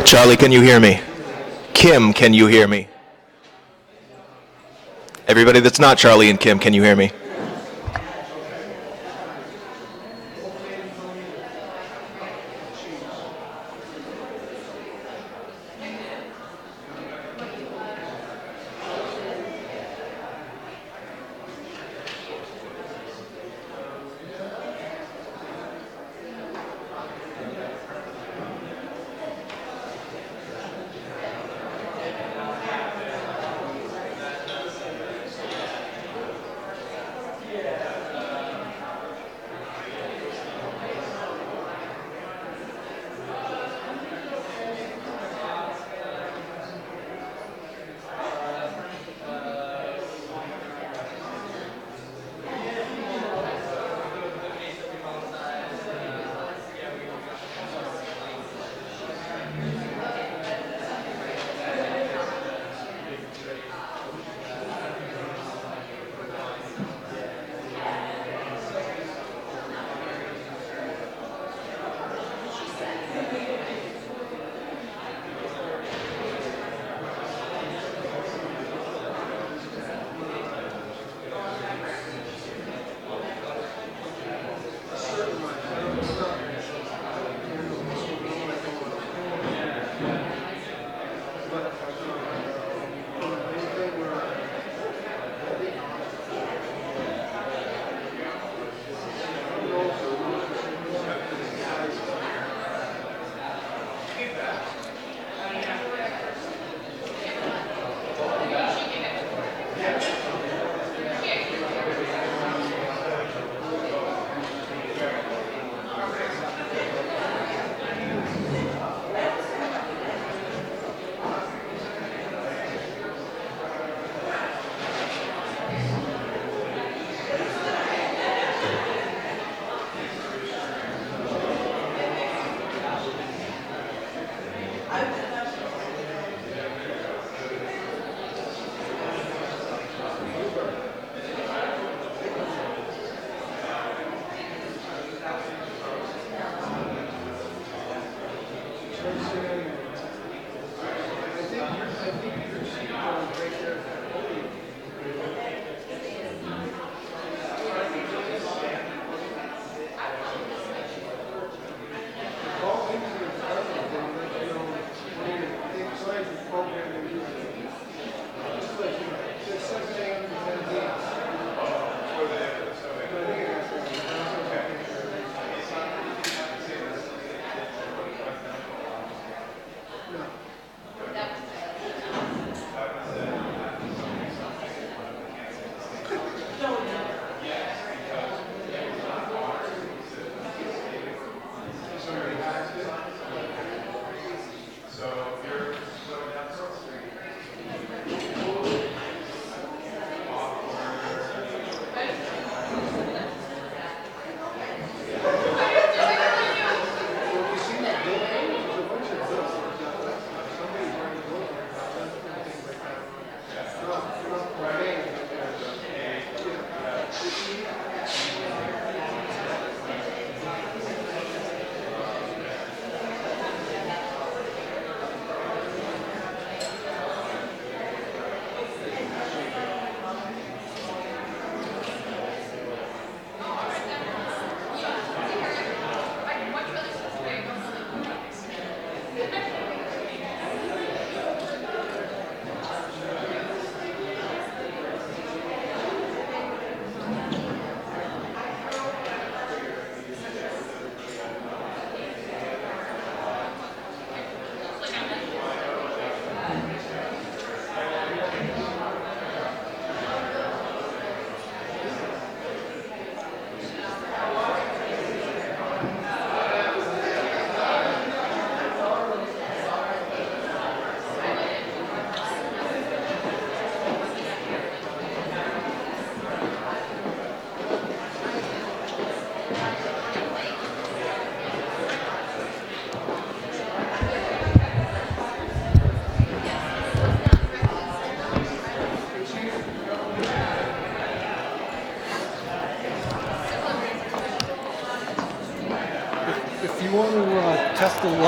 Charlie, can you hear me? Kim, can you hear me? Everybody that's not Charlie and Kim, can you hear me?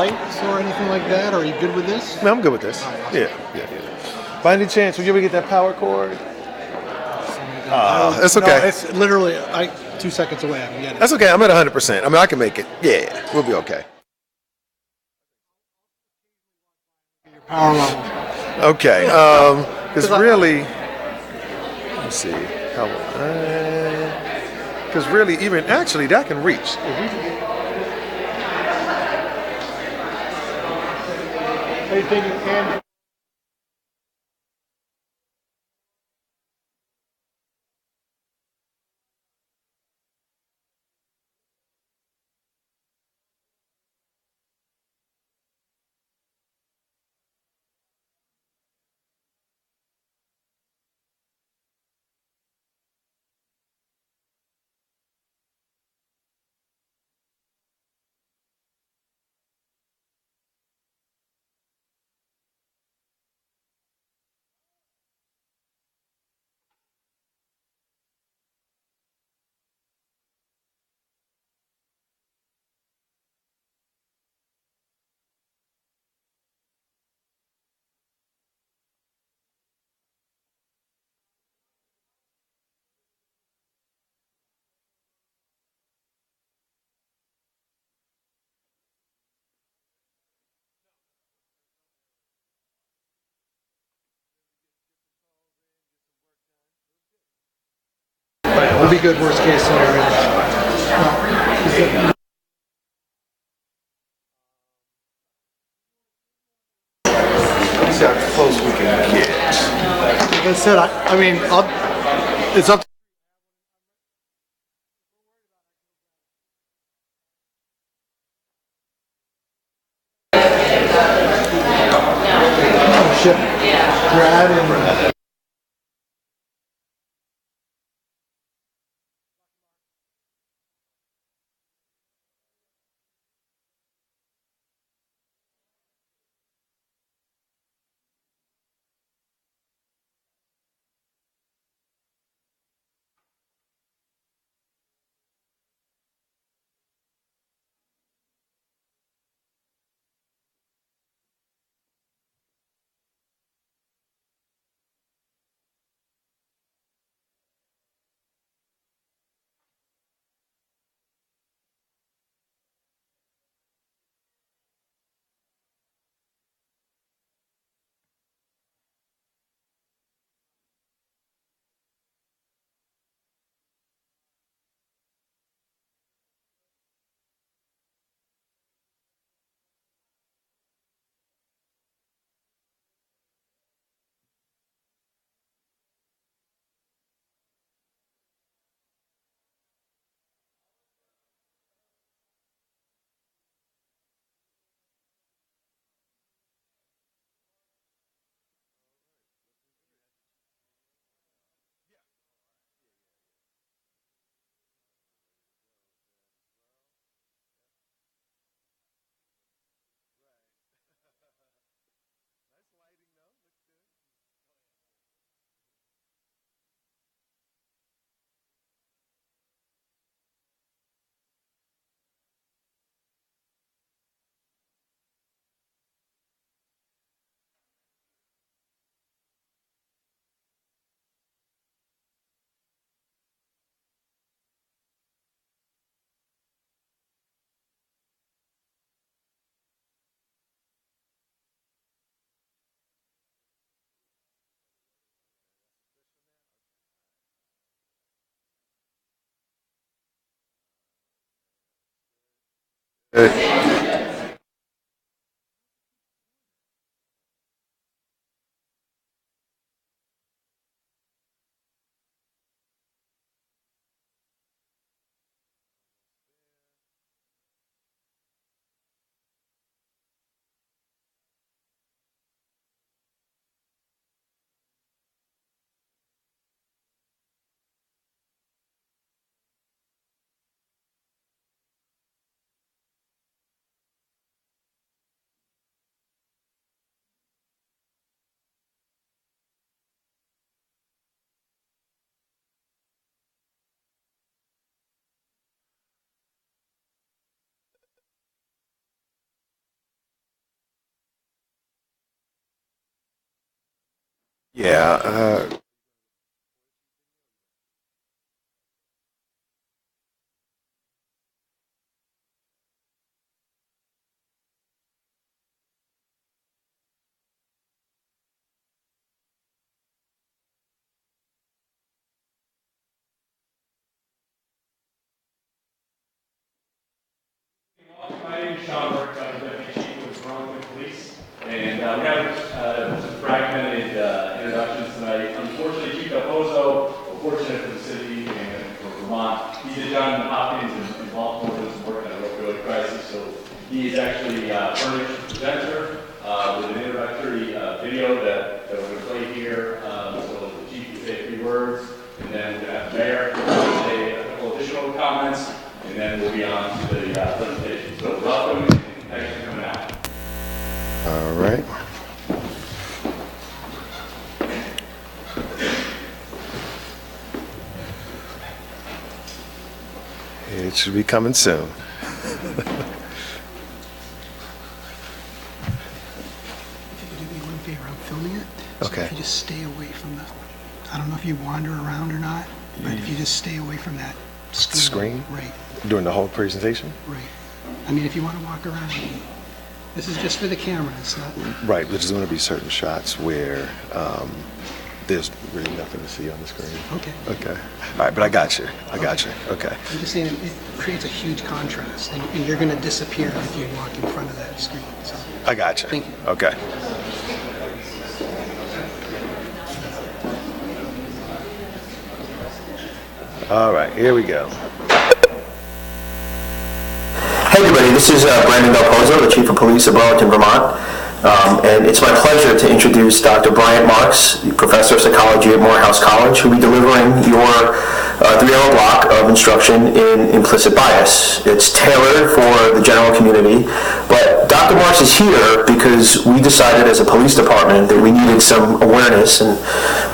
lights or anything like that? Or are you good with this? No, I'm good with this. Yeah. By any chance, would you ever get that power cord? It's okay. No, it's literally 2 seconds away. I can get it. That's okay. I'm at 100%. I mean, I can make it. Yeah, we'll be okay. Your power level. Okay. Because really, let me see. Because really, even actually, that can reach. Are you taking Andrew? It'll be good. Worst case scenario. See how close we can get. Like I said, I mean, it's up to ship Brad and Yeah. My name is Sean Burke, I'm the Deputy Chief of Burlington Police, and we have some fragmented introductions tonight. Unfortunately, Chief Delpozo, fortunate for the city and for Vermont, he did John Hopkins in Baltimore doing some work on a opioid crisis, so he is actually furnished the presenter with an introductory video that we're going to play here. So the Chief will say a few words, and then we're going to have the Mayor say a couple additional comments, and then we'll be on to the presentation. So welcome, and thanks for coming out. All right. It should be coming soon. If you could do me one favor, I'm filming it. So Okay. if you just stay away from the, I don't know if you wander around or not, but if you just stay away from that screen. Screen? Right, During the whole presentation? right. I mean, if you want to walk around, this is just for the camera, it's not, Right, but there's going to be certain shots where there's really nothing to see on the screen. okay. Okay. All right, but I got you. Okay. I'm just saying, it creates a huge contrast, and you're going to disappear if you walk in front of that screen, so. I got you. Thank you. Okay. All right, here we go. Hey everybody, this is Brandon Delpozo, the Chief of Police of Burlington, Vermont. And it's my pleasure to introduce Dr. Bryant Marks, Professor of Psychology at Morehouse College, who will be delivering your 3-hour block of instruction in Implicit Bias. It's tailored for the general community, but Dr. Marks is here because we decided as a police department that we needed some awareness and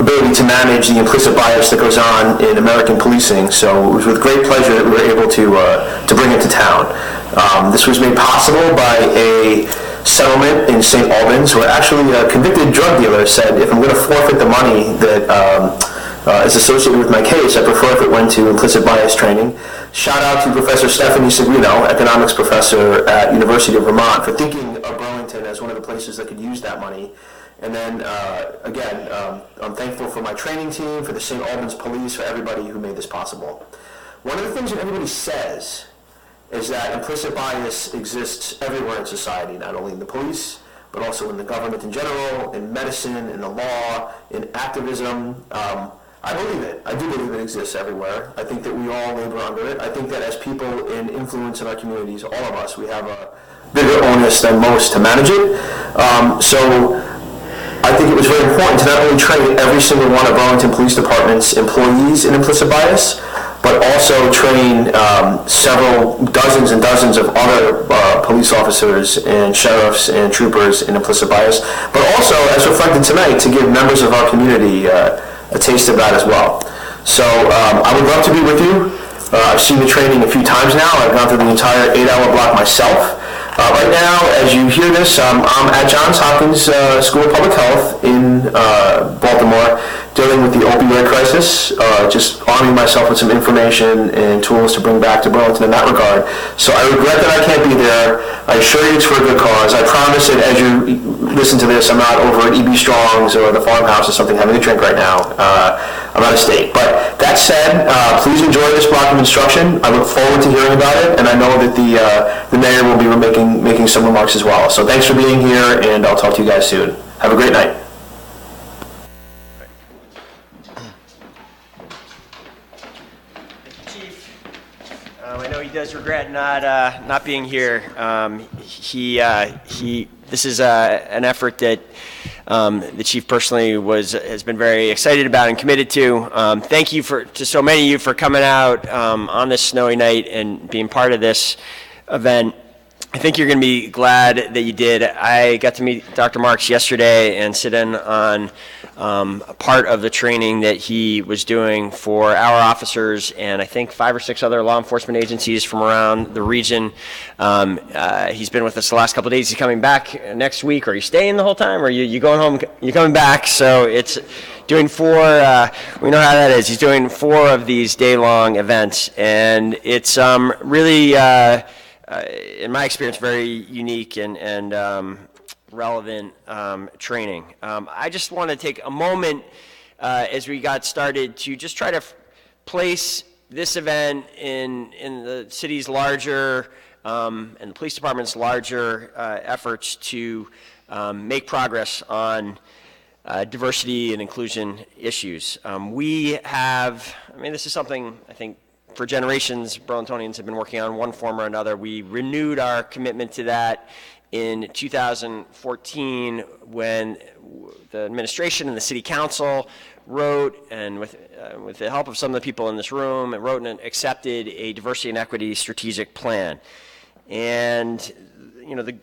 ability to manage the implicit bias that goes on in American policing. So it was with great pleasure that we were able to bring it to town. This was made possible by a settlement in St. Albans, where actually a convicted drug dealer said, if I'm going to forfeit the money that is associated with my case, I prefer if it went to implicit bias training. Shout out to Professor Stephanie Segrino, economics professor at University of Vermont, for thinking of Burlington as one of the places that could use that money. And then, again, I'm thankful for my training team, for the St. Albans Police, for everybody who made this possible. One of the things that everybody says is that implicit bias exists everywhere in society, not only in the police, but also in the government in general, in medicine, in the law, in activism. I believe it. I do believe it exists everywhere. I think that we all labor under it. I think that as people in influence in our communities, all of us, we have a bigger onus than most to manage it. So I think it was very important to not only train every single one of Burlington Police Department's employees in implicit bias, but also train several dozens and dozens of other police officers and sheriffs and troopers in implicit bias, but also, as reflected tonight, to give members of our community a taste of that as well. So I would love to be with you. I've seen the training a few times now. I've gone through the entire 8-hour block myself. Right now, as you hear this, I'm at Johns Hopkins School of Public Health in Baltimore, dealing with the opioid crisis, just arming myself with some information and tools to bring back to Burlington in that regard. So I regret that I can't be there. I assure you it's for a good cause. I promise that as you listen to this, I'm not over at E.B. Strong's or the farmhouse or something having a drink right now. I'm out of state. But that said, please enjoy this block of instruction. I look forward to hearing about it, and I know that the mayor will be making some remarks as well. So thanks for being here, and I'll talk to you guys soon. Have a great night. Chief, I know he does regret not being here. This is an effort that the chief personally has been very excited about and committed to. Thank you to so many of you for coming out on this snowy night and being part of this event. I think you're going to be glad that you did. I got to meet Dr. Marks yesterday and sit in on a part of the training that he was doing for our officers and I think 5 or 6 other law enforcement agencies from around the region. He's been with us the last couple of days. He's coming back next week. Are you staying the whole time, or you going home? You coming back? So it's doing 4. We know how that is. He's doing 4 of these day-long events, and it's really. In my experience, very unique and relevant training. I just want to take a moment as we got started to just try to place this event in the city's larger and the police department's larger efforts to make progress on diversity and inclusion issues. We have, this is something I think for generations, Burlingtonians have been working on one form or another. We renewed our commitment to that in 2014 when the administration and the city council wrote, and with the help of some of the people in this room, it wrote and accepted a diversity and equity strategic plan. And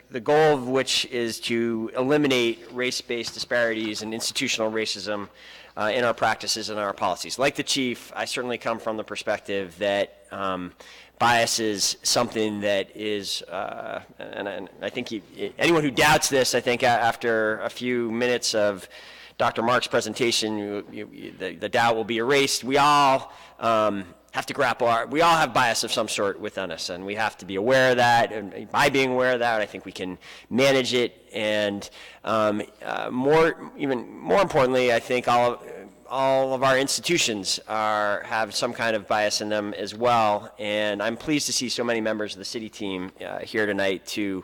the goal of which is to eliminate race-based disparities and institutional racism in our practices and our policies. Like the chief, I certainly come from the perspective that bias is something that is, and I think anyone who doubts this, I think after a few minutes of Dr. Marks' presentation, the doubt will be erased. We all have to grapple. We all have bias of some sort within us, and we have to be aware of that. And by being aware of that, I think we can manage it. And even more importantly, I think all of our institutions have some kind of bias in them as well. And I'm pleased to see so many members of the city team here tonight to,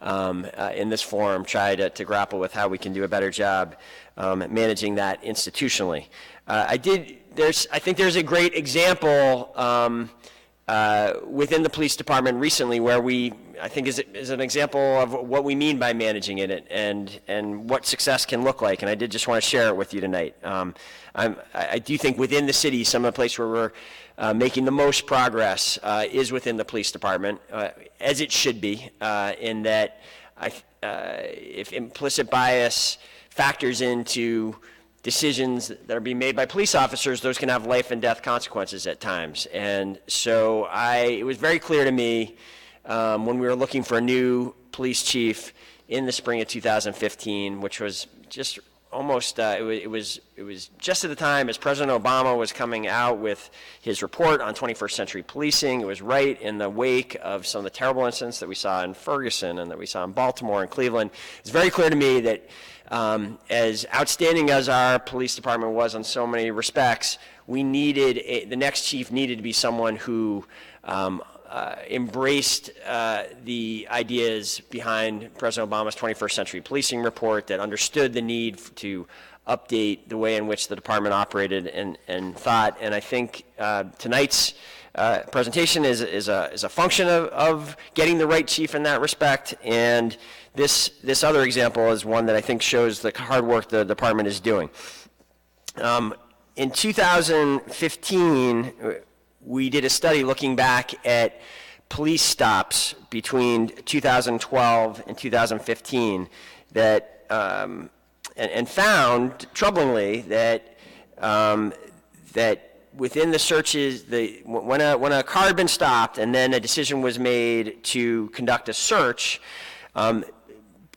in this forum, try to grapple with how we can do a better job managing that institutionally. I think there's a great example within the police department recently where I think is an example of what we mean by managing it and what success can look like. And I did just want to share it with you tonight. I do think within the city, some of the places where we're making the most progress is within the police department, as it should be, in that if implicit bias factors into decisions that are being made by police officers, those can have life and death consequences at times. And so it was very clear to me when we were looking for a new police chief in the spring of 2015, which was just almost, it was just at the time as President Obama was coming out with his report on 21st century policing. It was right in the wake of some of the terrible incidents that we saw in Ferguson and that we saw in Baltimore and Cleveland. It's very clear to me that as outstanding as our police department was in so many respects, the next chief needed to be someone who embraced the ideas behind President Obama's 21st century policing report, that understood the need to update the way in which the department operated and thought. And I think tonight's presentation is a function of getting the right chief in that respect. And this other example is one that I think shows the hard work the department is doing. In 2015, we did a study looking back at police stops between 2012 and 2015 that and found, troublingly, that within the searches, when a car had been stopped and then a decision was made to conduct a search,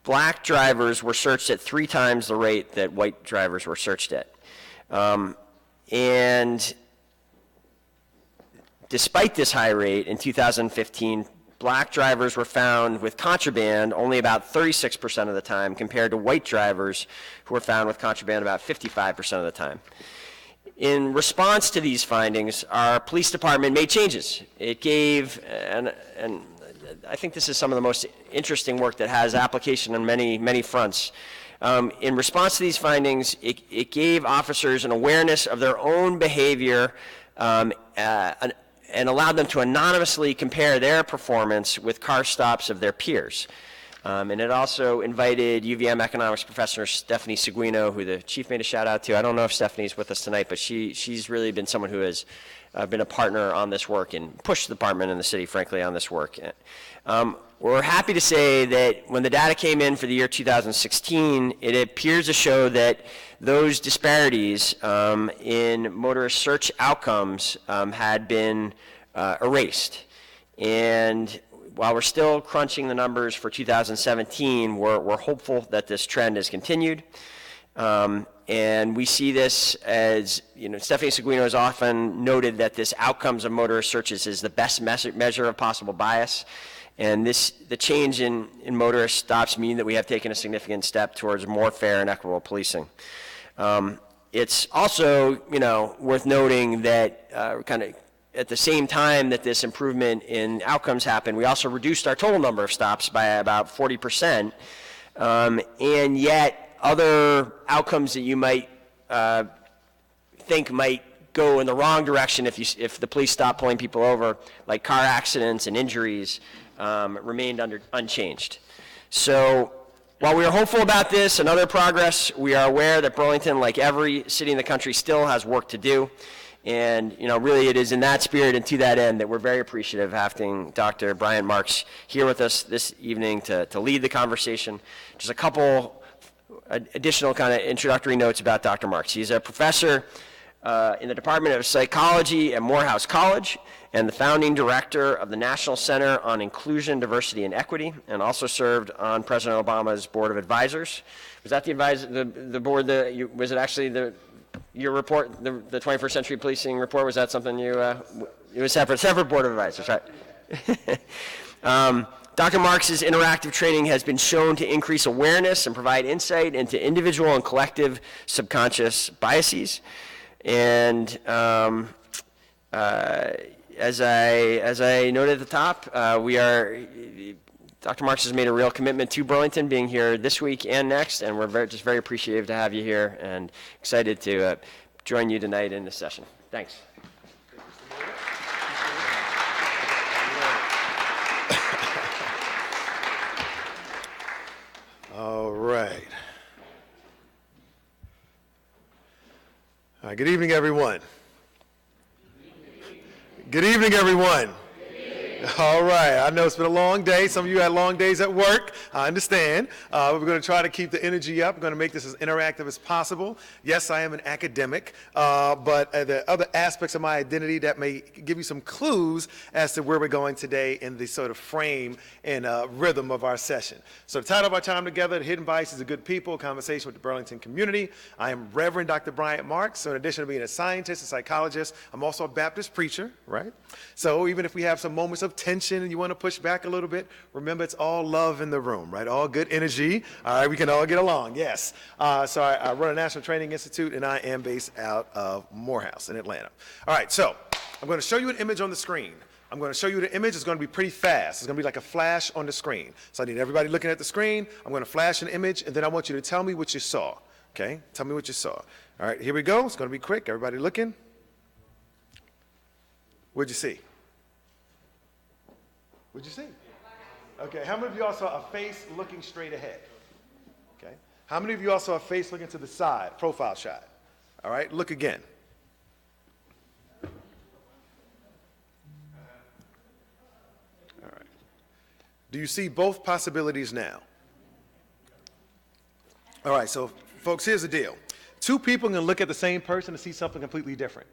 black drivers were searched at 3 times the rate that white drivers were searched at. And despite this high rate, in 2015, black drivers were found with contraband only about 36% of the time, compared to white drivers who were found with contraband about 55% of the time. In response to these findings, our police department made changes. It gave, and I think this is some of the most interesting work that has application on many, many fronts. In response to these findings, it gave officers an awareness of their own behavior and allowed them to anonymously compare their performance with car stops of their peers. And it also invited UVM economics professor Stephanie Seguino, who the chief made a shout out to. I don't know if Stephanie's with us tonight, but she's really been someone who has been a partner on this work and pushed the department and the city, frankly, on this work. We're happy to say that when the data came in for the year 2016, it appears to show that those disparities in motorist search outcomes had been erased. And while we're still crunching the numbers for 2017, we're hopeful that this trend has continued. And we see this as, Stephanie Seguino has often noted that this outcomes of motorist searches is the best measure of possible bias. And the change in motorist stops mean that we have taken a significant step towards more fair and equitable policing. It's also, worth noting that kind of at the same time that this improvement in outcomes happened, we also reduced our total number of stops by about 40%. And yet other outcomes that you might think might go in the wrong direction if the police stop pulling people over, like car accidents and injuries, remained unchanged. So while we are hopeful about this and other progress, we are aware that Burlington, like every city in the country, still has work to do. And, really it is in that spirit and to that end that we're very appreciative of having Dr. Bryant Marks here with us this evening to lead the conversation. Just a couple additional kind of introductory notes about Dr. Marks. He's a professor in the Department of Psychology at Morehouse College and the founding director of the National Center on Inclusion, Diversity, and Equity, and also served on President Obama's Board of Advisors. Was that the board was it actually your report, the 21st Century Policing report, was that something it was separate Board of Advisors, right? Dr. Marks' interactive training has been shown to increase awareness and provide insight into individual and collective subconscious biases. And as I noted at the top, Dr. Marks has made a real commitment to Burlington, being here this week and next, and we're just very appreciative to have you here and excited to join you tonight in this session. Thanks. All right. All right, good evening, everyone. Good evening, everyone. All right, I know it's been a long day. Some of you had long days at work. I understand. We're going to try to keep the energy up. We're going to make this as interactive as possible. Yes, I am an academic, but there are other aspects of my identity that may give you some clues as to where we're going today in the sort of frame and rhythm of our session. So the title of our time together, The Hidden Biases of Good People, a Conversation with the Burlington Community. I am Reverend Dr. Bryant Marks. So in addition to being a scientist and psychologist, I'm also a Baptist preacher, right? So even if we have some moments of tension and you want to push back a little bit, remember it's all love in the room, right? All good energy. All right, we can all get along, yes. So I run a National Training Institute and I am based out of Morehouse in Atlanta. All right, so I'm going to show you an image on the screen. I'm going to show you the image. It's going to be pretty fast. It's going to be like a flash on the screen. So I need everybody looking at the screen. I'm going to flash an image and then I want you to tell me what you saw. Okay, tell me what you saw. All right, here we go. It's going to be quick. Everybody looking. What'd you see? What'd you see? Okay, how many of you all saw a face looking straight ahead? Okay, how many of you all saw a face looking to the side, profile shot? All right, look again. All right. Do you see both possibilities now? All right, so folks, here's the deal. Two people can look at the same person and see something completely different.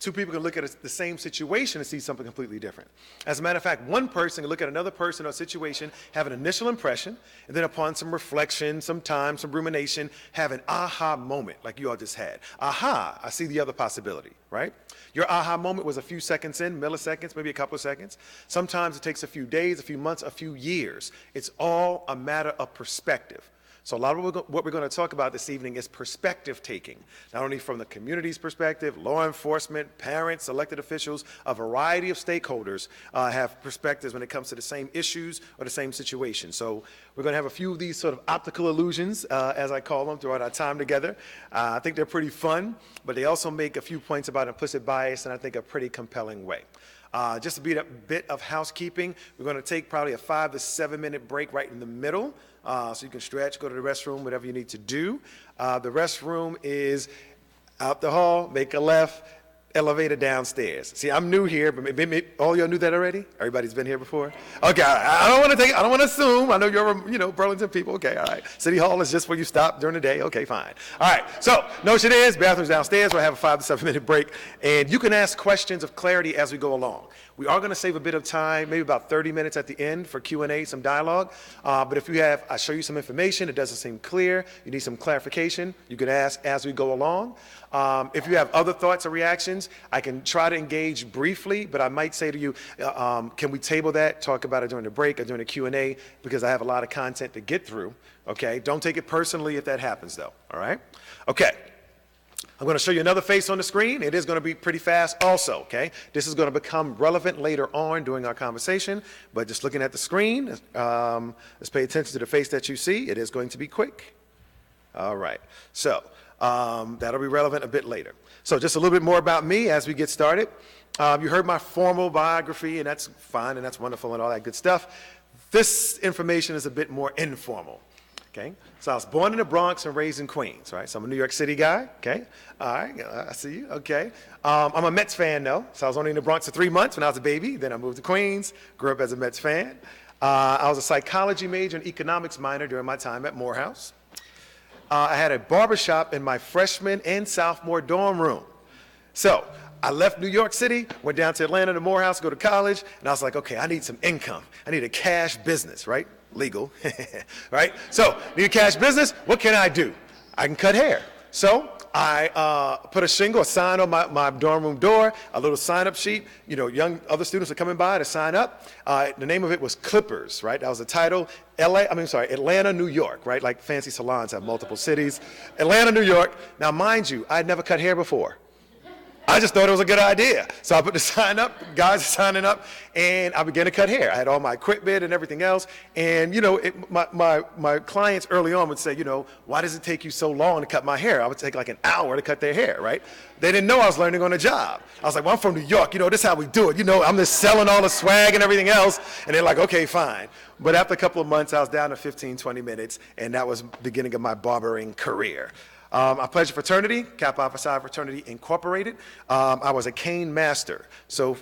Two people can look at the same situation and see something completely different. As a matter of fact, one person can look at another person or situation, have an initial impression, and then upon some reflection, some time, some rumination, have an aha moment like you all just had. Aha, I see the other possibility, right? Your aha moment was a few seconds in, milliseconds, maybe a couple of seconds. Sometimes it takes a few days, a few months, a few years. It's all a matter of perspective. So a lot of what we're going to talk about this evening is perspective taking, not only from the community's perspective, law enforcement, parents, elected officials, a variety of stakeholders have perspectives when it comes to the same issues or the same situation. So we're going to have a few of these sort of optical illusions, as I call them, throughout our time together. I think they're pretty fun, but they also make a few points about implicit bias in, I think, a pretty compelling way. Just a bit of housekeeping. We're going to take probably a 5 to 7 minute break right in the middle. So you can stretch, go to the restroom, whatever you need to do. The restroom is out the hall, make a left, elevator downstairs. See, I'm new here, but maybe all y'all knew that already? Everybody's been here before? Okay, I don't want to assume. I know you're, Burlington people. Okay, all right. City Hall is just where you stop during the day. Okay, fine. All right, so notion is, bathrooms downstairs. We'll have a 5 to 7 minute break, and you can ask questions of clarity as we go along. We are going to save a bit of time, maybe about 30 minutes at the end for Q&A, some dialogue. But if I show you some information, it doesn't seem clear, you need some clarification, you can ask as we go along. If you have other thoughts or reactions, I can try to engage briefly, but I might say to you, can we table that, talk about it during the break or during the Q&A, because I have a lot of content to get through, okay? Don't take it personally if that happens, though, all right? Okay. I'm going to show you another face on the screen. It is going to be pretty fast also, okay? This is going to become relevant later on during our conversation, but just looking at the screen, let's pay attention to the face that you see. It is going to be quick. All right, so that'll be relevant a bit later. So just a little bit more about me as we get started. You heard my formal biography, and that's fine, and that's wonderful and all that good stuff. This information is a bit more informal. Okay, so I was born in the Bronx and raised in Queens, right? So I'm a New York City guy, okay? All right, I see you, okay. I'm a Mets fan, though. So I was only in the Bronx for 3 months when I was a baby. Then I moved to Queens, grew up as a Mets fan. I was a psychology major and economics minor during my time at Morehouse. I had a barbershop in my freshman and sophomore dorm room. So I left New York City, went down to Atlanta to Morehouse, go to college, and I was like, okay, I need some income. I need a cash business, right? Legal, right? So, need a cash business, what can I do? I can cut hair. So, I put a sign on my dorm room door, a little sign-up sheet. Young other students are coming by to sign up. The name of it was Clippers, right? That was the title. Atlanta, New York, right? Like fancy salons have multiple cities. Atlanta, New York. Now, mind you, I'd never cut hair before. I just thought it was a good idea. So I put the sign up, guys are signing up, and I began to cut hair. I had all my equipment and everything else. And, my clients early on would say, why does it take you so long to cut my hair? I would take like an hour to cut their hair, right? They didn't know I was learning on the job. I was like, well, I'm from New York. This is how we do it. I'm just selling all the swag and everything else. And they're like, okay, fine. But after a couple of months, I was down to 15, 20 minutes, and that was the beginning of my barbering career. I pledged a fraternity, Kappa Alpha Psi Fraternity Incorporated. I was a cane master. So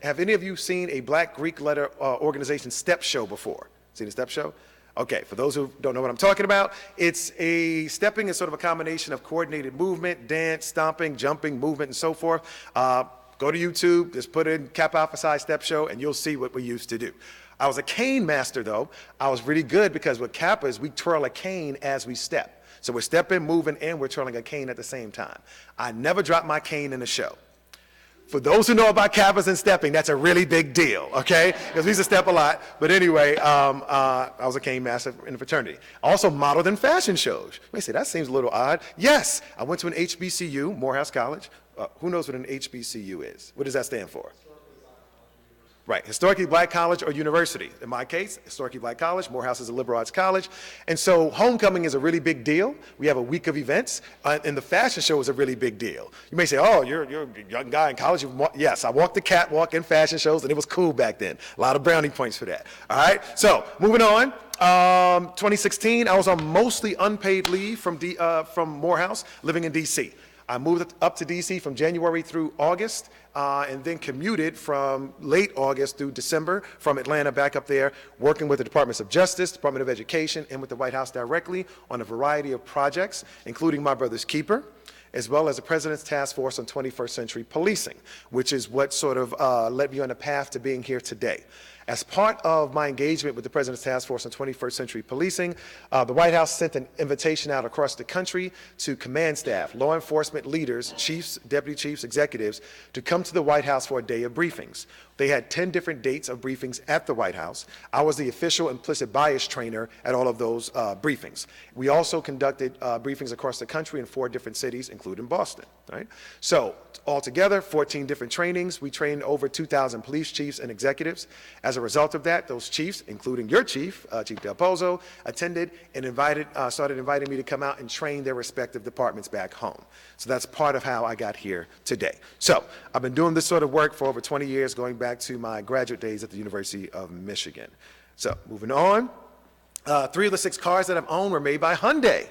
have any of you seen a Black Greek letter organization step show before? Seen a step show? Okay, for those who don't know what I'm talking about, stepping is sort of a combination of coordinated movement, dance, stomping, jumping, movement, and so forth. Go to YouTube, just put in Kappa Alpha Psi step show, and you'll see what we used to do. I was a cane master, though. I was really good because with Kappas, we twirl a cane as we step. So we're stepping, moving, and we're twirling a cane at the same time. I never dropped my cane in the show. For those who know about Kappas and stepping, that's a really big deal, okay? Because we used to step a lot. But anyway, I was a cane master in the fraternity. I also modeled in fashion shows. You may say, that seems a little odd. Yes, I went to an HBCU, Morehouse College. Who knows what an HBCU is? What does that stand for? Right, historically black college or university. In my case, historically black college. Morehouse is a liberal arts college. And so homecoming is a really big deal. We have a week of events, and the fashion show is a really big deal. You may say, oh, you're a young guy in college. Yes, I walked the catwalk in fashion shows, and it was cool back then. A lot of brownie points for that. All right, so moving on. 2016, I was on mostly unpaid leave from Morehouse, living in D.C. I moved up to D.C. from January through August, and then commuted from late August through December from Atlanta back up there, working with the Departments of Justice, Department of Education, and with the White House directly on a variety of projects, including My Brother's Keeper, as well as the President's Task Force on 21st Century Policing, which is what sort of led me on the path to being here today. As part of my engagement with the President's Task Force on 21st Century Policing, the White House sent an invitation out across the country to command staff, law enforcement leaders, chiefs, deputy chiefs, executives, to come to the White House for a day of briefings. They had 10 different dates of briefings at the White House. I was the official implicit bias trainer at all of those briefings. We also conducted briefings across the country in 4 different cities, including Boston, right? So altogether, 14 different trainings. We trained over 2,000 police chiefs and executives. As a result of that, those chiefs, including your chief, Chief Del Pozo, attended and started inviting me to come out and train their respective departments back home. So that's part of how I got here today. So I've been doing this sort of work for over 20 years, going back to my graduate days at the University of Michigan. So moving on, 3 of the 6 cars that I've owned were made by Hyundai.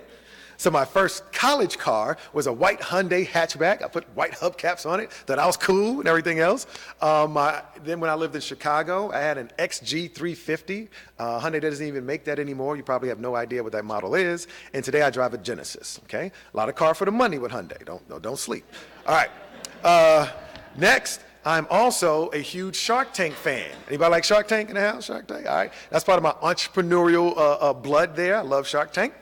So my first college car was a white Hyundai hatchback. I put white hubcaps on it, thought I was cool and everything else. Then when I lived in Chicago, I had an XG350. Hyundai doesn't even make that anymore. You probably have no idea what that model is. And today I drive a Genesis, okay? A lot of car for the money with Hyundai. Don't sleep. All right. Next, I'm also a huge Shark Tank fan. Anybody like Shark Tank in the house? Shark Tank? All right. That's part of my entrepreneurial blood there. I love Shark Tank.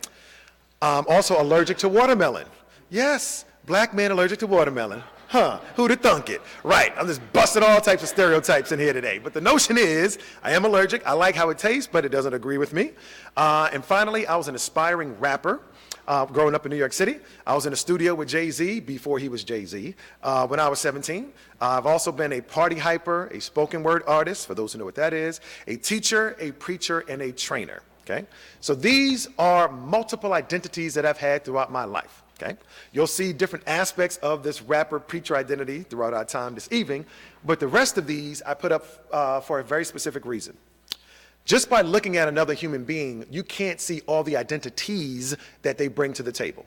I'm also allergic to watermelon. Yes, black man allergic to watermelon. Huh, who'd have thunk it? Right, I'm just busting all types of stereotypes in here today. But the notion is, I am allergic. I like how it tastes, but it doesn't agree with me. And finally, I was an aspiring rapper. Growing up in New York City, I was in a studio with Jay-Z before he was Jay-Z when I was 17. I've also been a party hyper, a spoken word artist, for those who know what that is, a teacher, a preacher, and a trainer. Okay? So these are multiple identities that I've had throughout my life. Okay? You'll see different aspects of this rapper preacher identity throughout our time this evening, but the rest of these I put up for a very specific reason. Just by looking at another human being, you can't see all the identities that they bring to the table,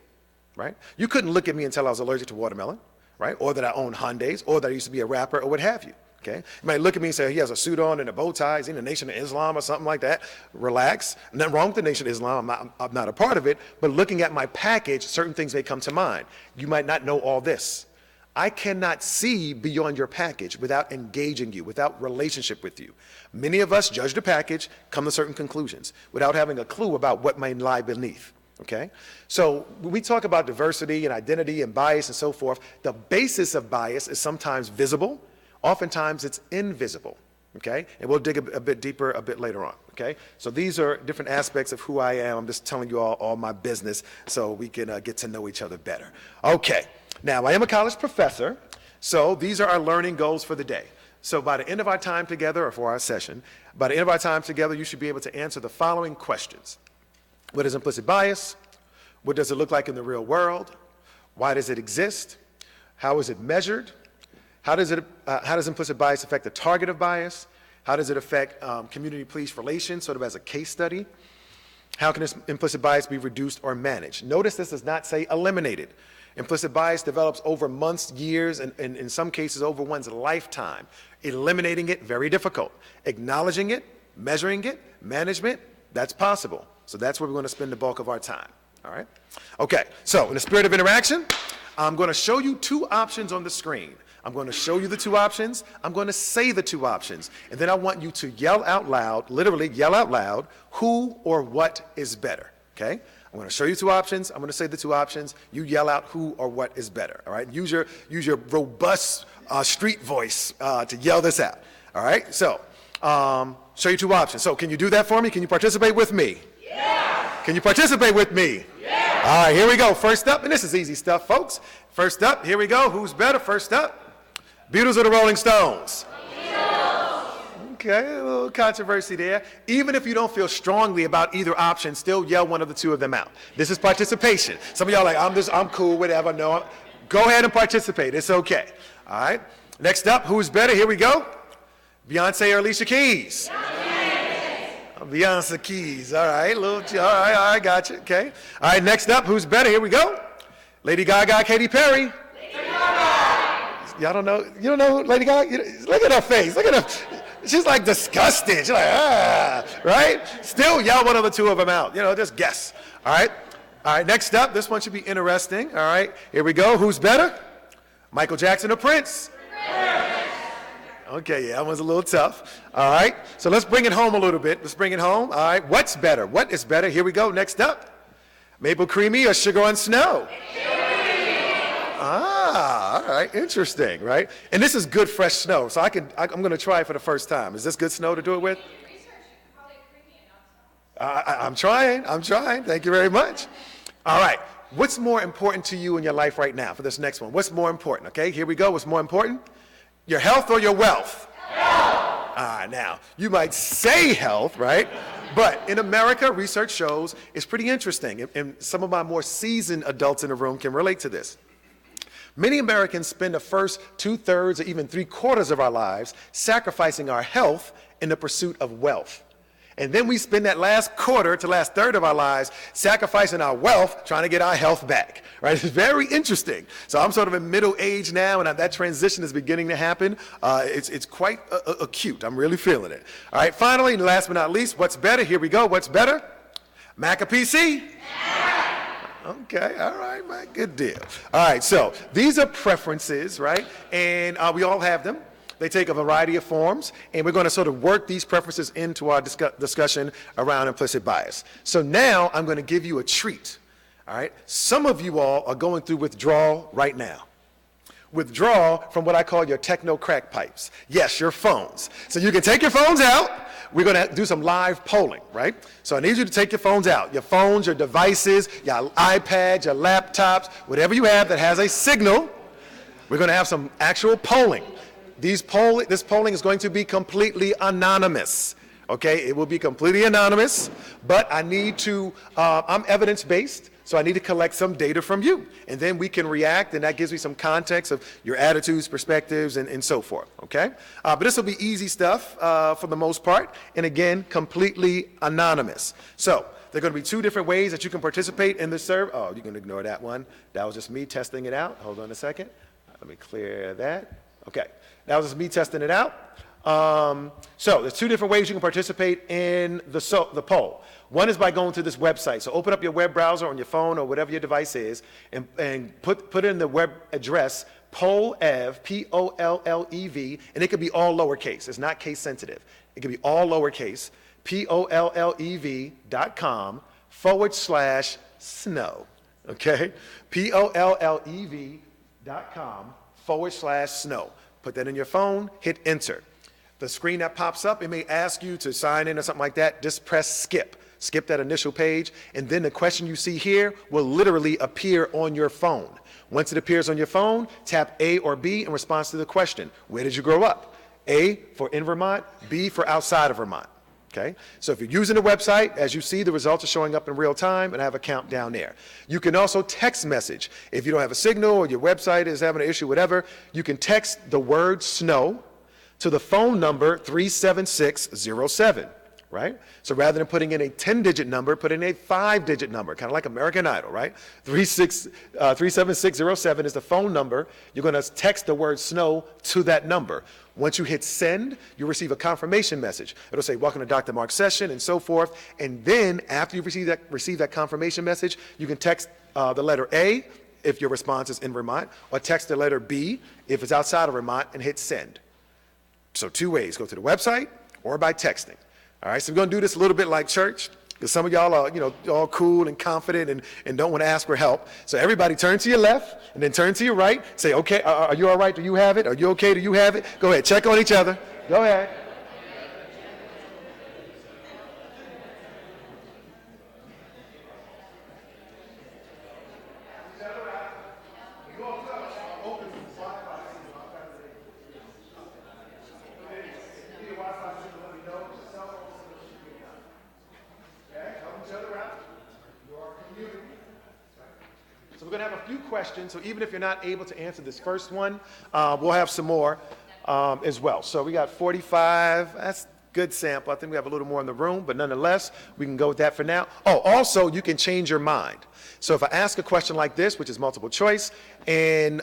right? You couldn't look at me and tell I was allergic to watermelon, right? Or that I own Hyundais, or that I used to be a rapper, or what have you. Okay? You might look at me and say, he has a suit on and a bow tie, he's in the Nation of Islam or something like that. Relax. Nothing wrong with the Nation of Islam, I'm not a part of it, but looking at my package, certain things may come to mind. You might not know all this. I cannot see beyond your package without engaging you, without relationship with you. Many of us judge the package, come to certain conclusions, without having a clue about what may lie beneath. Okay? So when we talk about diversity and identity and bias and so forth, the basis of bias is sometimes visible. Oftentimes it's invisible, okay? And we'll dig a bit deeper a bit later on, okay? So these are different aspects of who I am. I'm just telling you all my business so we can get to know each other better. Okay, now I am a college professor, so these are our learning goals for the day. So by the end of our time together, or for our session, by the end of our time together, you should be able to answer the following questions. What is implicit bias? What does it look like in the real world? Why does it exist? How is it measured? How does implicit bias affect the target of bias? How does it affect community-police relations, sort of as a case study? How can this implicit bias be reduced or managed? Notice this does not say eliminated. Implicit bias develops over months, years, and in some cases over one's lifetime. Eliminating it, very difficult. Acknowledging it, measuring it, management, that's possible. So that's where we're going to spend the bulk of our time, all right? Okay, so in the spirit of interaction, I'm going to show you 2 options on the screen. I'm going to show you the 2 options. I'm going to say the 2 options. And then I want you to yell out loud, literally yell out loud, who or what is better, okay? I'm going to show you 2 options. I'm going to say the 2 options. You yell out who or what is better, all right? Use your robust street voice to yell this out, all right? So, show you 2 options. So can you do that for me? Can you participate with me? Yeah. Can you participate with me? Yeah. All right, here we go. First up, and this is easy stuff, folks. First up, here we go. Who's better? First up. Beatles or the Rolling Stones? Beatles. Okay, a little controversy there. Even if you don't feel strongly about either option, still yell one of the 2 of them out. This is participation. Some of y'all are like, I'm cool, whatever. No, go ahead and participate. It's okay. All right. Next up, who's better? Here we go. Beyonce or Alicia Keys? Beyonce Keys. All right, all right, gotcha. Okay. All right, next up, who's better? Here we go. Lady Gaga, Katy Perry. Y'all don't know? You don't know Lady Gaga? Look at her face. Look at her. She's like disgusted. She's like, right? Still yell one of the 2 of them out. You know, just guess. All right? All right, next up. This one should be interesting. All right, here we go. Who's better? Michael Jackson or Prince? Okay, yeah, that one's a little tough. All right, so let's bring it home a little bit. Let's bring it home. All right, what's better? What is better? Here we go. Next up. Maple Creamy or Sugar on Snow? Ah, all right, interesting, right? And this is good fresh snow, so I'm going to try it for the first time. Is this good snow to do it with? I'm trying. Thank you very much. All right, what's more important to you in your life right now for this next one? What's more important? Okay, here we go. What's more important? Your health or your wealth? Health. Now, you might say health, right? But in America, research shows it's pretty interesting, and some of my more seasoned adults in the room can relate to this. Many Americans spend the first 2/3 or even 3/4 of our lives sacrificing our health in the pursuit of wealth. And then we spend that last quarter to last third of our lives sacrificing our wealth trying to get our health back, right? It's very interesting. So I'm sort of in middle age now, and that transition is beginning to happen. It's quite acute. I'm really feeling it. All right, finally, and last but not least, what's better? Here we go. What's better? Mac or PC? Okay, all right, man, good deal. All right, so these are preferences, right? And we all have them. They take a variety of forms, and we're going to sort of work these preferences into our discussion around implicit bias. So now I'm going to give you a treat, all right? Some of you all are going through withdrawal right now. Withdrawal from what I call your techno crack pipes. Yes, your phones. So you can take your phones out. We're going to do some live polling, right? So I need you to take your phones out. Your phones, your devices, your iPads, your laptops, whatever you have that has a signal. We're going to have some actual polling. This polling is going to be completely anonymous, okay? It will be completely anonymous, but I need to, I'm evidence-based, so I need to collect some data from you. And then we can react, and that gives me some context of your attitudes, perspectives, and so forth, okay? But this will be easy stuff for the most part, and again, completely anonymous. So there are going to be two different ways that you can participate in this survey. Oh, you can ignore that one. That was just me testing it out. Hold on a second. Let me clear that. Okay, that was just me testing it out. So there's two different ways you can participate in the poll. One is by going to this website. So open up your web browser on your phone or whatever your device is, and put in the web address pollev, P-O-L-L-E-V, and it could be all lowercase. It's not case sensitive. It could be all lowercase, pollev.com/snow. Okay, pollev.com/snow. Put that in your phone, hit enter. The screen that pops up, it may ask you to sign in or something like that. Just press skip. Skip that initial page, and then the question you see here will literally appear on your phone. Once it appears on your phone, tap A or B in response to the question. Where did you grow up? A for in Vermont, B for outside of Vermont. Okay? So if you're using the website, as you see, the results are showing up in real time, and I have a count down there. You can also text message. If you don't have a signal or your website is having an issue, whatever, you can text the word snow to the phone number 37607, right? So rather than putting in a 10-digit number, put in a 5-digit number, kind of like American Idol, right? 37607 is the phone number. You're going to text the word snow to that number. Once you hit send, you'll receive a confirmation message. It'll say, welcome to Dr. Marks' session, and so forth. And then after you receive that confirmation message, you can text the letter A if your response is in Vermont, or text the letter B if it's outside of Vermont, and hit send. So two ways, go to the website or by texting. All right, so we're going to do this a little bit like church, because some of y'all are, all cool and confident and don't want to ask for help. So everybody turn to your left and then turn to your right. Say, okay, are you all right? Do you have it? Are you okay? Do you have it? Go ahead, check on each other. Go ahead. So we're going to have a few questions, so even if you're not able to answer this first one, we'll have some more as well. So we got 45, that's a good sample. I think we have a little more in the room, but nonetheless, we can go with that for now. Oh, also, you can change your mind. So if I ask a question like this, which is multiple choice, and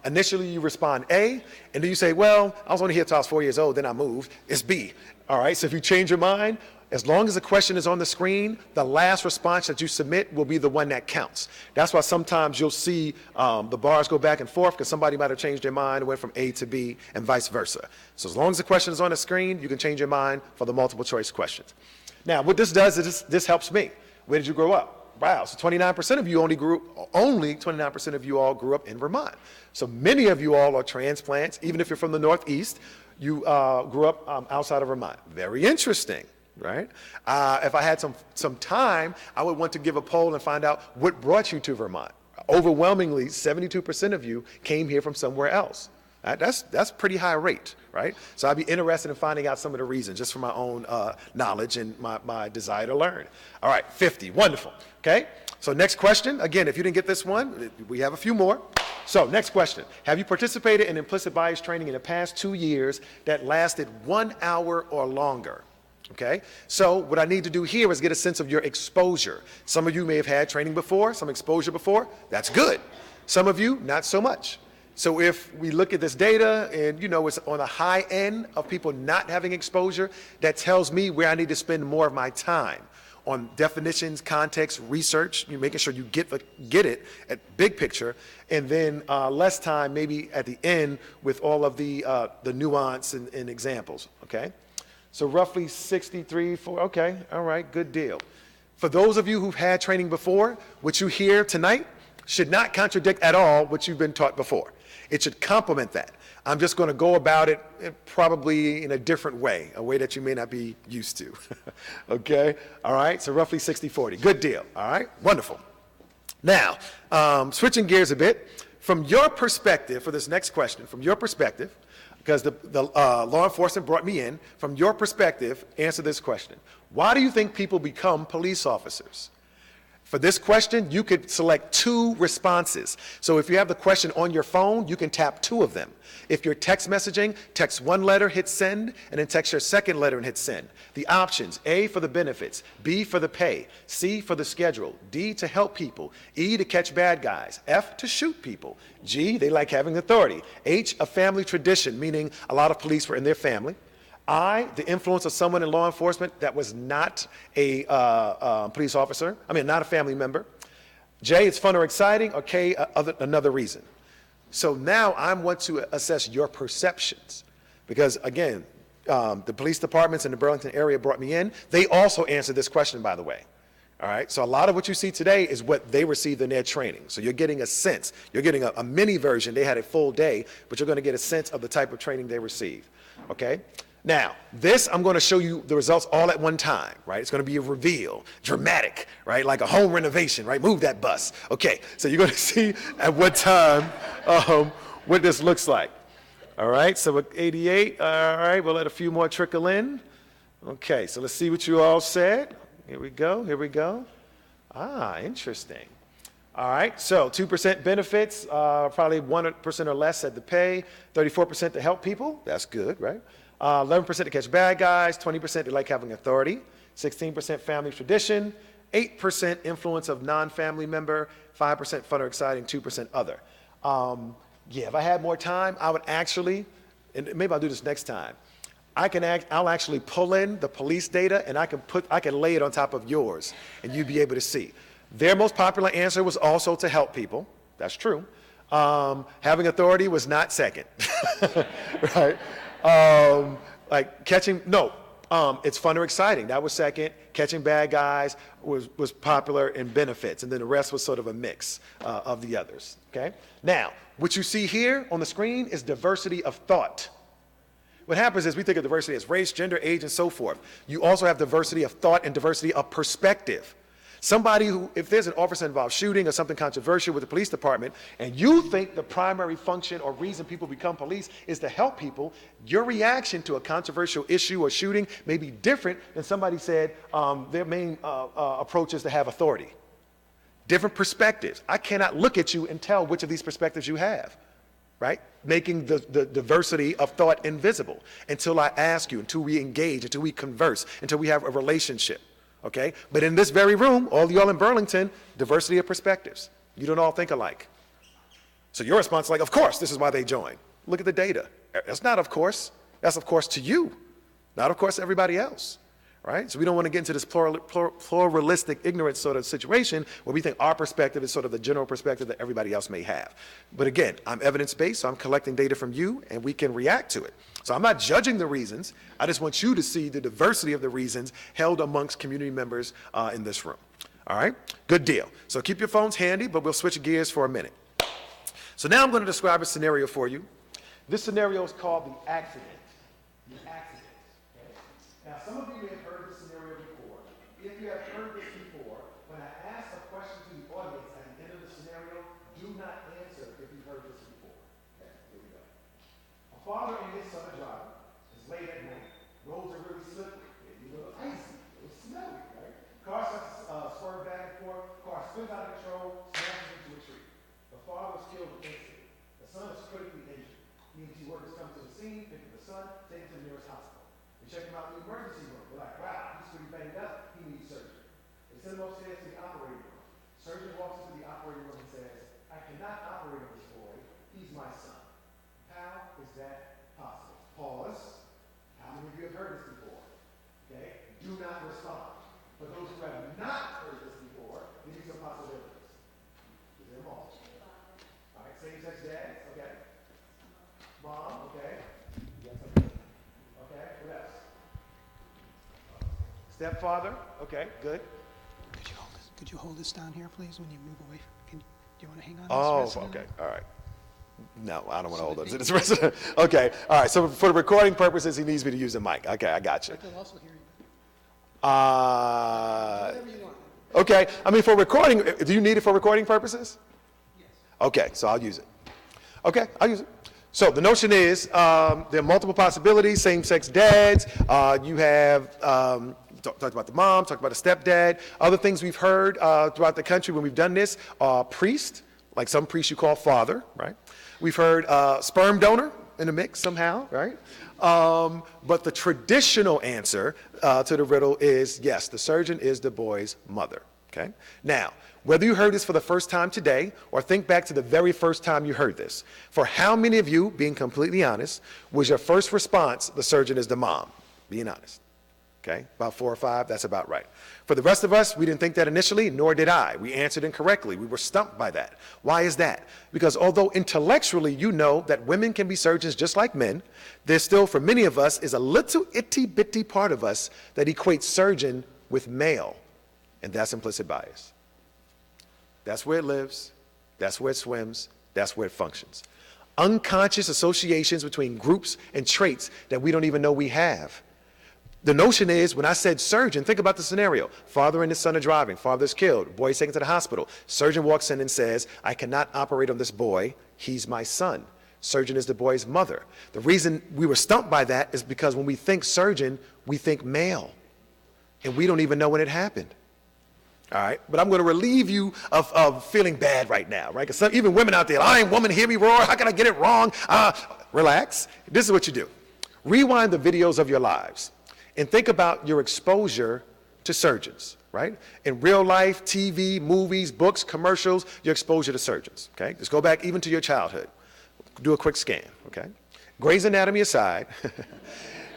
initially you respond A, and then you say, well, I was only here till I was 4 years old, then I moved, it's B. All right, so if you change your mind, as long as the question is on the screen, the last response that you submit will be the one that counts. That's why sometimes you'll see the bars go back and forth because somebody might have changed their mind and went from A to B and vice versa. So as long as the question is on the screen, you can change your mind for the multiple choice questions. Now, what this does is this helps me. Where did you grow up? wow, so 29% of you only 29% of you all grew up in Vermont. So many of you all are transplants, even if you're from the Northeast, you grew up outside of Vermont. Very interesting, right? If I had some time, I would want to give a poll and find out what brought you to Vermont. Overwhelmingly, 72% of you came here from somewhere else. That's pretty high rate, right? So I'd be interested in finding out some of the reasons, just from my own knowledge and my desire to learn. All right, 50, wonderful, okay? So next question, again, if you didn't get this one, we have a few more. So next question, have you participated in implicit bias training in the past 2 years that lasted 1 hour or longer? Okay, so what I need to do here is get a sense of your exposure. Some of you may have had training before, some exposure before, that's good. Some of you, not so much. So if we look at this data and, you know, it's on the high end of people not having exposure, that tells me where I need to spend more of my time on definitions, context, research, you're making sure you get it at big picture, and then less time maybe at the end with all of the nuance and examples, okay? So roughly 63, okay, all right, good deal. For those of you who've had training before, what you hear tonight should not contradict at all what you've been taught before. It should complement that. I'm just going to go about it probably in a different way, a way that you may not be used to. Okay, all right, so roughly 60-40, good deal, all right, wonderful. Now, switching gears a bit, from your perspective, for this next question, from your perspective, because the law enforcement brought me in, from your perspective, answer this question. Why do you think people become police officers? For this question, you could select 2 responses. So if you have the question on your phone, you can tap 2 of them. If you're text messaging, text 1 letter, hit send, and then text your second letter and hit send. The options, A for the benefits, B for the pay, C for the schedule, D to help people, E to catch bad guys, F to shoot people, G, they like having authority, H, a family tradition, meaning a lot of police were in their family, I, the influence of someone in law enforcement that was not a police officer, not a family member. J, it's fun or exciting, or K, another reason. So now I want to assess your perceptions. Because again, the police departments in the Burlington area brought me in. They also answered this question, by the way. All right, so a lot of what you see today is what they received in their training. So you're getting a sense, you're getting a mini version. They had a full day, but you're going to get a sense of the type of training they received. Okay? Now, this, I'm going to show you the results all at one time, right? It's going to be a reveal, dramatic, right? Like a home renovation, right? Move that bus. Okay, so you're going to see at what time what this looks like. All right, so with 88, all right, we'll let a few more trickle in. Okay, so let's see what you all said. Here we go, here we go. Ah, interesting. All right, so 2% benefits, probably 1% or less said to pay, 34% to help people, that's good, right? 11% to catch bad guys, 20% to like having authority, 16% family tradition, 8% influence of non-family member, 5% fun or exciting, 2% other. Yeah, if I had more time, I would actually, and maybe I'll do this next time, I'll actually pull in the police data and I can lay it on top of yours and you'd be able to see. Their most popular answer was also to help people, that's true. Having authority was not second, right? Like catching, no, it's fun or exciting. That was second. Catching bad guys was popular in benefits, and then the rest was sort of a mix of the others, okay? Now, what you see here on the screen is diversity of thought. What happens is we think of diversity as race, gender, age, and so forth. You also have diversity of thought and diversity of perspective. Somebody who, if there's an officer-involved shooting or something controversial with the police department, and you think the primary function or reason people become police is to help people, your reaction to a controversial issue or shooting may be different than somebody said their main approach is to have authority. Different perspectives. I cannot look at you and tell which of these perspectives you have, right? Making the diversity of thought invisible until I ask you, until we engage, until we converse, until we have a relationship. Okay, but in this very room, all y'all in Burlington, diversity of perspectives. You don't all think alike. So your response is like, of course, this is why they joined. Look at the data. That's not of course. That's of course to you, not of course to everybody else, right? So we don't want to get into this pluralistic ignorance sort of situation where we think our perspective is sort of the general perspective that everybody else may have. But again, I'm evidence-based, so I'm collecting data from you and we can react to it. So I'm not judging the reasons. I just want you to see the diversity of the reasons held amongst community members in this room. All right? Good deal. So keep your phones handy, but we'll switch gears for a minute. So now I'm going to describe a scenario for you. This scenario is called the accident. The accident. Okay? Now, some of you may have heard this scenario before. If you have heard this before, when I ask a question to the audience at the end of the scenario, do not answer if you've heard this before. Okay, here we go. A father and his son are driving. It's late at night. Roads are really slippery. They're a little icy. It was smelly, right? Car starts to swerve back and forth. Car spins out of control, smashes into a tree. The father was killed instantly. The son is critically injured. EMT workers come to the scene, pick up the son, take him to the nearest hospital. They check him out in the emergency room. They're like, wow, he's pretty banged up. He needs surgery. They send him upstairs to the operating room. Surgeon walks into the operating room and says, I cannot operate on this boy. He's my son. How is that possible? Pause. How many of you have heard this before? Okay? Do not respond. For those who have not heard this before, give me some possibilities. Is there more? All right, same-sex dads, okay. Mom, okay. Yes, okay. Okay, what else? Stepfather, okay, good. Could you hold this down here, please, when you move away? Do you want to hang on? Oh, this okay, all right. No, I don't want to hold on to this resident. Okay, all right, so for the recording purposes, he needs me to use the mic. Okay, I got you. I can also hear you. Uh, Whatever you want. okay, I mean, for recording, do you need it for recording purposes? Yes. Okay, so I'll use it. Okay, I'll use it. So the notion is there are multiple possibilities, same-sex dads. You have talked about the mom, talked about the stepdad. Other things we've heard throughout the country when we've done this are priest, like some priests you call father, right? We've heard sperm donor in the mix somehow, right? But the traditional answer to the riddle is yes, the surgeon is the boy's mother. Okay? Now, whether you heard this for the first time today or think back to the very first time you heard this, for how many of you, being completely honest, was your first response, the surgeon is the mom? Being honest. Okay? About 4 or 5, that's about right. For the rest of us, we didn't think that initially, nor did I. We answered incorrectly. We were stumped by that. Why is that? Because although intellectually you know that women can be surgeons just like men, there still, for many of us, is a little itty-bitty part of us that equates surgeon with male. And that's implicit bias. That's where it lives, that's where it swims, that's where it functions. Unconscious associations between groups and traits that we don't even know we have. The notion is, when I said surgeon, think about the scenario. Father and his son are driving, father's killed, boy is taken to the hospital. Surgeon walks in and says, I cannot operate on this boy, he's my son. Surgeon is the boy's mother. The reason we were stumped by that is because when we think surgeon, we think male. And we don't even know when it happened. All right, but I'm going to relieve you of feeling bad right now, right? Because even women out there, I ain't woman, hear me roar, how can I get it wrong? Relax. This is what you do. Rewind the videos of your lives and think about your exposure to surgeons, right? In real life, TV, movies, books, commercials, your exposure to surgeons, okay? Just go back even to your childhood. Do a quick scan, okay? Grey's Anatomy aside,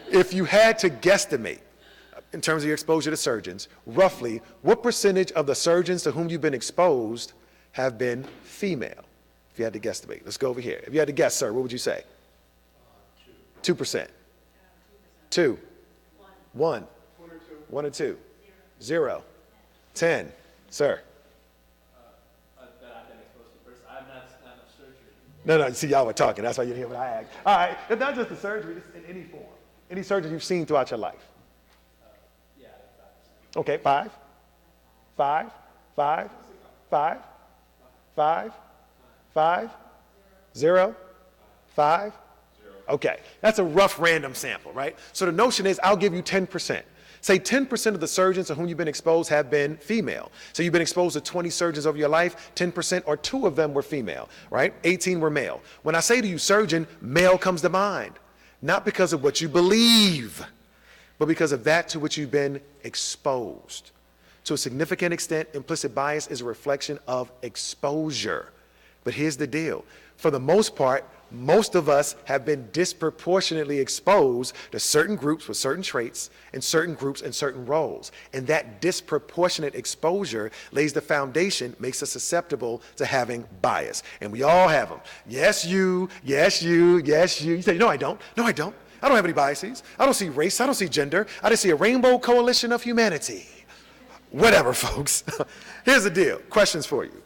if you had to guesstimate, in terms of your exposure to surgeons, roughly, what percentage of the surgeons to whom you've been exposed have been female? If you had to guesstimate. Let's go over here. If you had to guess, sir, what would you say? 2%. 2. 1. 1 or 2. 0. 10. Sir. That I've been exposed to first. I'm not surgery. No, see, y'all were talking. That's why you didn't hear what I asked. All right, it's not just the surgery, it's in any form. Any surgeon you've seen throughout your life. Yeah, 5%. Okay, 5. 5. 5. 5. 5. 5. 0. 5. Okay, that's a rough random sample, right? So the notion is I'll give you 10%. Say 10% of the surgeons to whom you've been exposed have been female. So you've been exposed to 20 surgeons over your life, 10% or 2 of them were female, right? 18 were male. When I say to you surgeon, male comes to mind. Not because of what you believe, but because of that to which you've been exposed. To a significant extent, implicit bias is a reflection of exposure. But here's the deal. For the most part, most of us have been disproportionately exposed to certain groups with certain traits and certain groups and certain roles. And that disproportionate exposure lays the foundation, makes us susceptible to having bias. And we all have them. Yes, you, yes, you, yes, you. You say, no, I don't. No, I don't. I don't have any biases. I don't see race. I don't see gender. I just see a rainbow coalition of humanity. Whatever, folks. Here's the deal. Questions for you.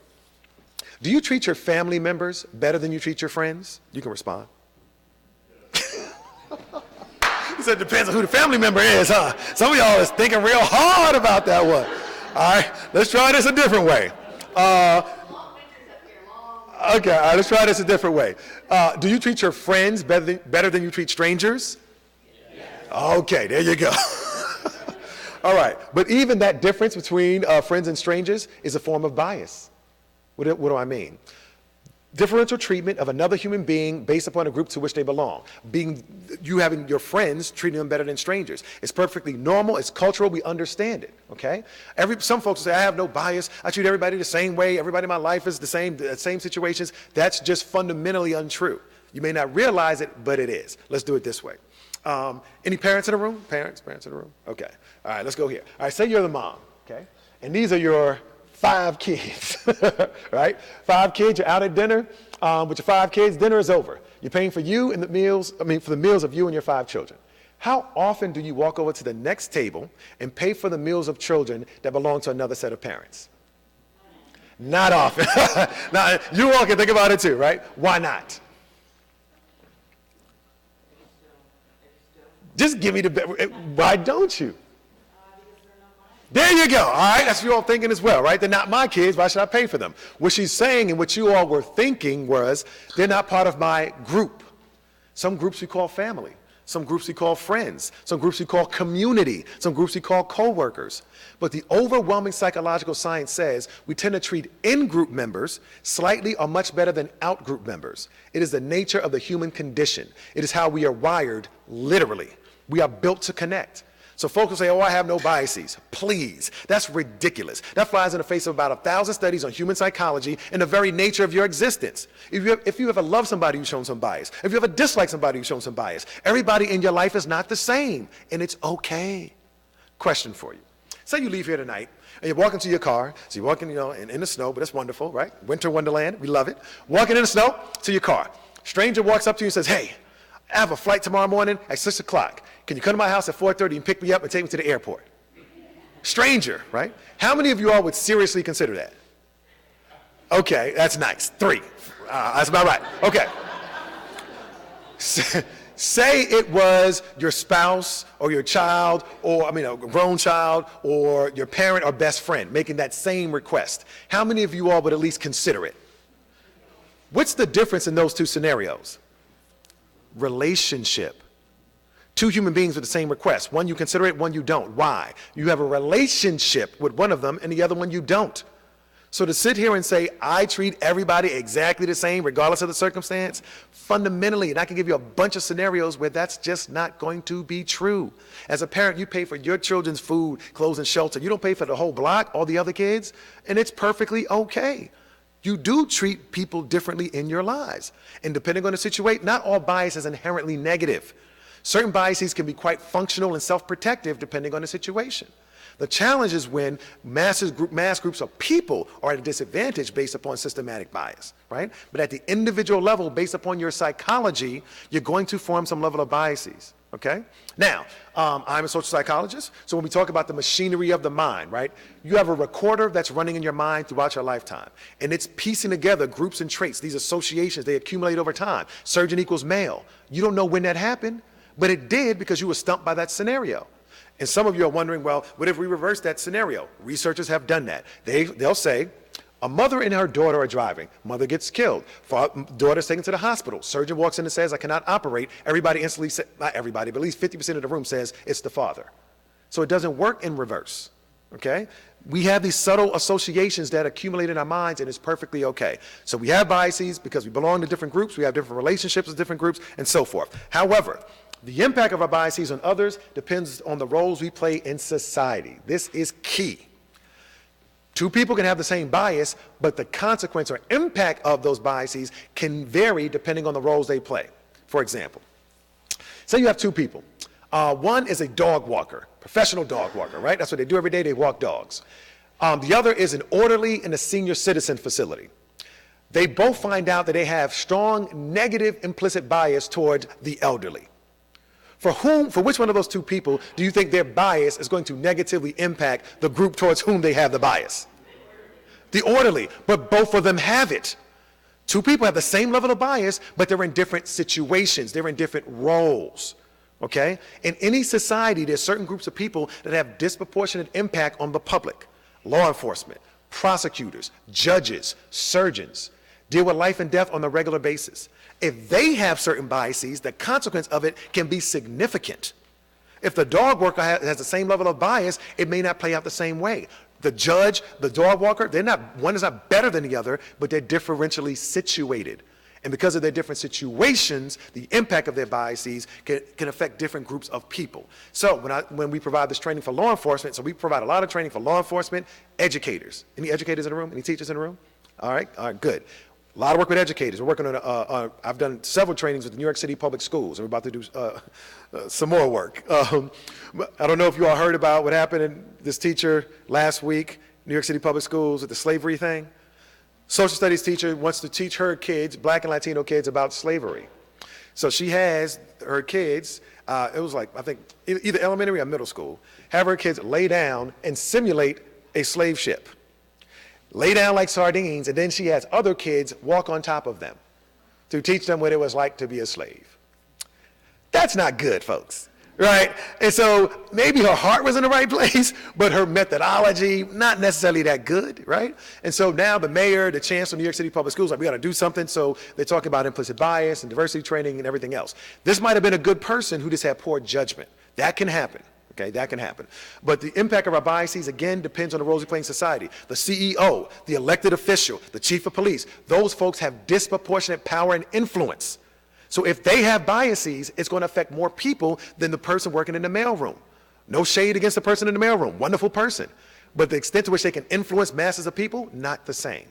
Do you treat your family members better than you treat your friends? You can respond. He said, depends on who the family member is, huh? Some of y'all is thinking real hard about that one. All right, let's try this a different way. Okay, all right, let's try this a different way. Do you treat your friends better than you treat strangers? Okay, there you go. All right, but even that difference between friends and strangers is a form of bias. What do I mean? Differential treatment of another human being based upon a group to which they belong. You having your friends treating them better than strangers. It's perfectly normal, it's cultural, we understand it, okay? Some folks say, I have no bias, I treat everybody the same way, everybody in my life is the same situations. That's just fundamentally untrue. You may not realize it, but it is. Let's do it this way. Any parents in the room? Parents in the room? Okay, all right, let's go here. All right, say you're the mom, okay? And these are your 5 kids, right? 5 kids, you're out at dinner with your 5 kids, dinner is over. You're paying for you and for the meals of you and your 5 children. How often do you walk over to the next table and pay for the meals of children that belong to another set of parents? Not often. Now, you all can think about it too, right? Why not? Just give me why don't you? There you go. All right, that's what you all thinking as well, right? They're not my kids. Why should I pay for them? What she's saying and what you all were thinking was they're not part of my group. Some groups we call family. Some groups we call friends. Some groups we call community. Some groups we call co-workers. But the overwhelming psychological science says we tend to treat in-group members slightly or much better than out-group members. It is the nature of the human condition. It is how we are wired, literally. We are built to connect. So folks will say, oh, I have no biases. Please, that's ridiculous. That flies in the face of about 1,000 studies on human psychology and the very nature of your existence. If you ever love somebody, you've shown some bias. If you ever dislike somebody, you've shown some bias. Everybody in your life is not the same, and it's okay. Question for you. Say you leave here tonight, and you're walking to your car. So you're walking, in the snow, but that's wonderful, right? Winter wonderland, we love it. Walking in the snow to your car. Stranger walks up to you and says, hey, I have a flight tomorrow morning at 6 o'clock. Can you come to my house at 4:30 and pick me up and take me to the airport? Stranger, right? How many of you all would seriously consider that? Okay, that's nice. 3. That's about right. Okay. Say it was your spouse or your child or, a grown child or your parent or best friend making that same request. How many of you all would at least consider it? What's the difference in those 2 scenarios? Relationship. 2 human beings with the same request. One you consider it, one you don't. Why? You have a relationship with one of them and the other one you don't. So to sit here and say, I treat everybody exactly the same regardless of the circumstance, fundamentally, and I can give you a bunch of scenarios where that's just not going to be true. As a parent, you pay for your children's food, clothes, and shelter. You don't pay for the whole block, all the other kids, and it's perfectly okay. You do treat people differently in your lives. And depending on the situation, not all bias is inherently negative. Certain biases can be quite functional and self-protective depending on the situation. The challenge is when mass groups of people are at a disadvantage based upon systematic bias, right? But at the individual level, based upon your psychology, you're going to form some level of biases, okay? Now, I'm a social psychologist, so when we talk about the machinery of the mind, right? You have a recorder that's running in your mind throughout your lifetime, and it's piecing together groups and traits. These associations, they accumulate over time. Surgeon equals male. You don't know when that happened, but it did because you were stumped by that scenario. And some of you are wondering, well, what if we reverse that scenario? Researchers have done that. They'll say, a mother and her daughter are driving. Mother gets killed. Daughter's taken to the hospital. Surgeon walks in and says, I cannot operate. Everybody instantly says, not everybody, but at least 50% of the room says it's the father. So it doesn't work in reverse, okay? We have these subtle associations that accumulate in our minds, and it's perfectly okay. So we have biases because we belong to different groups. We have different relationships with different groups, and so forth. However, the impact of our biases on others depends on the roles we play in society. This is key. 2 people can have the same bias, but the consequence or impact of those biases can vary depending on the roles they play. For example, say you have 2 people. One is a dog walker, professional dog walker, right? That's what they do every day, they walk dogs. The other is an orderly in a senior citizen facility. They both find out that they have strong negative implicit bias toward the elderly. For which one of those two people do you think their bias is going to negatively impact the group towards whom they have the bias? The orderly, but both of them have it. Two people have the same level of bias, but they're in different situations. They're in different roles, okay? In any society, there's certain groups of people that have disproportionate impact on the public. Law enforcement, prosecutors, judges, surgeons, deal with life and death on a regular basis. If they have certain biases, the consequence of it can be significant. If the dog worker has the same level of bias, it may not play out the same way. The judge, the dog walker, one is not better than the other, but they're differentially situated. And because of their different situations, the impact of their biases can affect different groups of people. So when we provide this training for law enforcement, so we provide a lot of training for law enforcement, educators. Any educators in the room? Any teachers in the room? All right, good. A lot of work with educators. We're working on, I've done several trainings with the New York City Public Schools, and we're about to do some more work. I don't know if you all heard about what happened in this teacher last week, New York City Public Schools, with the slavery thing. Social studies teacher wants to teach her kids, Black and Latino kids, about slavery. So she has her kids, it was like, I think, either elementary or middle school, have her kids lay down and simulate a slave ship. Lay down like sardines, and then she has other kids walk on top of them to teach them what it was like to be a slave. That's not good, folks, right? And so maybe her heart was in the right place, but her methodology, not necessarily that good, right? And so now the mayor, the chancellor of New York City Public Schools, like, we got to do something. So they're talking about implicit bias and diversity training and everything else. This might have been a good person who just had poor judgment. That can happen. Okay, that can happen. But the impact of our biases, again, depends on the roles we play in society. The CEO, the elected official, the chief of police, those folks have disproportionate power and influence. So if they have biases, it's going to affect more people than the person working in the mailroom. No shade against the person in the mailroom, wonderful person. But the extent to which they can influence masses of people, not the same.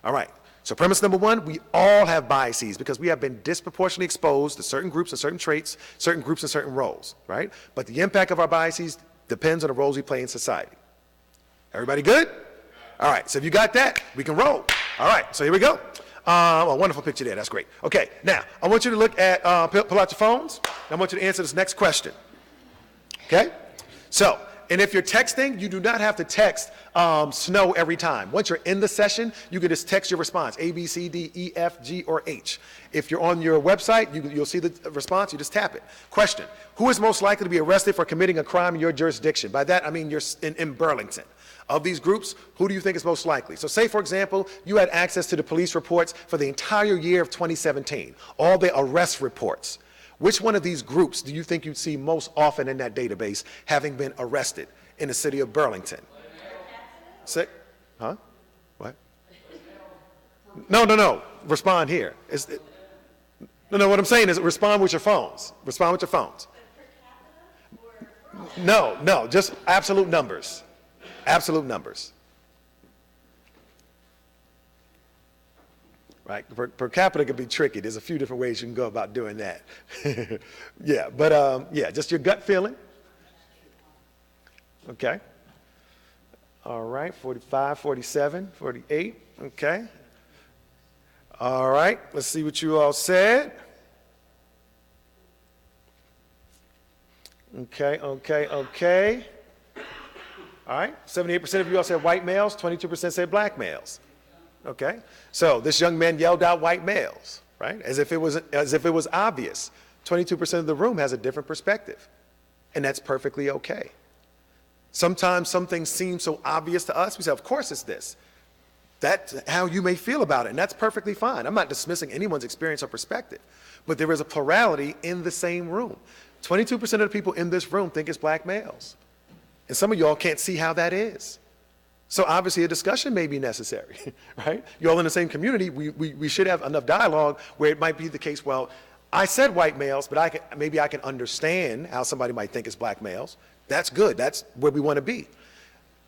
All right. So premise number one, we all have biases because we have been disproportionately exposed to certain groups and certain traits, certain groups and certain roles, right? But the impact of our biases depends on the roles we play in society. Everybody good? All right, so if you got that, we can roll. All right, so here we go. A wonderful picture there, that's great. Okay, now, I want you to look at, pull out your phones, and I want you to answer this next question. Okay? So, and if you're texting, you do not have to text snow every time. Once you're in the session, you can just text your response, A, B, C, D, E, F, G, or H. If you're on your website, you'll see the response, you just tap it. Question, who is most likely to be arrested for committing a crime in your jurisdiction? By that, I mean you're in Burlington. Of these groups, who do you think is most likely? So say, for example, you had access to the police reports for the entire year of 2017, all the arrest reports. Which one of these groups do you think you'd see most often in that database having been arrested in the city of Burlington? Say, huh? What? No. Respond here. No, what I'm saying is respond with your phones. Respond with your phones. No, just absolute numbers. Absolute numbers. Right? Per capita could be tricky. There's a few different ways you can go about doing that. Yeah, but yeah, just your gut feeling. Okay. All right, 45, 47, 48. Okay. All right, let's see what you all said. Okay. All right, 78% of you all said white males, 22% said black males. Okay, so this young man yelled out white males, right? As if it was obvious. 22% of the room has a different perspective, and that's perfectly okay. Sometimes some things seem so obvious to us, we say, of course it's this. That's how you may feel about it, and that's perfectly fine. I'm not dismissing anyone's experience or perspective, but there is a plurality in the same room. 22% of the people in this room think it's black males, and some of y'all can't see how that is. So obviously a discussion may be necessary, right? You're all in the same community. We should have enough dialogue where it might be the case, well, I said white males, but maybe I can understand how somebody might think it's black males. That's good. That's where we want to be.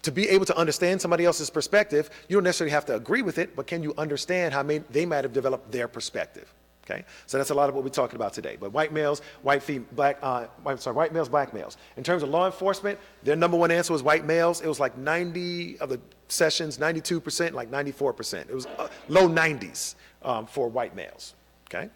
To be able to understand somebody else's perspective, you don't necessarily have to agree with it, but can you understand how they might have developed their perspective? Okay, so that's a lot of what we're talking about today. But white males, white males, black males. In terms of law enforcement, their number one answer was white males. It was like 90 of the sessions, 92%, like 94%. It was low 90s for white males. Okay.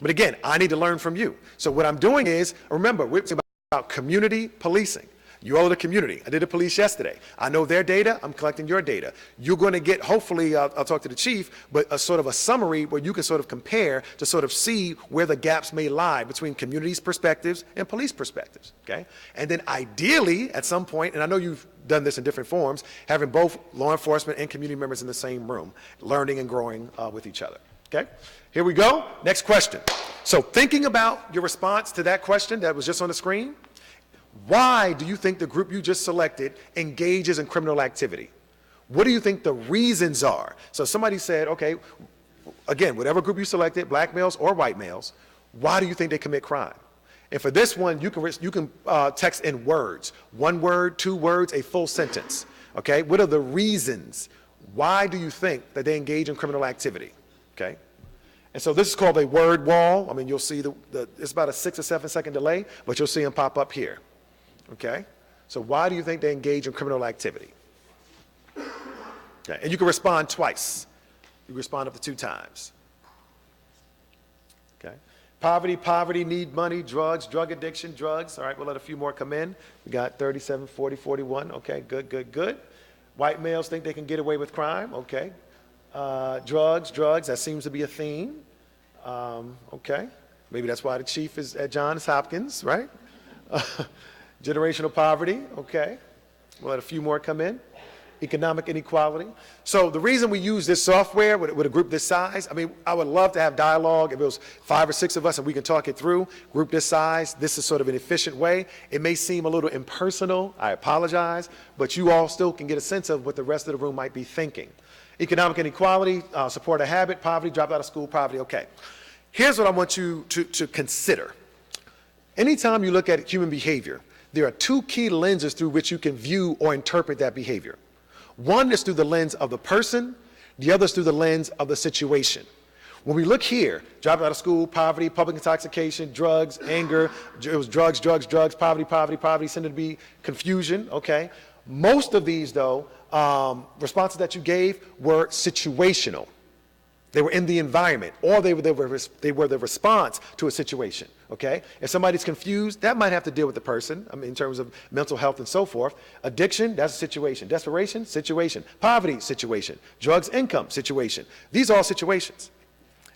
But again, I need to learn from you. So what I'm doing is, remember, we're talking about community policing. You owe the community. I did the police yesterday. I know their data. I'm collecting your data. You're going to get, hopefully, I'll talk to the chief, but a sort of a summary where you can sort of compare to sort of see where the gaps may lie between communities' perspectives and police perspectives, okay? And then ideally, at some point, and I know you've done this in different forms, having both law enforcement and community members in the same room, learning and growing with each other, okay? Here we go. Next question. So thinking about your response to that question that was just on the screen, why do you think the group you just selected engages in criminal activity? What do you think the reasons are? So somebody said, okay, again, whatever group you selected, black males or white males, why do you think they commit crime? And for this one, you can text in words, 1 word, 2 words, a full sentence, okay? What are the reasons? Why do you think that they engage in criminal activity, okay? And so this is called a word wall. I mean, you'll see it's about a 6 or 7 second delay, but you'll see them pop up here. Okay? So why do you think they engage in criminal activity? Okay, and you can respond twice. You can respond up to 2 times. Okay? Poverty, need money, drugs, drug addiction, drugs. All right, we'll let a few more come in. We got 37, 40, 41. Okay, good. White males think they can get away with crime. Okay. Drugs, that seems to be a theme. Okay. Maybe that's why the chief is at Johns Hopkins, right? Generational poverty, okay. We'll let a few more come in. Economic inequality. So the reason we use this software with a group this size, I mean, I would love to have dialogue if it was 5 or 6 of us and we can talk it through. Group this size, this is sort of an efficient way. It may seem a little impersonal, I apologize, but you all still can get a sense of what the rest of the room might be thinking. Economic inequality, support a habit, poverty, drop out of school, poverty, okay. Here's what I want you to consider. Anytime you look at human behavior, there are 2 key lenses through which you can view or interpret that behavior. One is through the lens of the person, the other is through the lens of the situation. When we look here, drop out of school, poverty, public intoxication, drugs, anger, it was drugs, poverty, seemed to be confusion, okay? Most of these, though, responses that you gave were situational. They were in the environment, or they were the response to a situation, okay? If somebody's confused, that might have to deal with the person, I mean, in terms of mental health and so forth. Addiction, that's a situation. Desperation, situation. Poverty, situation. Drugs, income, situation. These are all situations.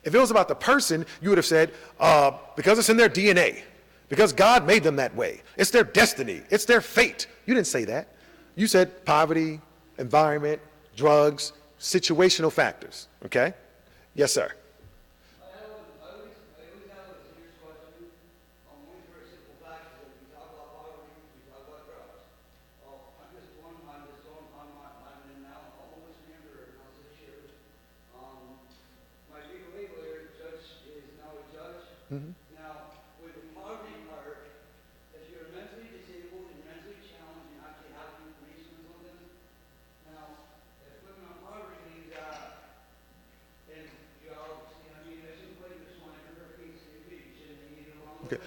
If it was about the person, you would have said, because it's in their DNA, because God made them that way. It's their destiny. It's their fate. You didn't say that. You said poverty, environment, drugs, situational factors, okay? Yes, sir. I always have a serious question. One very simple fact is that we talk about poverty, we talk about drugs. I'm just in now, a homeless member, and I'll sit here. My legal lawyer, judge, is now a judge. Mm-hmm. Now, with the poverty part, if you're mentally disabled and mentally challenged and actually have information or something, now, if living on poverty means that, and Okay.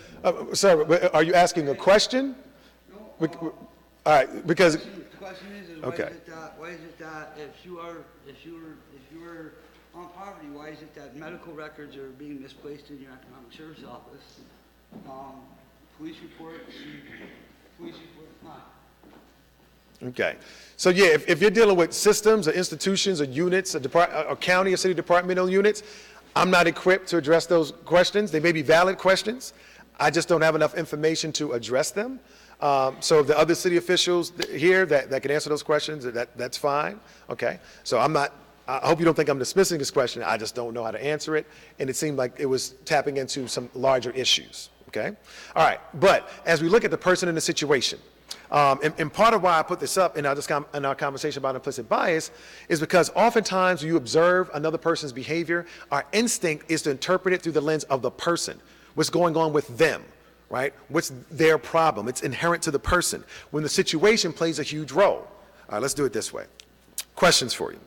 Sir, are you asking a question? No. All right, because The question is okay. why is it that if you were on poverty, why is it that medical records are being misplaced in your economic service office? Police reports not. Okay. So yeah, if you're dealing with systems or institutions or units, or county or city departmental units, I'm not equipped to address those questions. They may be valid questions. I just don't have enough information to address them. So if the other city officials here that can answer those questions, that's fine. Okay. So I hope you don't think I'm dismissing this question. I just don't know how to answer it. And it seemed like it was tapping into some larger issues. Okay. All right. But as we look at the person in the situation, and part of why I put this up in our conversation about implicit bias is because oftentimes when you observe another person's behavior, our instinct is to interpret it through the lens of the person. What's going on with them, right? What's their problem? It's inherent to the person when the situation plays a huge role. All right, let's do it this way. Questions for you.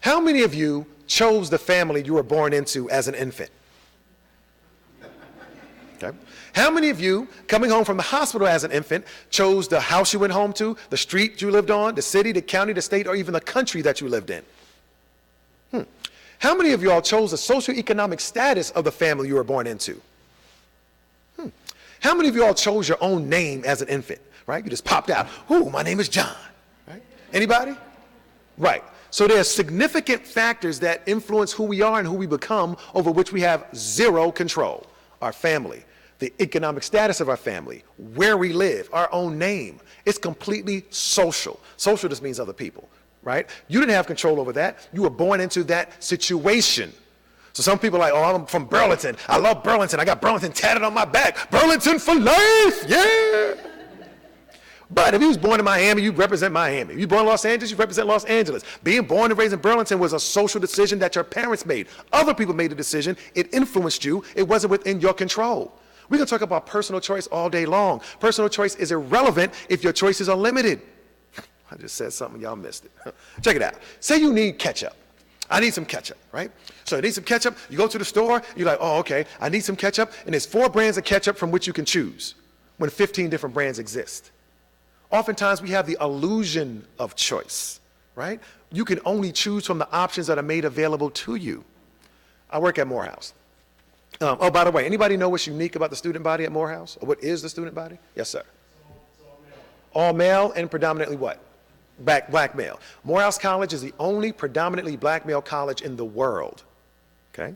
How many of you chose the family you were born into as an infant? Okay. How many of you, coming home from the hospital as an infant, chose the house you went home to, the street you lived on, the city, the county, the state, or even the country that you lived in? How many of y'all chose the socioeconomic status of the family you were born into? How many of y'all chose your own name as an infant, right? You just popped out, ooh, my name is John, right? Anybody? Right. So there's significant factors that influence who we are and who we become over which we have zero control. Our family, the economic status of our family, where we live, our own name. It's completely social. Social just means other people, right? You didn't have control over that. You were born into that situation. So some people are like, oh, I'm from Burlington. I love Burlington. I got Burlington tatted on my back. Burlington for life, yeah. But if you was born in Miami, you represent Miami. If you born in Los Angeles, you represent Los Angeles. Being born and raised in Burlington was a social decision that your parents made. Other people made the decision. It influenced you. It wasn't within your control. We're going to talk about personal choice all day long. Personal choice is irrelevant if your choices are limited. I just said something, y'all missed it. Check it out. Say you need ketchup. I need some ketchup, right? So you need some ketchup, you go to the store, you're like, oh, okay, I need some ketchup, and there's 4 brands of ketchup from which you can choose when 15 different brands exist. Oftentimes we have the illusion of choice, right? You can only choose from the options that are made available to you. I work at Morehouse. Oh, by the way, anybody know what's unique about the student body at Morehouse? Or what is the student body? Yes, sir. All male and predominantly what? Black male. Morehouse College is the only predominantly black male college in the world, okay?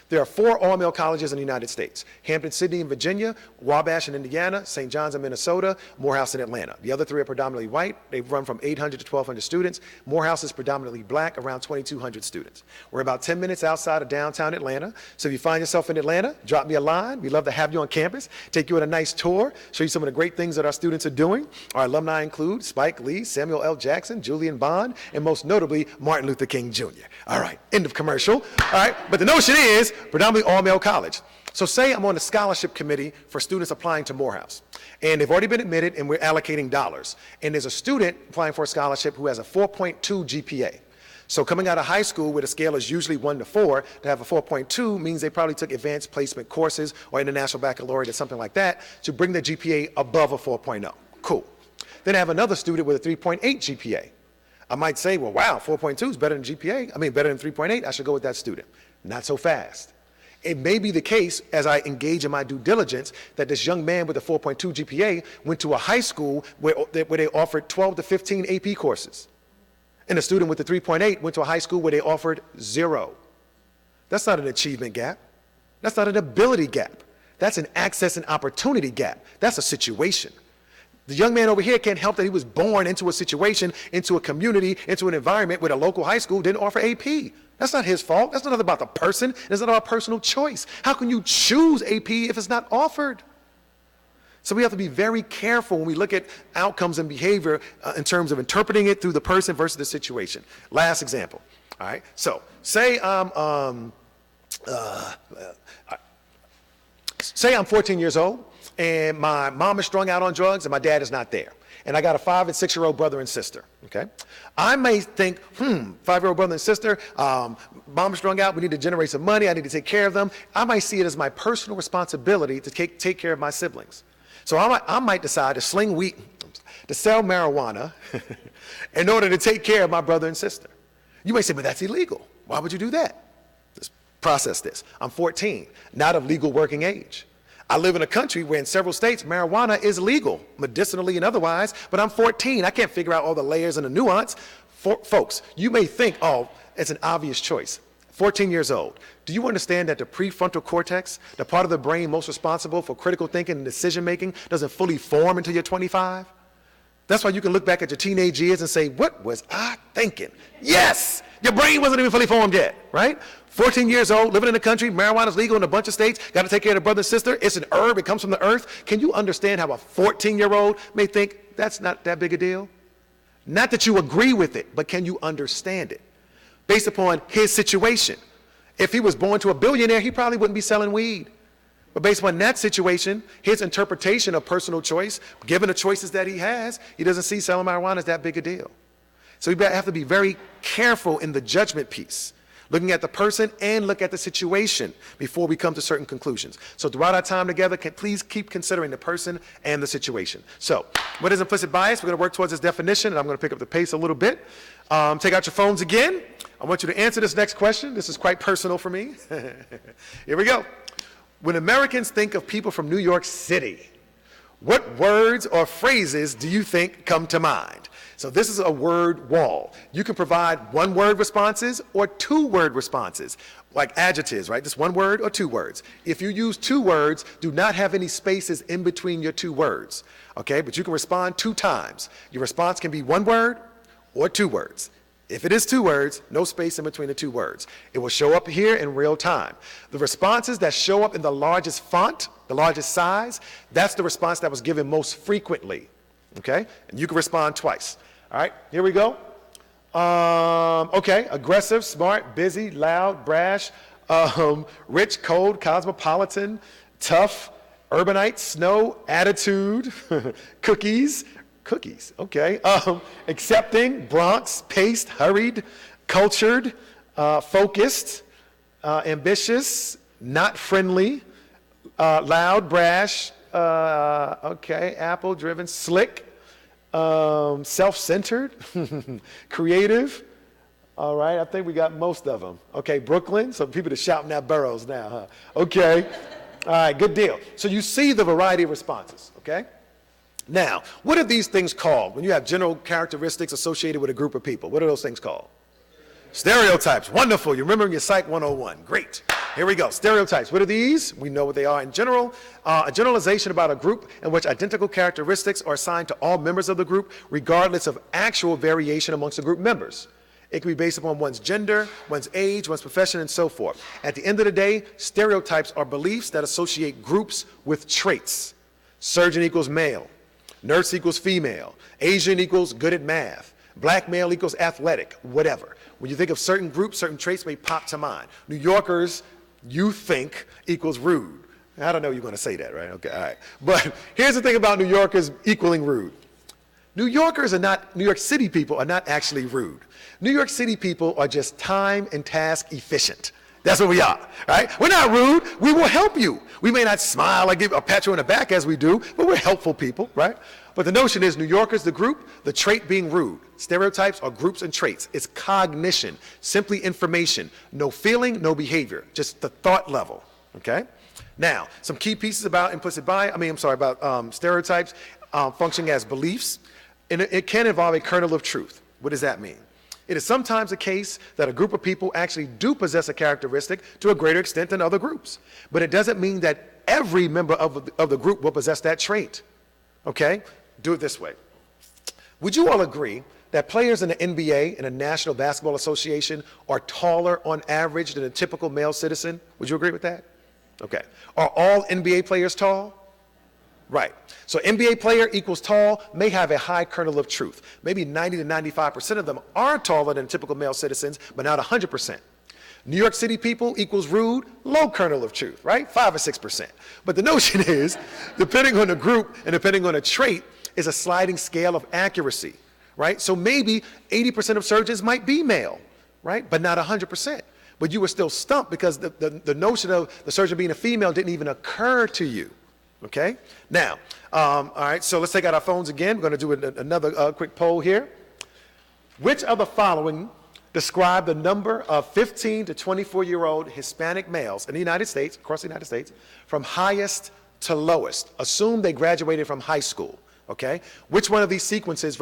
There are 4 all-male colleges in the United States: Hampton-Sydney in Virginia, Wabash in Indiana, St. John's in Minnesota, Morehouse in Atlanta. The other 3 are predominantly white. They run from 800 to 1,200 students. Morehouse is predominantly black, around 2,200 students. We're about 10 minutes outside of downtown Atlanta. So if you find yourself in Atlanta, drop me a line. We'd love to have you on campus, take you on a nice tour, show you some of the great things that our students are doing. Our alumni include Spike Lee, Samuel L. Jackson, Julian Bond, and most notably, Martin Luther King Jr. All right, end of commercial. All right, but the notion is predominantly all-male college. So say I'm on the scholarship committee for students applying to Morehouse, and they've already been admitted and we're allocating dollars. And there's a student applying for a scholarship who has a 4.2 GPA. So coming out of high school where the scale is usually 1 to 4, to have a 4.2 means they probably took advanced placement courses or international baccalaureate or something like that to bring their GPA above a 4.0. Cool. Then I have another student with a 3.8 GPA. I might say, well, wow, 4.2 is better than GPA. I mean, better than 3.8. I should go with that student. Not so fast. It may be the case, as I engage in my due diligence, that this young man with a 4.2 GPA went to a high school where they offered 12 to 15 AP courses. And the student with the 3.8 went to a high school where they offered 0. That's not an achievement gap. That's not an ability gap. That's an access and opportunity gap. That's a situation. The young man over here can't help that he was born into a situation, into a community, into an environment where the local high school didn't offer AP. That's not his fault. That's not about the person. It's not about personal choice. How can you choose AP if it's not offered? So we have to be very careful when we look at outcomes and behavior in terms of interpreting it through the person versus the situation. Last example. All right. So say I'm 14 years old and my mom is strung out on drugs and my dad is not there. And I got a 5- and 6-year-old brother and sister, okay? I may think, 5-year-old brother and sister, mom's strung out, we need to generate some money, I need to take care of them. I might see it as my personal responsibility to take care of my siblings. So I might decide to sling wheat, to sell marijuana in order to take care of my brother and sister. You may say, but that's illegal. Why would you do that? Let's process this. I'm 14, not of legal working age. I live in a country where in several states, marijuana is legal, medicinally and otherwise, but I'm 14. I can't figure out all the layers and the nuance. Folks, you may think, oh, it's an obvious choice. 14 years old. Do you understand that the prefrontal cortex, the part of the brain most responsible for critical thinking and decision making, doesn't fully form until you're 25? That's why you can look back at your teenage years and say, what was I thinking? Yes! Your brain wasn't even fully formed yet, right? 14 years old, living in the country, marijuana's legal in a bunch of states, got to take care of the brother and sister, it's an herb, it comes from the earth. Can you understand how a 14-year-old may think that's not that big a deal? Not that you agree with it, but can you understand it? Based upon his situation. If he was born to a billionaire, he probably wouldn't be selling weed. But based on that situation, his interpretation of personal choice, given the choices that he has, he doesn't see selling marijuana as that big a deal. So we have to be very careful in the judgment piece, looking at the person and look at the situation before we come to certain conclusions. So throughout our time together, please keep considering the person and the situation. So what is implicit bias? We're going to work towards this definition, and I'm going to pick up the pace a little bit. Take out your phones again. I want you to answer this next question. This is quite personal for me. Here we go. When Americans think of people from New York City, what words or phrases do you think come to mind? So this is a word wall. You can provide one-word responses or two-word responses, like adjectives, right? Just one word or two words. If you use two words, do not have any spaces in between your two words, okay? But you can respond 2 times. Your response can be one word or 2 words. If it is 2 words, no space in between the 2 words. It will show up here in real time. The responses that show up in the largest font, the largest size, that's the response that was given most frequently, okay? And you can respond twice. All right, here we go. Okay, aggressive, smart, busy, loud, brash, rich, cold, cosmopolitan, tough, urbanite, snow, attitude, cookies, okay, accepting, Bronx, paced, hurried, cultured, focused, ambitious, not friendly, loud, brash, okay, apple, driven, slick, self-centered, creative. All right, I think we got most of them. Okay, Brooklyn, so people are shouting out boroughs now, huh? Okay, all right, good deal. So you see the variety of responses, okay? Now, what are these things called when you have general characteristics associated with a group of people? What are those things called? Stereotypes. Wonderful. You remember your Psych 101. Great. Here we go. Stereotypes. What are these? We know what they are in general. A generalization about a group in which identical characteristics are assigned to all members of the group, regardless of actual variation amongst the group members. It can be based upon one's gender, one's age, one's profession, and so forth. At the end of the day, stereotypes are beliefs that associate groups with traits. Surgeon equals male. Nurse equals female. Asian equals good at math. Black male equals athletic, whatever. When you think of certain groups, certain traits may pop to mind. New Yorkers, you think, equals rude. I don't know you're going to say that, right? Okay, all right. But here's the thing about New Yorkers equaling rude. New Yorkers are not, New York City people are not actually rude. New York City people are just time and task efficient. That's what we are, right? We're not rude. We will help you. We may not smile or give a pat you on the back as we do, but we're helpful people, right? But the notion is New Yorkers, the group, the trait being rude. Stereotypes are groups and traits. It's cognition, simply information. No feeling, no behavior, just the thought level, okay? Now, some key pieces about implicit bias, about stereotypes functioning as beliefs. And it can involve a kernel of truth. What does that mean? It is sometimes the case that a group of people actually do possess a characteristic to a greater extent than other groups. But it doesn't mean that every member of the group will possess that trait. Okay? Do it this way. Would you all agree that players in the NBA and the National Basketball Association are taller on average than a typical male citizen? Would you agree with that? Okay. Are all NBA players tall? Right. So NBA player equals tall may have a high kernel of truth. Maybe 90 to 95% of them are taller than typical male citizens, but not 100%. New York City people equals rude, low kernel of truth, right? 5 or 6%. But the notion is, depending on the group and depending on a trait, is a sliding scale of accuracy, right? So maybe 80% of surgeons might be male, right? But not 100%. But you were still stumped because the notion of the surgeon being a female didn't even occur to you. Okay? Now, all right, so let's take out our phones again. We're going to do another quick poll here. Which of the following describe the number of 15 to 24-year-old Hispanic males in the United States, across the United States, from highest to lowest? Assume they graduated from high school, okay? Which one of these sequences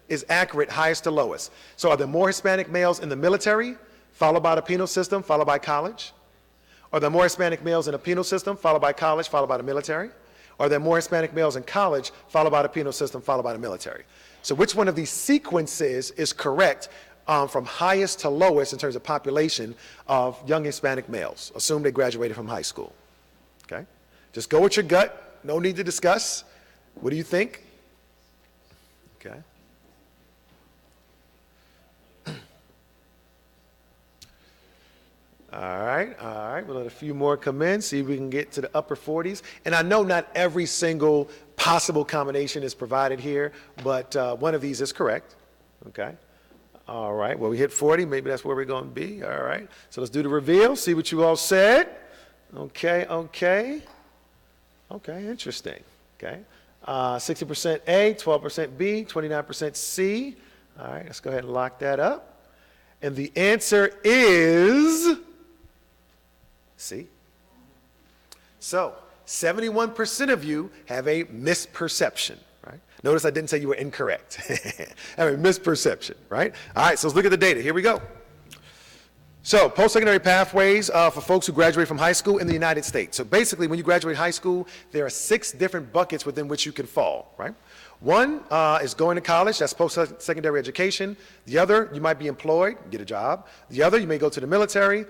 is accurate, highest to lowest? So are there more Hispanic males in the military, followed by the penal system, followed by college? Are there more Hispanic males in the penal system, followed by college, followed by the military? Are there more Hispanic males in college, followed by the penal system, followed by the military? So which one of these sequences is correct from highest to lowest in terms of population of young Hispanic males? Assume they graduated from high school, okay? Just go with your gut, no need to discuss. What do you think? Okay. All right, we'll let a few more come in, see if we can get to the upper 40s. And I know not every single possible combination is provided here, but one of these is correct, okay? All right, well, we hit 40, maybe that's where we're going to be, all right? So let's do the reveal, see what you all said. Okay, interesting, okay? 60% A, 12% B, 29% C. All right, let's go ahead and lock that up. And the answer is C. So 71% of you have a misperception, right? Notice I didn't say you were incorrect. Have a misperception, right? All right, so let's look at the data. Here we go. So post-secondary pathways for folks who graduate from high school in the United States. So basically, when you graduate high school, there are 6 different buckets within which you can fall, right? One is going to college, that's post-secondary education. The other, you might be employed, get a job. The other, you may go to the military.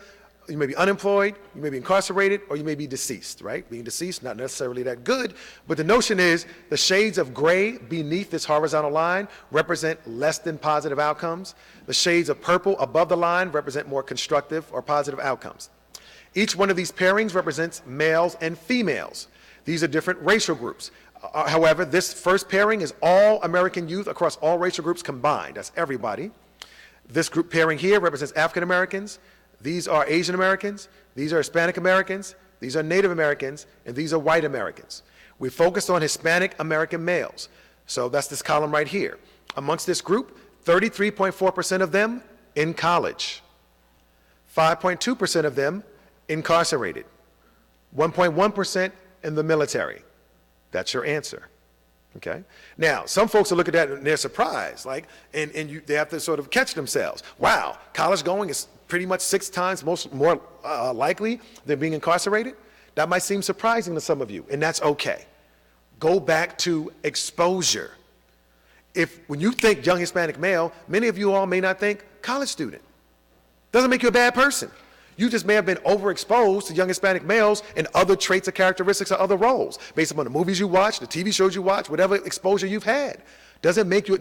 You may be unemployed, you may be incarcerated, or you may be deceased, right? Being deceased, not necessarily that good, but the notion is the shades of gray beneath this horizontal line represent less than positive outcomes. The shades of purple above the line represent more constructive or positive outcomes. Each one of these pairings represents males and females. These are different racial groups. However, this first pairing is all American youth across all racial groups combined. That's everybody. This group pairing here represents African Americans. These are Asian Americans, these are Hispanic Americans, these are Native Americans, and these are white Americans. We focused on Hispanic American males. So that's this column right here. Amongst this group, 33.4% of them in college, 5.2% of them incarcerated, 1.1% in the military. That's your answer. Okay. Now, some folks will look at that and they're surprised, like, they have to sort of catch themselves. Wow, college going is pretty much 6 times more likely than being incarcerated. That might seem surprising to some of you, and that's okay. Go back to exposure. When you think young Hispanic male, many of you all may not think college student. Doesn't make you a bad person. You just may have been overexposed to young Hispanic males and other traits or characteristics or other roles based upon the movies you watch, the TV shows you watch, whatever exposure you've had. Doesn't make you,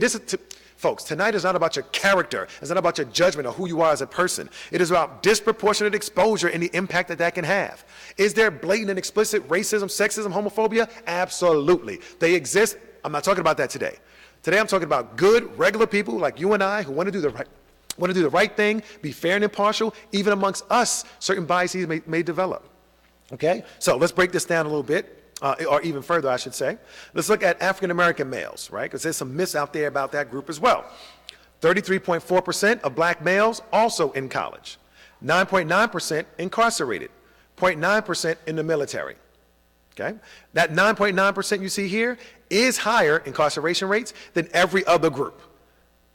folks, tonight is not about your character. It's not about your judgment or who you are as a person. It is about disproportionate exposure and the impact that that can have. Is there blatant and explicit racism, sexism, homophobia? Absolutely. They exist. I'm not talking about that today. Today I'm talking about good, regular people like you and I who want to do the right thing, be fair and impartial. Even amongst us, certain biases may develop. Okay? So let's break this down a little bit. Or even further, I should say. Let's look at African-American males, right? Because there's some myths out there about that group as well. 33.4% of black males also in college. 9.9% incarcerated. 0.9% in the military. Okay? That 9.9% you see here is higher incarceration rates than every other group.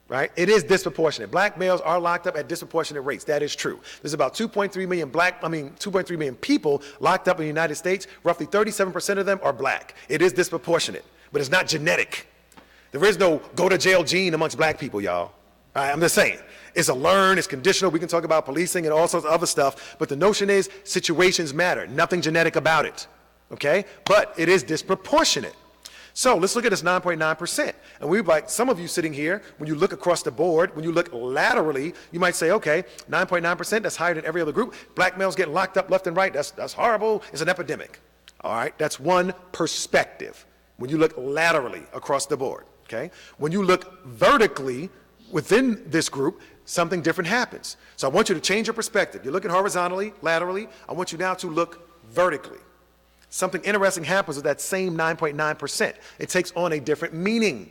Right? It is disproportionate. Black males are locked up at disproportionate rates. That is true. There's about 2.3 million people locked up in the United States. Roughly 37% of them are black. It is disproportionate, but it's not genetic. There is no go to jail gene amongst black people, y'all. All right, I'm just saying. It's a learn, it's conditional. We can talk about policing and all sorts of other stuff, but the notion is situations matter. Nothing genetic about it. Okay? But it is disproportionate. So let's look at this 9.9%. And we'd like, some of you sitting here, when you look across the board, when you look laterally, you might say, okay, 9.9%, that's higher than every other group. Black males getting locked up left and right, that's horrible. It's an epidemic. All right, that's one perspective. When you look laterally across the board, okay? When you look vertically within this group, something different happens. So I want you to change your perspective. You're looking horizontally, laterally. I want you now to look vertically. Something interesting happens with that same 9.9%. It takes on a different meaning.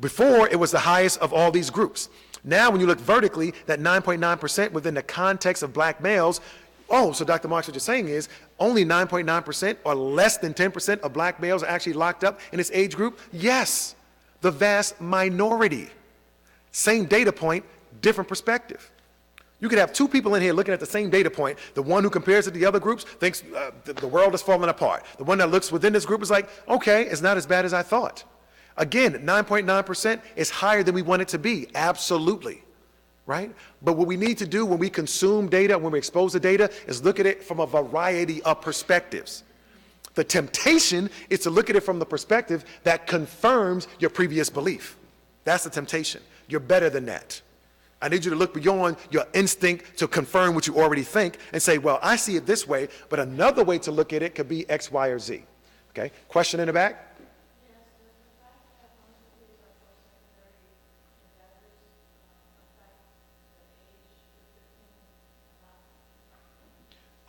Before, it was the highest of all these groups. Now, when you look vertically, that 9.9% within the context of black males, so Dr. Marks, what you're saying is only 9.9% or less than 10% of black males are actually locked up in this age group? Yes, the vast minority. Same data point, different perspective. You could have 2 people in here looking at the same data point. The one who compares it to the other groups thinks the world is falling apart. The one that looks within this group is like, okay, it's not as bad as I thought. Again, 9.9% is higher than we want it to be, absolutely, right? But what we need to do when we consume data, when we expose the data, is look at it from a variety of perspectives. The temptation is to look at it from the perspective that confirms your previous belief. That's the temptation. You're better than that. I need you to look beyond your instinct to confirm what you already think and say, well, I see it this way, but another way to look at it could be X, Y, or Z. Okay? Question in the back?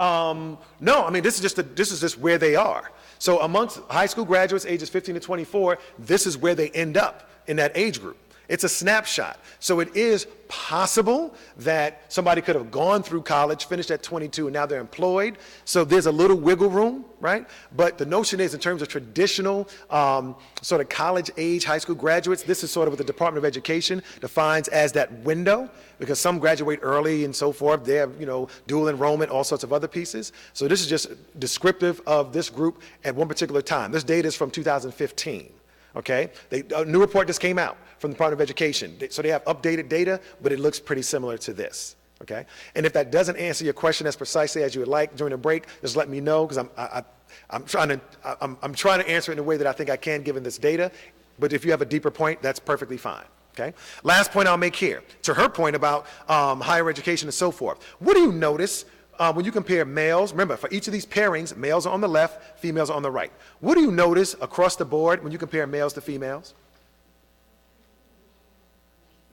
No, I mean, this is just where they are. So amongst high school graduates ages 15 to 24, this is where they end up in that age group. It's a snapshot. So it is possible that somebody could have gone through college, finished at 22, and now they're employed. So there's a little wiggle room, right? But the notion is, in terms of traditional sort of college age high school graduates, this is sort of what the Department of Education defines as that window, because some graduate early and so forth. They have, dual enrollment, all sorts of other pieces. So this is just descriptive of this group at one particular time. This data is from 2015. Okay, a new report just came out from the Department of Education. So they have updated data, but it looks pretty similar to this. Okay, and if that doesn't answer your question as precisely as you would like during the break, just let me know, because I'm trying to answer it in a way that I think I can given this data. But if you have a deeper point, that's perfectly fine. Okay. Last point I'll make here, to her point about higher education and so forth. What do you notice when you compare males? Remember, for each of these pairings, males are on the left, females are on the right. What do you notice across the board when you compare males to females?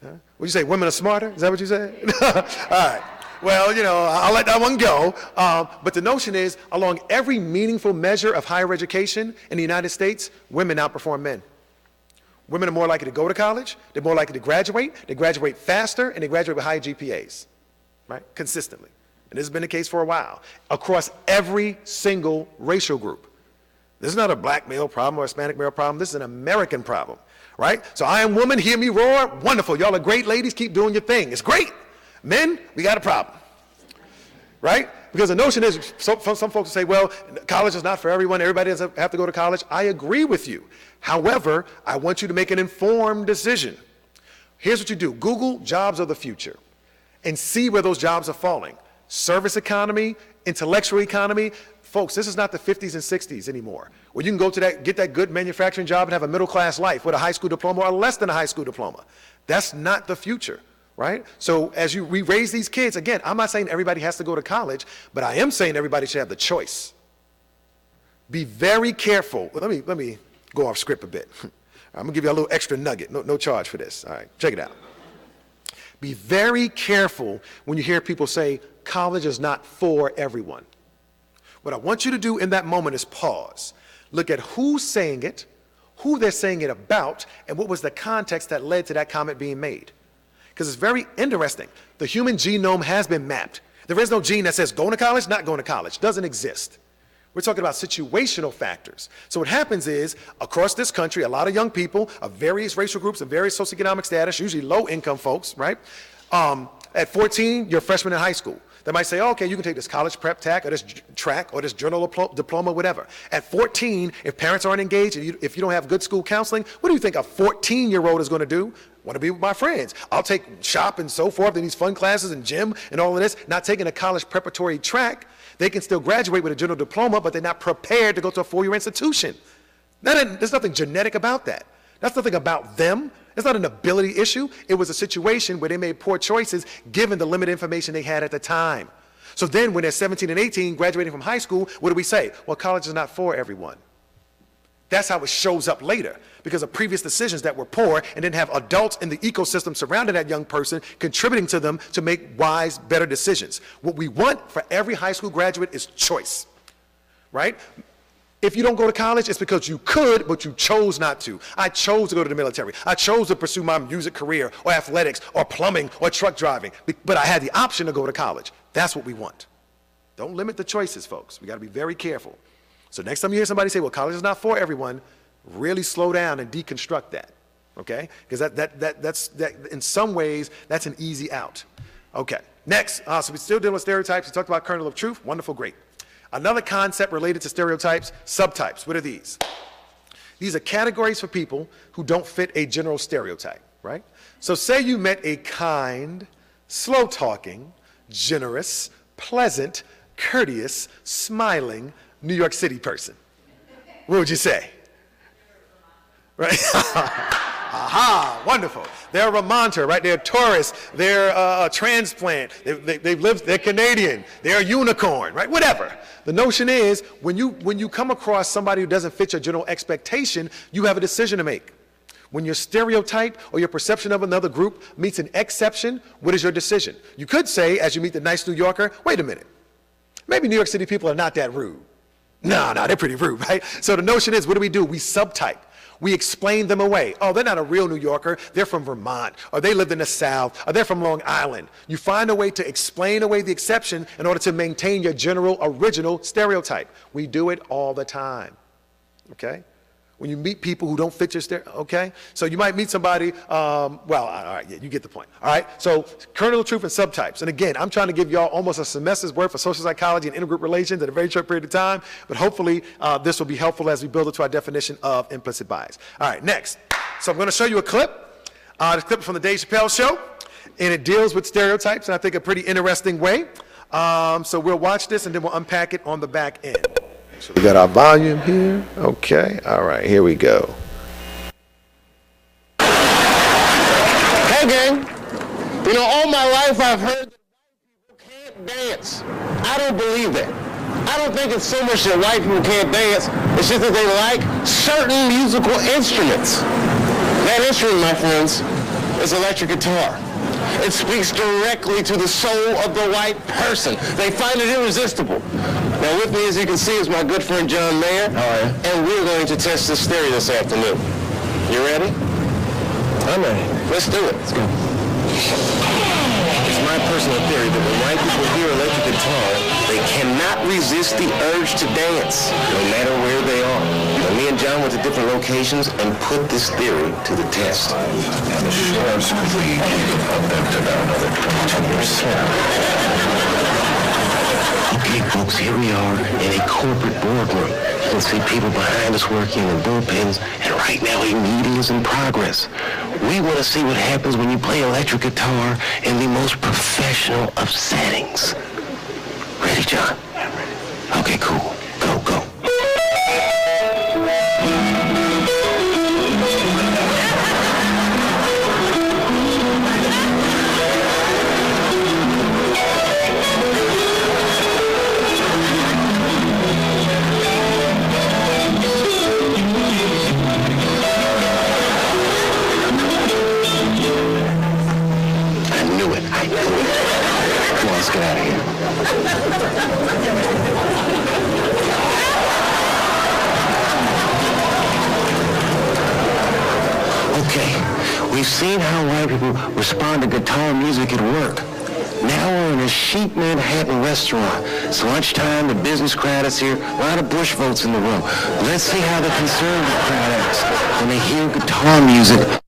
Huh? Would you say women are smarter? Is that what you said? All right. Well, I'll let that one go. But the notion is, along every meaningful measure of higher education in the United States, women outperform men. Women are more likely to go to college, they're more likely to graduate, they graduate faster, and they graduate with high GPAs, right? Consistently. And this has been the case for a while, across every single racial group. This is not a black male problem or a Hispanic male problem. This is an American problem, right? So I am woman, hear me roar. Wonderful. Y'all are great ladies. Keep doing your thing. It's great. Men, we got a problem, right? Because the notion is, some folks say, well, college is not for everyone. Everybody doesn't have to go to college. I agree with you. However, I want you to make an informed decision. Here's what you do. Google jobs of the future and see where those jobs are falling. Service economy, intellectual economy. Folks, this is not the 50s and 60s anymore, where you can go to get that good manufacturing job and have a middle-class life with a high school diploma or less than a high school diploma. That's not the future, right? So as we raise these kids, again, I'm not saying everybody has to go to college, but I am saying everybody should have the choice. Be very careful. Let me go off script a bit. I'm gonna give you a little extra nugget. No charge for this. All right, check it out. Be very careful when you hear people say college is not for everyone. What I want you to do in that moment is pause. Look at who's saying it, who they're saying it about, and what was the context that led to that comment being made. Because it's very interesting. The human genome has been mapped. There is no gene that says going to college, not going to college. Doesn't exist. We're talking about situational factors. So what happens is, across this country, a lot of young people of various racial groups and various socioeconomic status, usually low-income folks, right? At 14, you're a freshman in high school. They might say, oh, okay, you can take this college prep track or this track or this journal diploma, whatever. At 14, if parents aren't engaged, and if you don't have good school counseling, what do you think a 14-year-old is going to do? Want to be with my friends. I'll take shop and so forth and these fun classes and gym and all of this, not taking a college preparatory track. They can still graduate with a general diploma, but they're not prepared to go to a four-year institution. There's nothing genetic about that. That's nothing about them. It's not an ability issue. It was a situation where they made poor choices given the limited information they had at the time. So then when they're 17 and 18, graduating from high school, what do we say? Well, college is not for everyone. That's how it shows up later, because of previous decisions that were poor and didn't have adults in the ecosystem surrounding that young person contributing to them to make wise, better decisions. What we want for every high school graduate is choice, right? If you don't go to college, it's because you could, but you chose not to. I chose to go to the military. I chose to pursue my music career or athletics or plumbing or truck driving, but I had the option to go to college. That's what we want. Don't limit the choices, folks. We got to be very careful. So next time you hear somebody say, well, college is not for everyone, really slow down and deconstruct that, okay? Because that's in some ways, that's an easy out. Okay, next, so we're still dealing with stereotypes. We talked about kernel of truth. Wonderful, great. Another concept related to stereotypes, subtypes. What are these? These are categories for people who don't fit a general stereotype, right? So say you met a kind, slow-talking, generous, pleasant, courteous, smiling New York City person. What would you say? Right? Aha, wonderful. They're a Vermonter, right? They're a tourist. They're a transplant. They've lived, they're Canadian. They're a unicorn, right? Whatever. The notion is, when you come across somebody who doesn't fit your general expectation, you have a decision to make. When your stereotype or your perception of another group meets an exception, what is your decision? You could say, as you meet the nice New Yorker, wait a minute. Maybe New York City people are not that rude. No, they're pretty rude, right? So the notion is, what do? We subtype. We explain them away. Oh, they're not a real New Yorker. They're from Vermont, or they lived in the South, or they're from Long Island. You find a way to explain away the exception in order to maintain your general original stereotype. We do it all the time, okay? When you meet people who don't fit your okay? So you might meet somebody, all right, yeah, you get the point. All right, so kernel of truth and subtypes. And again, I'm trying to give y'all almost a semester's worth of social psychology and intergroup relations in a very short period of time, but hopefully this will be helpful as we build it to our definition of implicit bias. All right, next. So I'm gonna show you a clip. This clip is from the Dave Chappelle Show, and it deals with stereotypes in I think a pretty interesting way. So we'll watch this and then we'll unpack it on the back end. So we got our volume here. Okay, all right, here we go. Hey gang, you know, all my life I've heard that white people can't dance. I don't believe that. I don't think it's so much that white people can't dance, it's just that they like certain musical instruments. That instrument, my friends, is electric guitar. It speaks directly to the soul of the white person. They find it irresistible. Now with me, as you can see, is my good friend John Mayer. All right. And we're going to test this theory this afternoon. You ready? I'm ready. Let's do it. Let's go. It's my personal theory that when white people hear electric guitar, they cannot resist the urge to dance, no matter where they are. Now, me and John went to different locations and put this theory to the test. And the sheriff's league up them to about another 22%. Okay, folks, here we are in a corporate boardroom. You can see people behind us working in bullpens, and right now a meeting is in progress. We want to see what happens when you play electric guitar in the most professional of settings. Ready, John? I'm ready. Okay, cool. Go, go. Come on, let's get out of here. Okay, we've seen how white people respond to guitar music at work. Now we're in a chic Manhattan restaurant. It's lunchtime, the business crowd is here, a lot of Bush votes in the room. Let's see how the conservative crowd acts when they hear guitar music.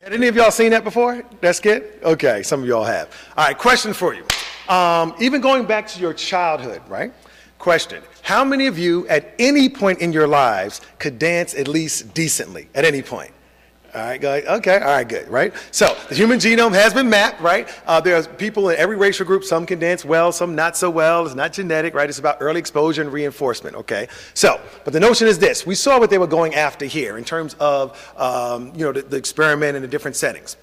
Had any of y'all seen that before? That skit? Okay, some of y'all have. All right, question for you. Even going back to your childhood, right? Question, how many of you at any point in your lives could dance at least decently at any point? All right, guys. Okay, all right, good, right? So the human genome has been mapped, right? There's people in every racial group. Some can dance well, some not so well. It's not genetic, right? It's about early exposure and reinforcement, okay? So, but the notion is this. We saw what they were going after here in terms of, the experiment and the different settings.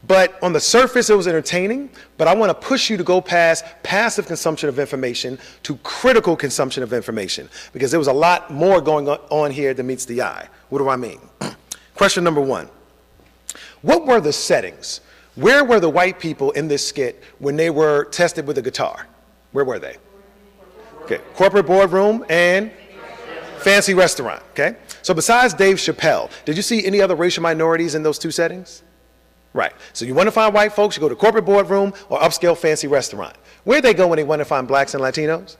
But on the surface, it was entertaining, but I want to push you to go past passive consumption of information to critical consumption of information, because there was a lot more going on here than meets the eye. What do I mean? Question number one. What were the settings? Where were the white people in this skit when they were tested with a guitar? Where were they? Okay, corporate boardroom and fancy restaurant, okay? So besides Dave Chappelle, did you see any other racial minorities in those two settings? Right, so you want to find white folks, you go to corporate boardroom or upscale fancy restaurant. Where they go when they want to find blacks and Latinos?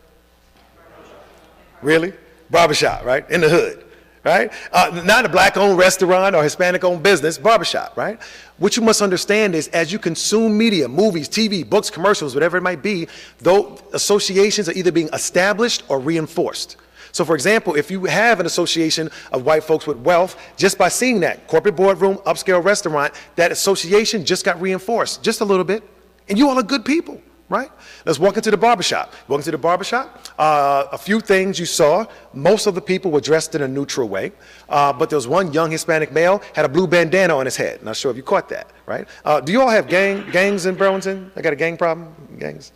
Really? Barbershop, right? In the hood. Right? Not a black-owned restaurant or Hispanic-owned business, barbershop, right? What you must understand is as you consume media, movies, TV, books, commercials, whatever it might be, those associations are either being established or reinforced. So for example, if you have an association of white folks with wealth, just by seeing that corporate boardroom, upscale restaurant, that association just got reinforced just a little bit. And you all are good people. Right? Let's walk into the barbershop. Walk into the barbershop. A few things you saw. Most of the people were dressed in a neutral way. But there was one young Hispanic male, had a blue bandana on his head. Not sure if you caught that, right? Do you all have gangs in Burlington? I got a gang problem? Gangs?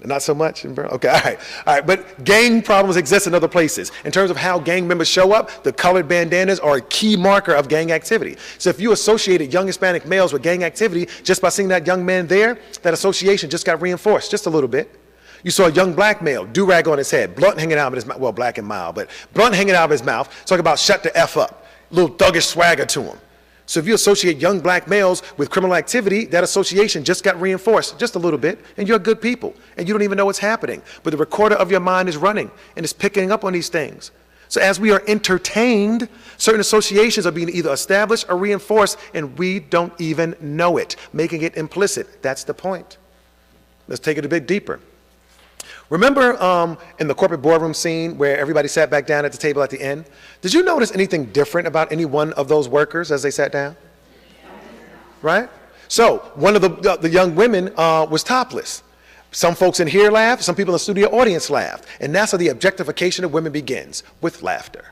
Not so much in Burlington? Okay, all right. But gang problems exist in other places. In terms of how gang members show up, the colored bandanas are a key marker of gang activity. So if you associated young Hispanic males with gang activity just by seeing that young man there, that association just got reinforced just a little bit. You saw a young black male, do-rag on his head, blunt hanging out of his mouth, well, black and mild, but blunt hanging out of his mouth, talking about shut the F up, little thuggish swagger to him. So if you associate young black males with criminal activity, that association just got reinforced just a little bit, and you're good people, and you don't even know what's happening. But the recorder of your mind is running, and it's picking up on these things. So as we are entertained, certain associations are being either established or reinforced, and we don't even know it, making it implicit. That's the point. Let's take it a bit deeper. Remember in the corporate boardroom scene where everybody sat back down at the table at the end? Did you notice anything different about any one of those workers as they sat down? Right? So one of the young women was topless. Some folks in here laughed, some people in the studio audience laughed. And that's how the objectification of women begins, with laughter.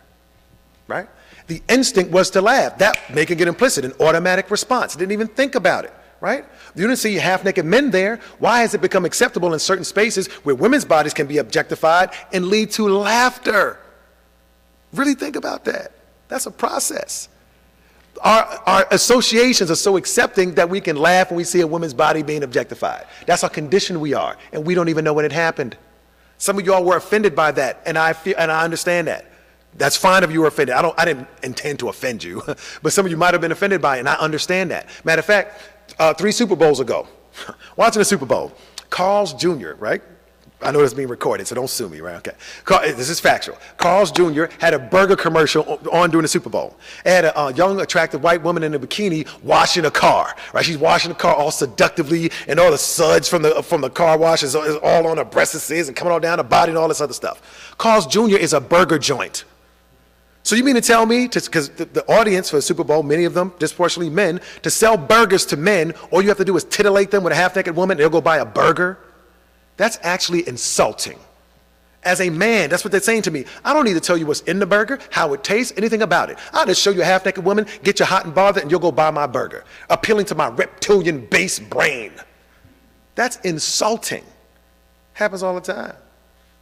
Right? The instinct was to laugh, that making it implicit, an automatic response. Didn't even think about it. Right? You didn't see half-naked men there. Why has it become acceptable in certain spaces where women's bodies can be objectified and lead to laughter? Really think about that. That's a process. Our associations are so accepting that we can laugh when we see a woman's body being objectified. That's how conditioned we are, and we don't even know when it happened. Some of y'all were offended by that, and I understand that. That's fine if you were offended. I didn't intend to offend you, but some of you might have been offended by it, and I understand that. Matter of fact, 3 Super Bowls ago, watching the Super Bowl, Carl's Jr., right? I know this is being recorded, so don't sue me, right? Okay. This is factual. Carl's Jr. had a burger commercial on during the Super Bowl. It had a young, attractive white woman in a bikini washing a car, right? She's washing the car all seductively, and all the suds from the car wash is all on her breasts and coming all down her body and all this other stuff. Carl's Jr. is a burger joint. So you mean to tell me, because the audience for the Super Bowl, many of them disproportionately men, to sell burgers to men, all you have to do is titillate them with a half-naked woman, they'll go buy a burger? That's actually insulting. As a man, that's what they're saying to me. I don't need to tell you what's in the burger, how it tastes, anything about it. I'll just show you a half-naked woman, get you hot and bothered, and you'll go buy my burger, appealing to my reptilian base brain. That's insulting. Happens all the time,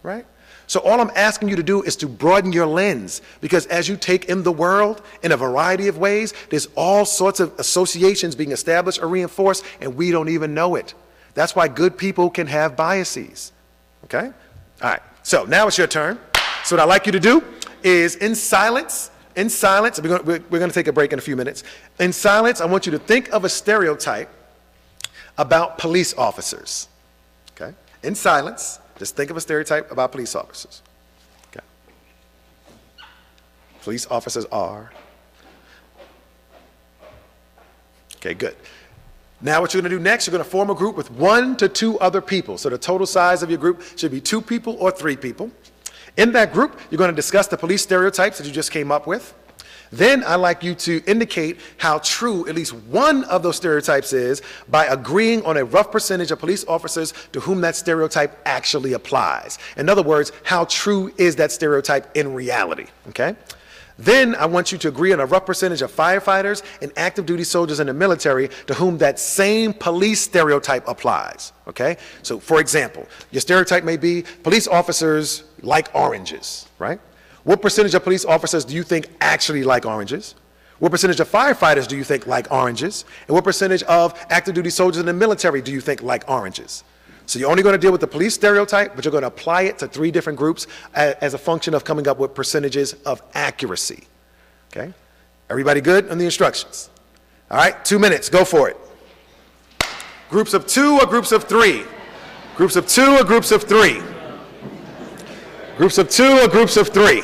right? So all I'm asking you to do is to broaden your lens, because as you take in the world in a variety of ways, there's all sorts of associations being established or reinforced, and we don't even know it. That's why good people can have biases, okay? All right, so now it's your turn. So what I'd like you to do is in silence, we're going to take a break in a few minutes. In silence, I want you to think of a stereotype about police officers, okay? In silence. Just think of a stereotype about police officers. Okay. Police officers are. Okay, good. Now what you're going to do next, you're going to form a group with 1 to 2 other people. So the total size of your group should be 2 people or 3 people. In that group, you're going to discuss the police stereotypes that you just came up with. Then I'd like you to indicate how true at least one of those stereotypes is by agreeing on a rough percentage of police officers to whom that stereotype actually applies. In other words, how true is that stereotype in reality, okay? Then I want you to agree on a rough percentage of firefighters and active duty soldiers in the military to whom that same police stereotype applies, okay? So for example, your stereotype may be police officers like oranges, right? What percentage of police officers do you think actually like oranges? What percentage of firefighters do you think like oranges? And what percentage of active duty soldiers in the military do you think like oranges? So you're only going to deal with the police stereotype, but you're going to apply it to 3 different groups as a function of coming up with percentages of accuracy. Okay? Everybody good on the instructions? All right, 2 minutes, go for it. Groups of 2 or groups of 3? Groups of 2 or groups of 3? Groups of 2 or groups of 3?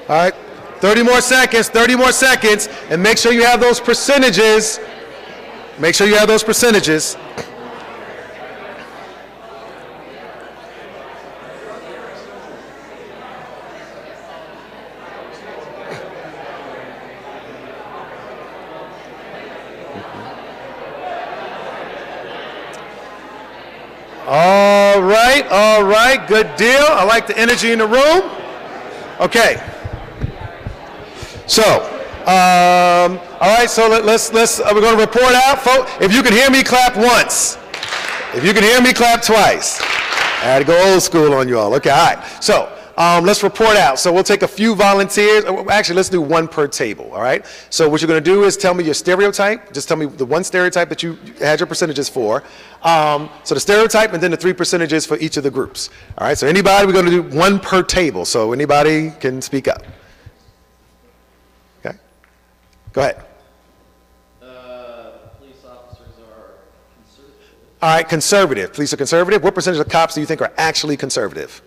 All right, 30 more seconds, and make sure you have those percentages. Make sure you have those percentages. All right, good deal. I like the energy in the room. Okay. So, all right, so let's we're going to report out, folks. If you can hear me, clap once. If you can hear me, clap twice. I had to go old school on you all. Okay, all right. So, let's report out. So we'll take a few volunteers. Actually, let's do 1 per table, all right? So what you're going to do is tell me your stereotype. Just tell me the 1 stereotype that you had your percentages for. So the stereotype and then the 3 percentages for each of the groups. All right, so anybody, we're going to do 1 per table. So anybody can speak up. Okay, go ahead. Police officers are conservative. All right, conservative. Police are conservative. What percentage of cops do you think are actually conservative?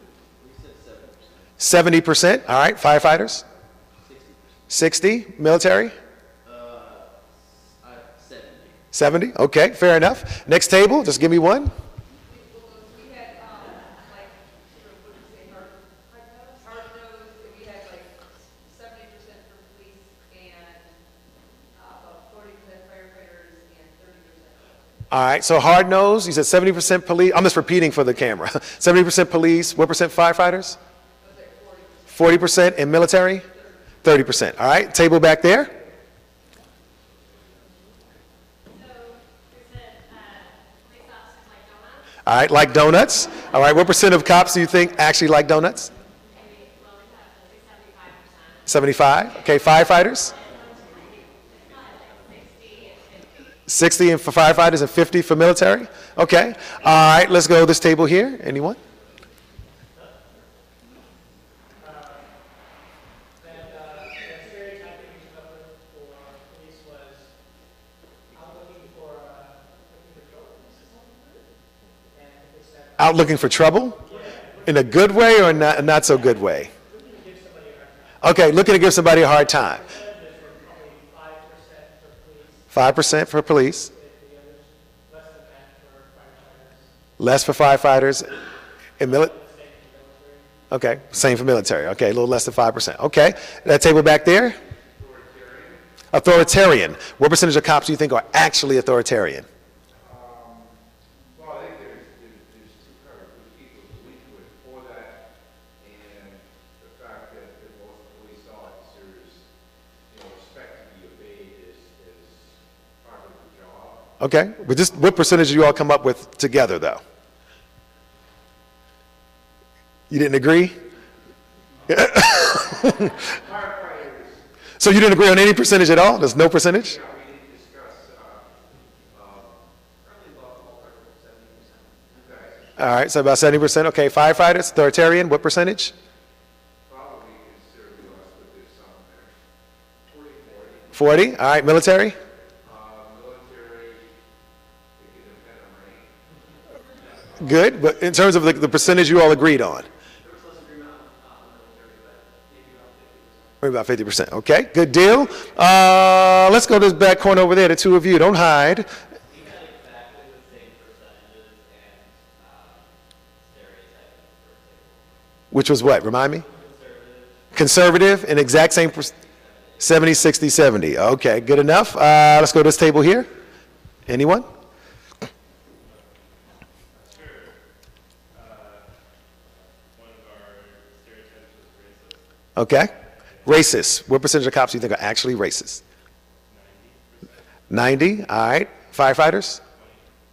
70%. All right, firefighters? 60. Military? 70. Okay, fair enough. Next table, just give me one. We had we had like 70% for police and about 40% firefighters and 30%. All right, so hard nose, you said 70% police. I'm just repeating for the camera. 70% police, what percent firefighters? 40% in military? 30%. All right, table back there. All right, like donuts. All right, what percent of cops do you think actually like donuts? 75. Okay, firefighters? 60 for firefighters and 50 for military? Okay. All right, let's go to this table here. Anyone? Out looking for trouble? In a good way or a not so good way? Okay, looking to give somebody a hard time. 5% for police. Less for firefighters. And okay, same for military. Okay, a little less than 5%. Okay, that table back there? Authoritarian. What percentage of cops do you think are actually authoritarian? Well, I think there's two kinds of people who lead to it for that, and the fact that most police officers, expect to be obeyed is part of the job. Okay, but just what percentage do you all come up with together, though? You didn't agree? So you didn't agree on any percentage at all? There's no percentage? All right, so about 70%. Okay, firefighters, authoritarian, what percentage? Probably considerably less, but there's some there. 40. All right, military? Military, it can depend on rank. Good, but in terms of the percentage you all agreed on? Maybe about 50%. Okay, good deal. Let's go to this back corner over there, the two of you. Don't hide. Which was what? Remind me? Conservative and exact same 70, 60, 70. Okay, good enough. Let's go to this table here. Anyone? Okay. Racist. What percentage of cops do you think are actually racist? 90. All right. Firefighters?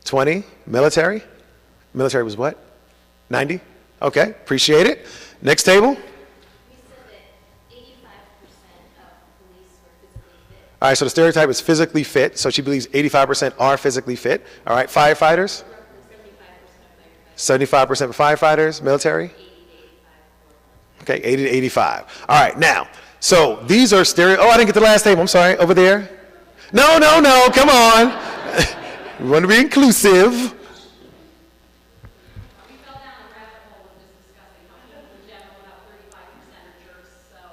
20. Military? Military was what? 90? Okay. Appreciate it. Next table. We said that 85% of police were physically fit. All right. So the stereotype is physically fit. So she believes 85% are physically fit. All right. Firefighters? 75% for firefighters. Military? 80 to 85. Okay, 80 to 85. All right, now, so these are oh, I didn't get the last table. I'm sorry, over there. No, come on. We want to be inclusive. We fell down a rabbit hole of just discussing how people in general, about 35% are jerks, so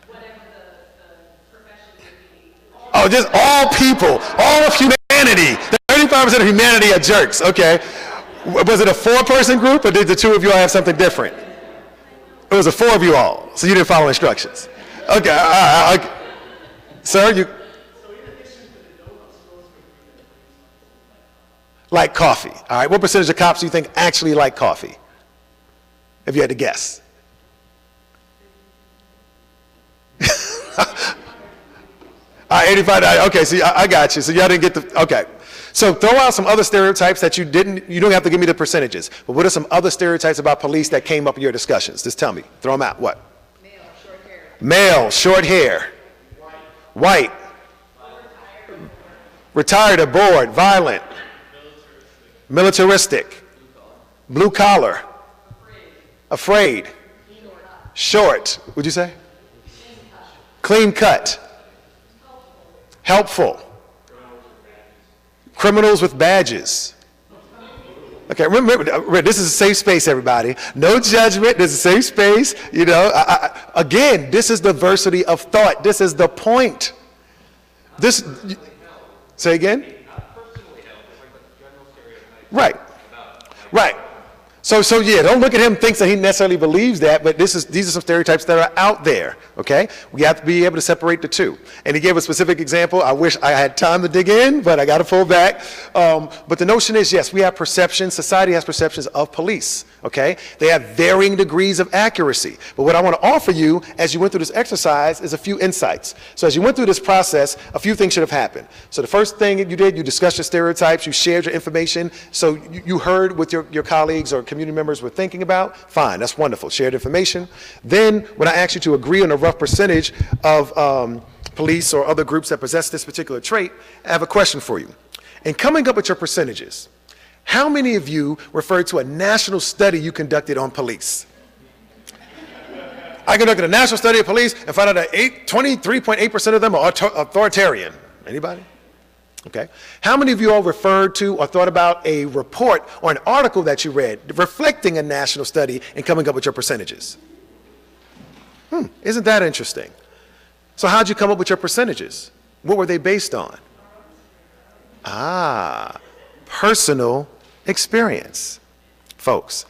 whatever the profession would be. Oh, just all people, all of humanity. 35% of humanity are jerks, okay. Was it a 4-person group, or did the two of you all have something different? It was a 4 of you all, so you didn't follow instructions. Okay, sir, you like coffee. All right, what percentage of cops do you think actually like coffee? If you had to guess. All right, 85, okay, so I got you. So y'all didn't get the, okay. So throw out some other stereotypes that you don't have to give me the percentages, but what are some other stereotypes about police that came up in your discussions? Just tell me, throw them out. What? Male, short hair. Male, short hair. White. Retired or bored, violent. Militaristic. Blue collar. Afraid. Short. What'd you say? Clean cut. Helpful. Criminals with badges. Okay, remember, this is a safe space, everybody. No judgment. This is a safe space. You know, again, this is diversity of thought. This is the point. Say again? Right. Right. So yeah, don't look at him thinks that he necessarily believes that, but these are some stereotypes that are out there, okay? We have to be able to separate the two. And he gave a specific example. I wish I had time to dig in, but I got to pull back. But the notion is, yes, we have perceptions. Society has perceptions of police, okay? They have varying degrees of accuracy. But what I want to offer you as you went through this exercise is a few insights. So as you went through this process, a few things should have happened. So the first thing you did, you discussed your stereotypes, you shared your information, so you heard what your colleagues or community members were thinking about. Fine, that's wonderful. Shared information. Then when I asked you to agree on a rough percentage of police or other groups that possess this particular trait, I have a question for you. In coming up with your percentages, how many of you referred to a national study you conducted on police? I conducted a national study of police and found out that 23.8% of them are authoritarian. Anybody? Okay. How many of you all referred to or thought about a report or an article that you read reflecting a national study and coming up with your percentages? Isn't that interesting? So how'd you come up with your percentages? What were they based on? Personal experience. Folks,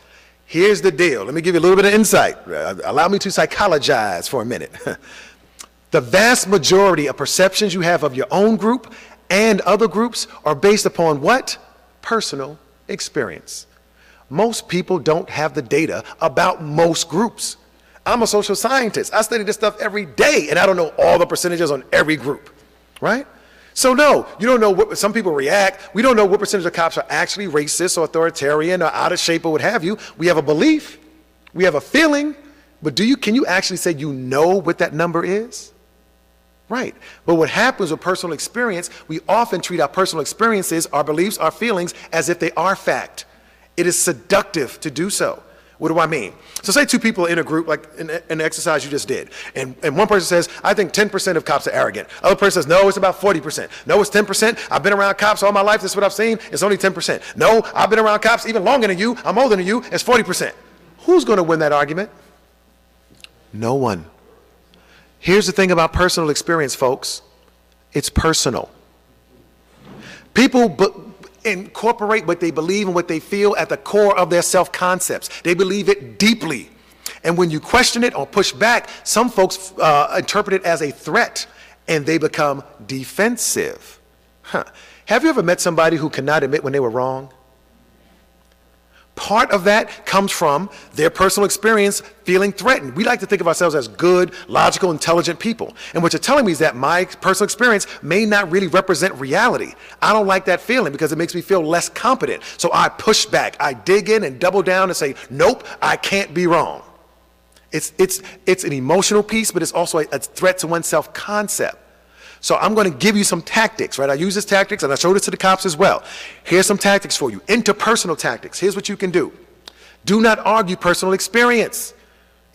here's the deal. Let me give you a little bit of insight. Allow me to psychologize for a minute. The vast majority of perceptions you have of your own group and other groups are based upon what? Personal experience. Most people don't have the data about most groups. I'm a social scientist. I study this stuff every day, and I don't know all the percentages on every group, right? So no, you don't know what some people react. We don't know what percentage of cops are actually racist or authoritarian or out of shape or what have you. We have a belief, we have a feeling, but can you actually say you know what that number is? Right. But what happens with personal experience, we often treat our personal experiences, our beliefs, our feelings as if they are fact. It is seductive to do so. What do I mean? So say two people in a group, like in an exercise you just did, and one person says, I think 10% of cops are arrogant. Other person says, no, it's about 40%. No, it's 10%. I've been around cops all my life. This is what I've seen. It's only 10%. No, I've been around cops even longer than you. I'm older than you. It's 40%. Who's going to win that argument? No one. Here's the thing about personal experience, folks. It's personal. People incorporate what they believe and what they feel at the core of their self-concepts. They believe it deeply. And when you question it or push back, some folks interpret it as a threat, and they become defensive. Have you ever met somebody who cannot admit when they were wrong? Part of that comes from their personal experience feeling threatened. We like to think of ourselves as good, logical, intelligent people. And what you're telling me is that my personal experience may not really represent reality. I don't like that feeling because it makes me feel less competent. So I push back. I dig in and double down and say, nope, I can't be wrong. It's an emotional piece, but it's also a threat to one's self-concept. So I'm going to give you some tactics, right? I use this tactics, and I showed it to the cops as well. Here's some tactics for you. Interpersonal tactics. Here's what you can do. Do not argue personal experience.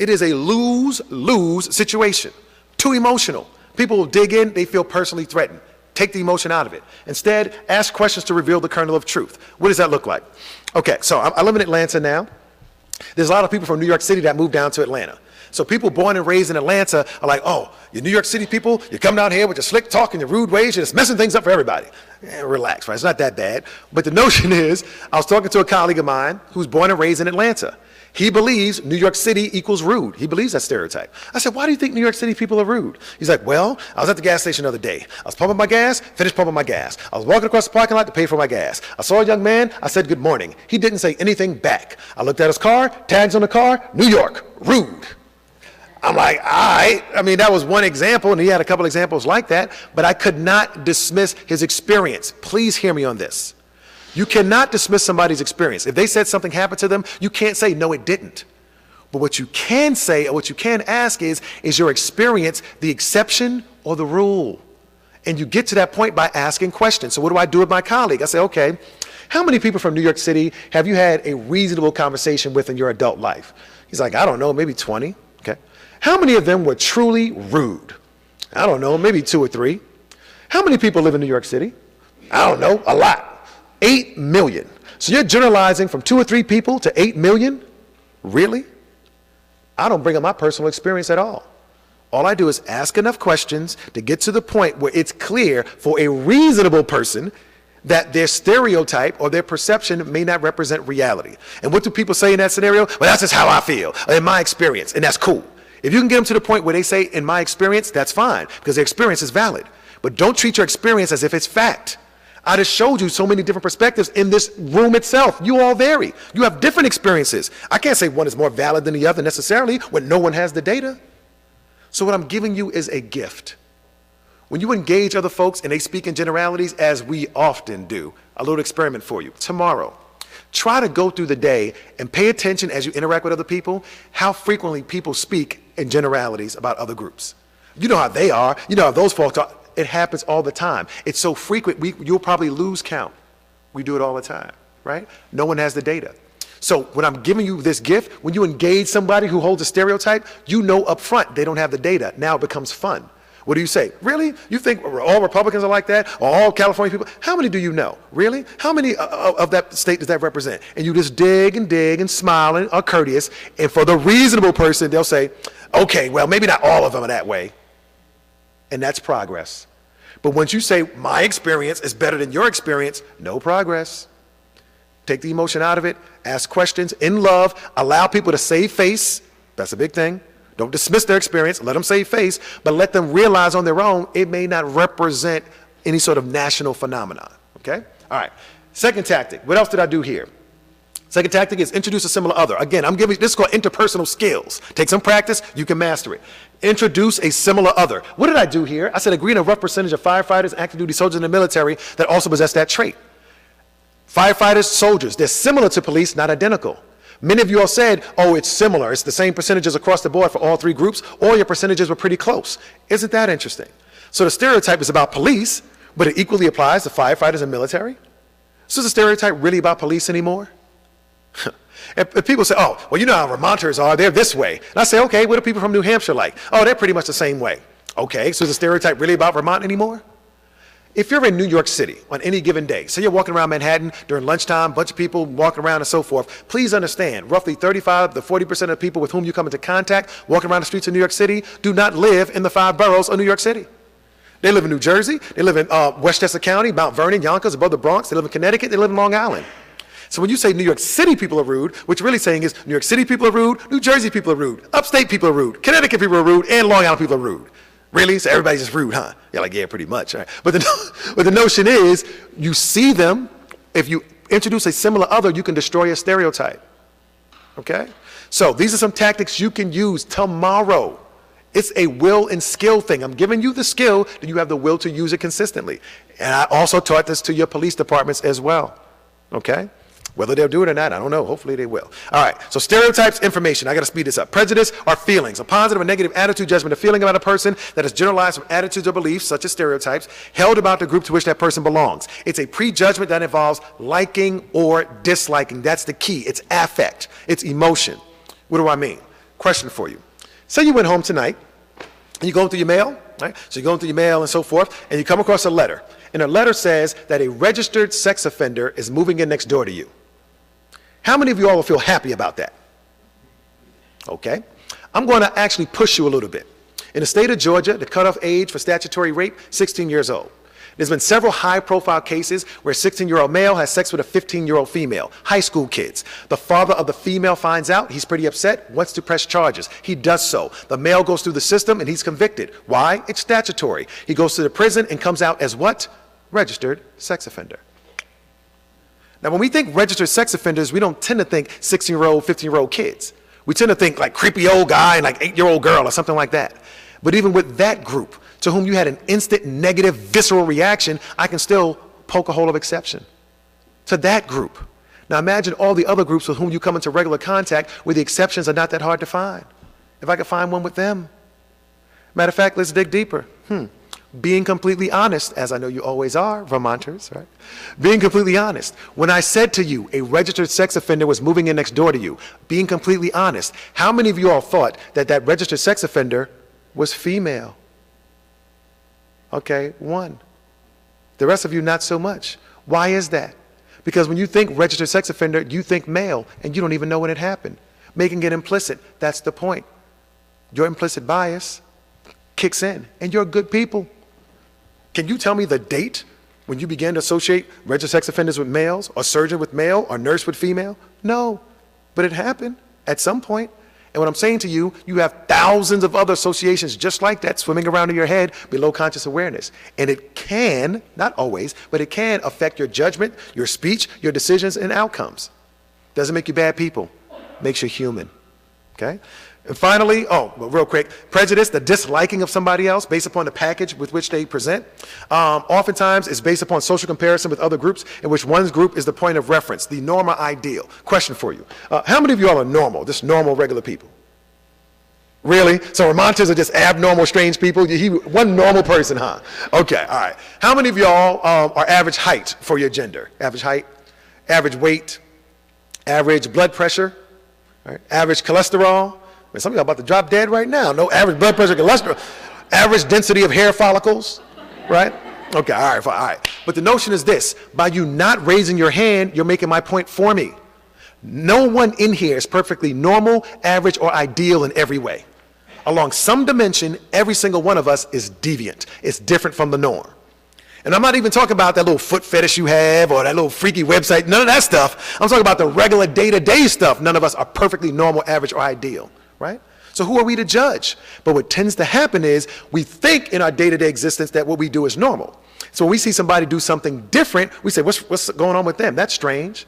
It is a lose-lose situation. Too emotional. People will dig in, they feel personally threatened. Take the emotion out of it. Instead, ask questions to reveal the kernel of truth. What does that look like? Okay, so I live in Atlanta now. There's a lot of people from New York City that moved down to Atlanta. So people born and raised in Atlanta are like, oh, you New York City people, you come down here with your slick talk and your rude ways, you're just messing things up for everybody. Relax, right? It's not that bad. But the notion is, I was talking to a colleague of mine who's born and raised in Atlanta. He believes New York City equals rude. He believes that stereotype. I said, why do you think New York City people are rude? He's like, well, I was at the gas station the other day. I was pumping my gas, finished pumping my gas. I was walking across the parking lot to pay for my gas. I saw a young man, I said good morning. He didn't say anything back. I looked at his car, tags on the car, New York, rude. I'm like, all right. I mean, that was one example, and he had a couple examples like that, but I could not dismiss his experience. Please hear me on this. You cannot dismiss somebody's experience. If they said something happened to them, you can't say, no, it didn't. But what you can say, or what you can ask is your experience the exception or the rule? And you get to that point by asking questions. So what do I do with my colleague? I say, okay, how many people from New York City have you had a reasonable conversation with in your adult life? He's like, I don't know, maybe 20. Okay. How many of them were truly rude? I don't know, maybe 2 or 3. How many people live in New York City? I don't know, a lot. 8 million. So you're generalizing from 2 or 3 people to 8 million? Really? I don't bring up my personal experience at all. All I do is ask enough questions to get to the point where it's clear for a reasonable person that their stereotype or their perception may not represent reality. And what do people say in that scenario? Well, that's just how I feel, in my experience, and that's cool. If you can get them to the point where they say, in my experience, that's fine, because their experience is valid. But don't treat your experience as if it's fact. I just showed you so many different perspectives in this room itself. You all vary. You have different experiences. I can't say one is more valid than the other necessarily when no one has the data. So what I'm giving you is a gift. When you engage other folks and they speak in generalities, as we often do, a little experiment for you. Tomorrow, try to go through the day and pay attention as you interact with other people, how frequently people speak in generalities about other groups. You know how they are. You know how those folks are. It happens all the time. It's so frequent, you'll probably lose count. We do it all the time, right? No one has the data. So when I'm giving you this gift, when you engage somebody who holds a stereotype, you know up front they don't have the data. Now it becomes fun. What do you say? Really? You think all Republicans are like that? Or all California people? How many do you know? Really? How many of that state does that represent? And you just dig and smile and are courteous. And for the reasonable person, they'll say, okay, well, maybe not all of them are that way. And that's progress. But once you say, my experience is better than your experience, no progress. Take the emotion out of it. Ask questions in love. Allow people to save face. That's a big thing. Don't dismiss their experience. Let them save face. But let them realize on their own it may not represent any sort of national phenomenon. Okay? All right. Second tactic. What else did I do here? Second tactic is introduce a similar other. Again, I'm giving this is called interpersonal skills. Take some practice, you can master it. Introduce a similar other. What did I do here? I said agree on a rough percentage of firefighters, active duty soldiers in the military that also possess that trait. Firefighters, soldiers, they're similar to police, not identical. Many of you all said, oh, it's similar. It's the same percentages across the board for all three groups. All your percentages were pretty close. Isn't that interesting? So the stereotype is about police, but it equally applies to firefighters and military. So is the stereotype really about police anymore? If people say, oh, well, you know how Vermonters are, they're this way. And I say, okay, what are people from New Hampshire like? Oh, they're pretty much the same way. Okay, so is the stereotype really about Vermont anymore? If you're in New York City on any given day, say you're walking around Manhattan during lunchtime, bunch of people walking around and so forth, please understand, roughly 35 to 40% of the people with whom you come into contact walking around the streets of New York City do not live in the 5 boroughs of New York City. They live in New Jersey, they live in Westchester County, Mount Vernon, Yonkers, above the Bronx, they live in Connecticut, they live in Long Island. So when you say New York City people are rude, what you're really saying is New York City people are rude, New Jersey people are rude, upstate people are rude, Connecticut people are rude, and Long Island people are rude. Really? So everybody's just rude, huh? You're like, yeah, pretty much. Right? But the notion is, you see them, if you introduce a similar other, you can destroy a stereotype. Okay? So these are some tactics you can use tomorrow. It's a will and skill thing. I'm giving you the skill, that you have the will to use it consistently. And I also taught this to your police departments as well. Okay? Whether they'll do it or not, I don't know. Hopefully they will. All right, so stereotypes, information. I got to speed this up. Prejudice are feelings. A positive or negative attitude, judgment, a feeling about a person that is generalized from attitudes or beliefs, such as stereotypes, held about the group to which that person belongs. It's a prejudgment that involves liking or disliking. That's the key. It's affect. It's emotion. What do I mean? Question for you. Say you went home tonight, and you're going through your mail, right? So you're going through your mail and so forth, and you come across a letter. And the letter says that a registered sex offender is moving in next door to you. How many of you all will feel happy about that? Okay. I'm going to actually push you a little bit. In the state of Georgia, the cutoff age for statutory rape, 16 years old. There's been several high-profile cases where a 16-year-old male has sex with a 15-year-old female, high school kids. The father of the female finds out, he's pretty upset, wants to press charges. He does so. The male goes through the system and he's convicted. Why? It's statutory. He goes to the prison and comes out as what? Registered sex offender. Now, when we think registered sex offenders, we don't tend to think 16-year-old, 15-year-old kids. We tend to think like creepy old guy and like 8-year-old girl or something like that. But even with that group, to whom you had an instant negative visceral reaction, I can still poke a hole of exception. To that group. Now imagine all the other groups with whom you come into regular contact where the exceptions are not that hard to find. If I could find one with them. Matter of fact, let's dig deeper. Being completely honest, as I know you always are, Vermonters, right? Being completely honest. When I said to you, a registered sex offender was moving in next door to you, being completely honest, how many of you all thought that that registered sex offender was female? Okay, 1. The rest of you, not so much. Why is that? Because when you think registered sex offender, you think male, and you don't even know when it happened. Making it implicit, that's the point. Your implicit bias kicks in, and you're good people. Can you tell me the date when you began to associate registered sex offenders with males, or surgeon with male, or nurse with female? No, but it happened at some point. And what I'm saying to you, you have thousands of other associations just like that swimming around in your head below conscious awareness. And it can, not always, but it can affect your judgment, your speech, your decisions, and outcomes. Doesn't make you bad people. Makes you human. Okay? And finally, real quick, prejudice, the disliking of somebody else based upon the package with which they present, oftentimes is based upon social comparison with other groups in which one's group is the point of reference, the norm or ideal. Question for you. How many of you all are normal, just normal, regular people? Really? So Vermonters are just abnormal, strange people? One normal person, huh? Okay, all right. How many of y'all are average height for your gender? Average height, average weight, average blood pressure, right? Average cholesterol? Some of y'all about to drop dead right now. No average blood pressure, cholesterol. Average density of hair follicles, right? Okay, all right, fine, all right. But the notion is this: by you not raising your hand, you're making my point for me. No one in here is perfectly normal, average, or ideal in every way. Along some dimension, every single one of us is deviant. It's different from the norm. And I'm not even talking about that little foot fetish you have or that little freaky website, none of that stuff. I'm talking about the regular day-to-day stuff. None of us are perfectly normal, average, or ideal, right? So who are we to judge? But what tends to happen is we think in our day-to-day existence that what we do is normal. So when we see somebody do something different, we say, what's going on with them? That's strange.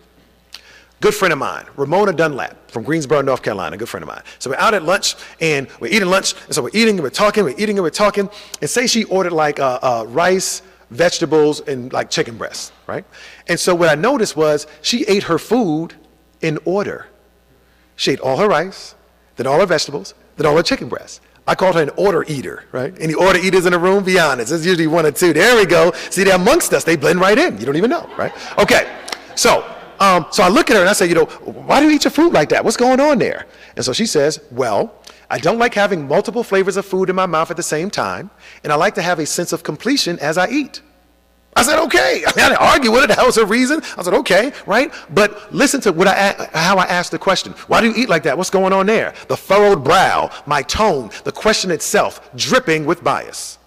Good friend of mine, Ramona Dunlap from Greensboro, North Carolina, good friend of mine. So we're out at lunch, and we're eating lunch, and so we're eating and we're talking, we're eating and we're talking, and say she ordered like rice, vegetables, and like chicken breasts, right? And so what I noticed was she ate her food in order. She ate all her rice, then all her vegetables, then all her chicken breasts. I called her an order eater, right? Any order eaters in the room, be honest. It's usually one or two. There we go. See, they're amongst us. They blend right in. You don't even know, right? Okay, so I look at her and I say, why do you eat your food like that? What's going on there? And so she says, well, I don't like having multiple flavors of food in my mouth at the same time, and I like to have a sense of completion as I eat. I said, okay. I didn't argue with it. That was her reason. I said, okay, right? But listen to how I asked the question. Why do you eat like that? What's going on there? The furrowed brow, my tone, the question itself, dripping with bias.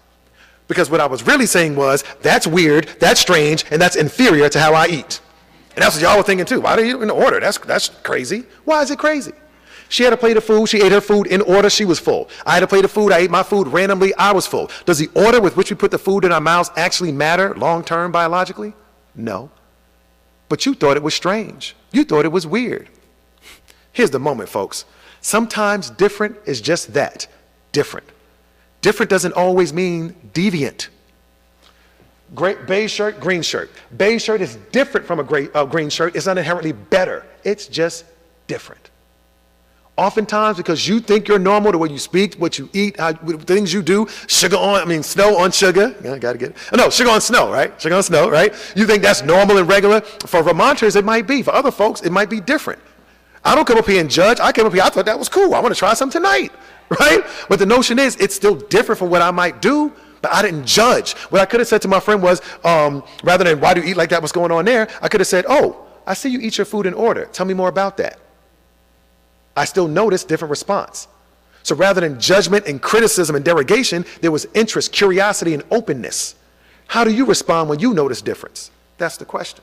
Because what I was really saying was, that's weird, that's strange, and that's inferior to how I eat. And that's what y'all were thinking too. Why do you eat in order? That's crazy. Why is it crazy? She had a plate of food. She ate her food in order. She was full. I had a plate of food. I ate my food randomly. I was full. Does the order with which we put the food in our mouths actually matter long-term biologically? No. But you thought it was strange. You thought it was weird. Here's the moment, folks. Sometimes different is just that, different. Different doesn't always mean deviant. Beige shirt, green shirt. Beige shirt is different from a green shirt. It's not inherently better. It's just different. Oftentimes, because you think you're normal, the way you speak, what you eat, things you do, snow on sugar. Yeah, gotta get it. Oh, no, sugar on snow, right? Sugar on snow, right? You think that's normal and regular. For Vermonters, it might be. For other folks, it might be different. I don't come up here and judge. I came up here, I thought that was cool. I want to try some tonight, right? But the notion is, it's still different from what I might do, but I didn't judge. What I could have said to my friend was, rather than, why do you eat like that? What's going on there? I could have said, oh, I see you eat your food in order. Tell me more about that. I still noticed different response. So rather than judgment and criticism and derogation, there was interest, curiosity, and openness. How do you respond when you notice difference? That's the question,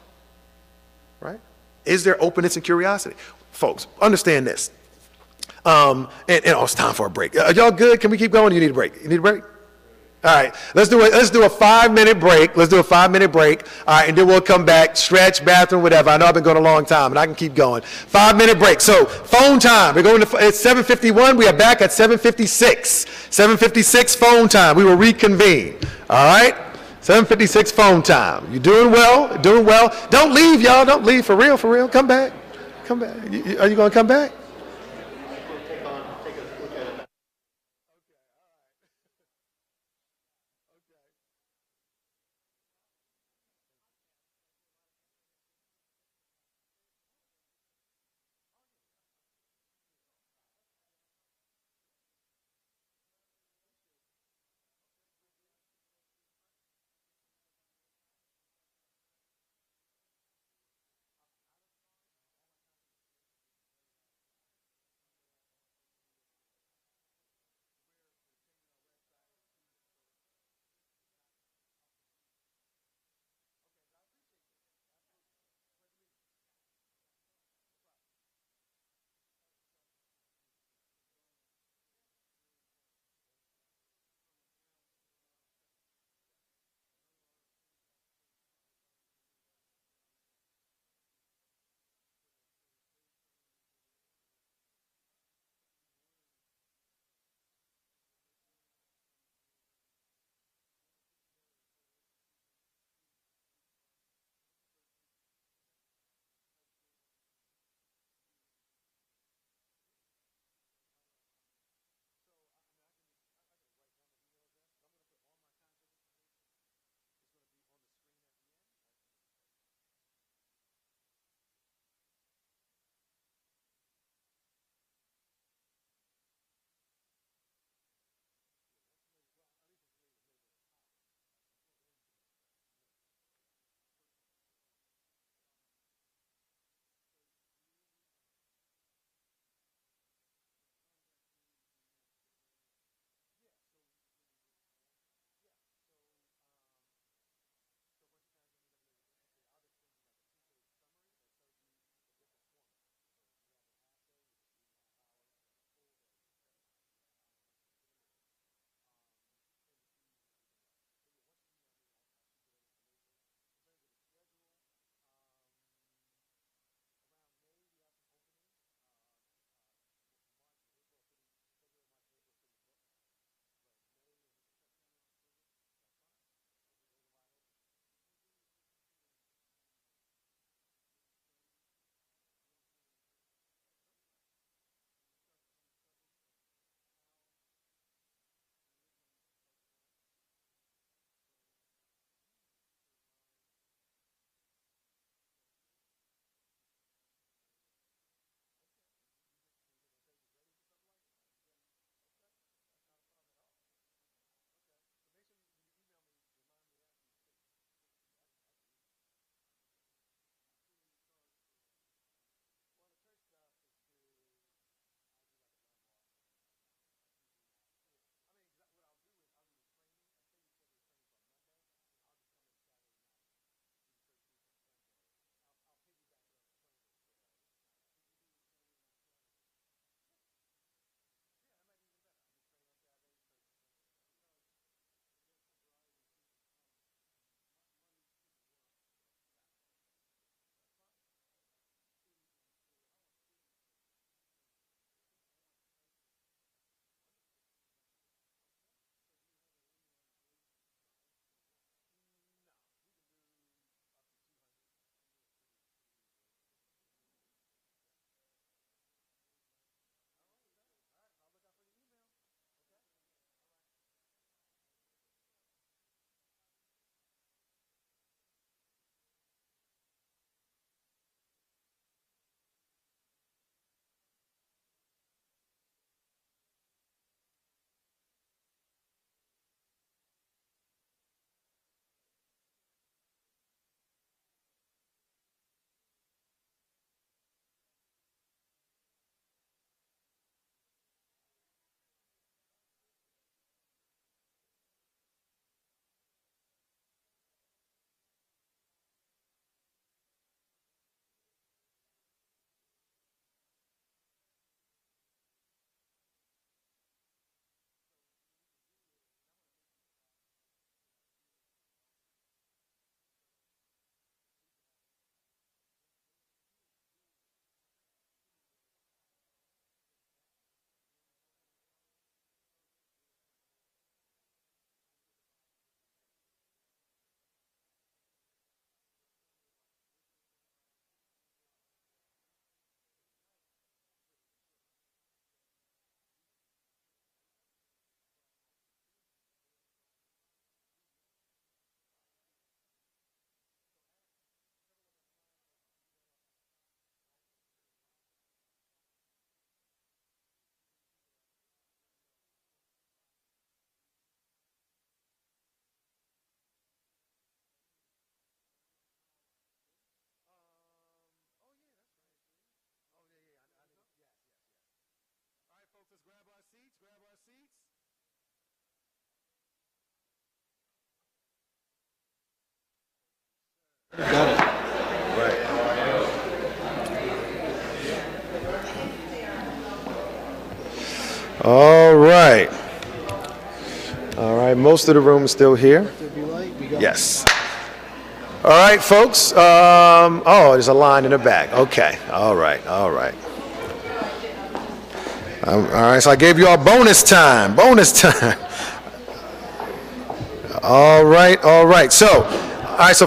right? Is there openness and curiosity? Folks, understand this. It's time for a break. Are y'all good? Can we keep going? You need a break? You need a break? All right, let's do a 5-minute break. Let's do a 5-minute break. All right, and then we'll come back, stretch, bathroom, whatever. I know I've been going a long time, and I can keep going. 5-minute break. So phone time. We're going to. It's 7:51. We are back at 7:56. 7:56 phone time. We will reconvene. All right. 7:56 phone time. You doing well? Doing well. Don't leave, y'all. Don't leave. For real. For real. Come back. Come back. Are you going to come back? All right. All right, most of the room is still here. Yes. All right, folks. Oh, there's a line in the back. Okay. All right. All right. All right, so I gave you all bonus time. Bonus time. All right. All right. So,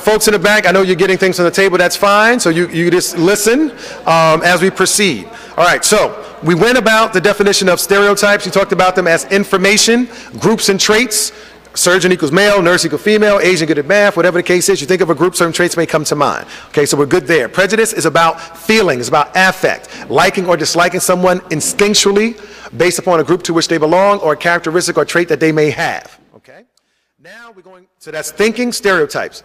folks in the back, I know you're getting things on the table. That's fine. So you just listen as we proceed. All right. So we went about the definition of stereotypes. You talked about them as information, groups, and traits. Surgeon equals male, nurse equals female, Asian good at math, whatever the case is. You think of a group, certain traits may come to mind. Okay, so we're good there. Prejudice is about feelings, about affect, liking or disliking someone instinctually based upon a group to which they belong or a characteristic or trait that they may have. Okay, now we're going, so that's thinking, stereotypes.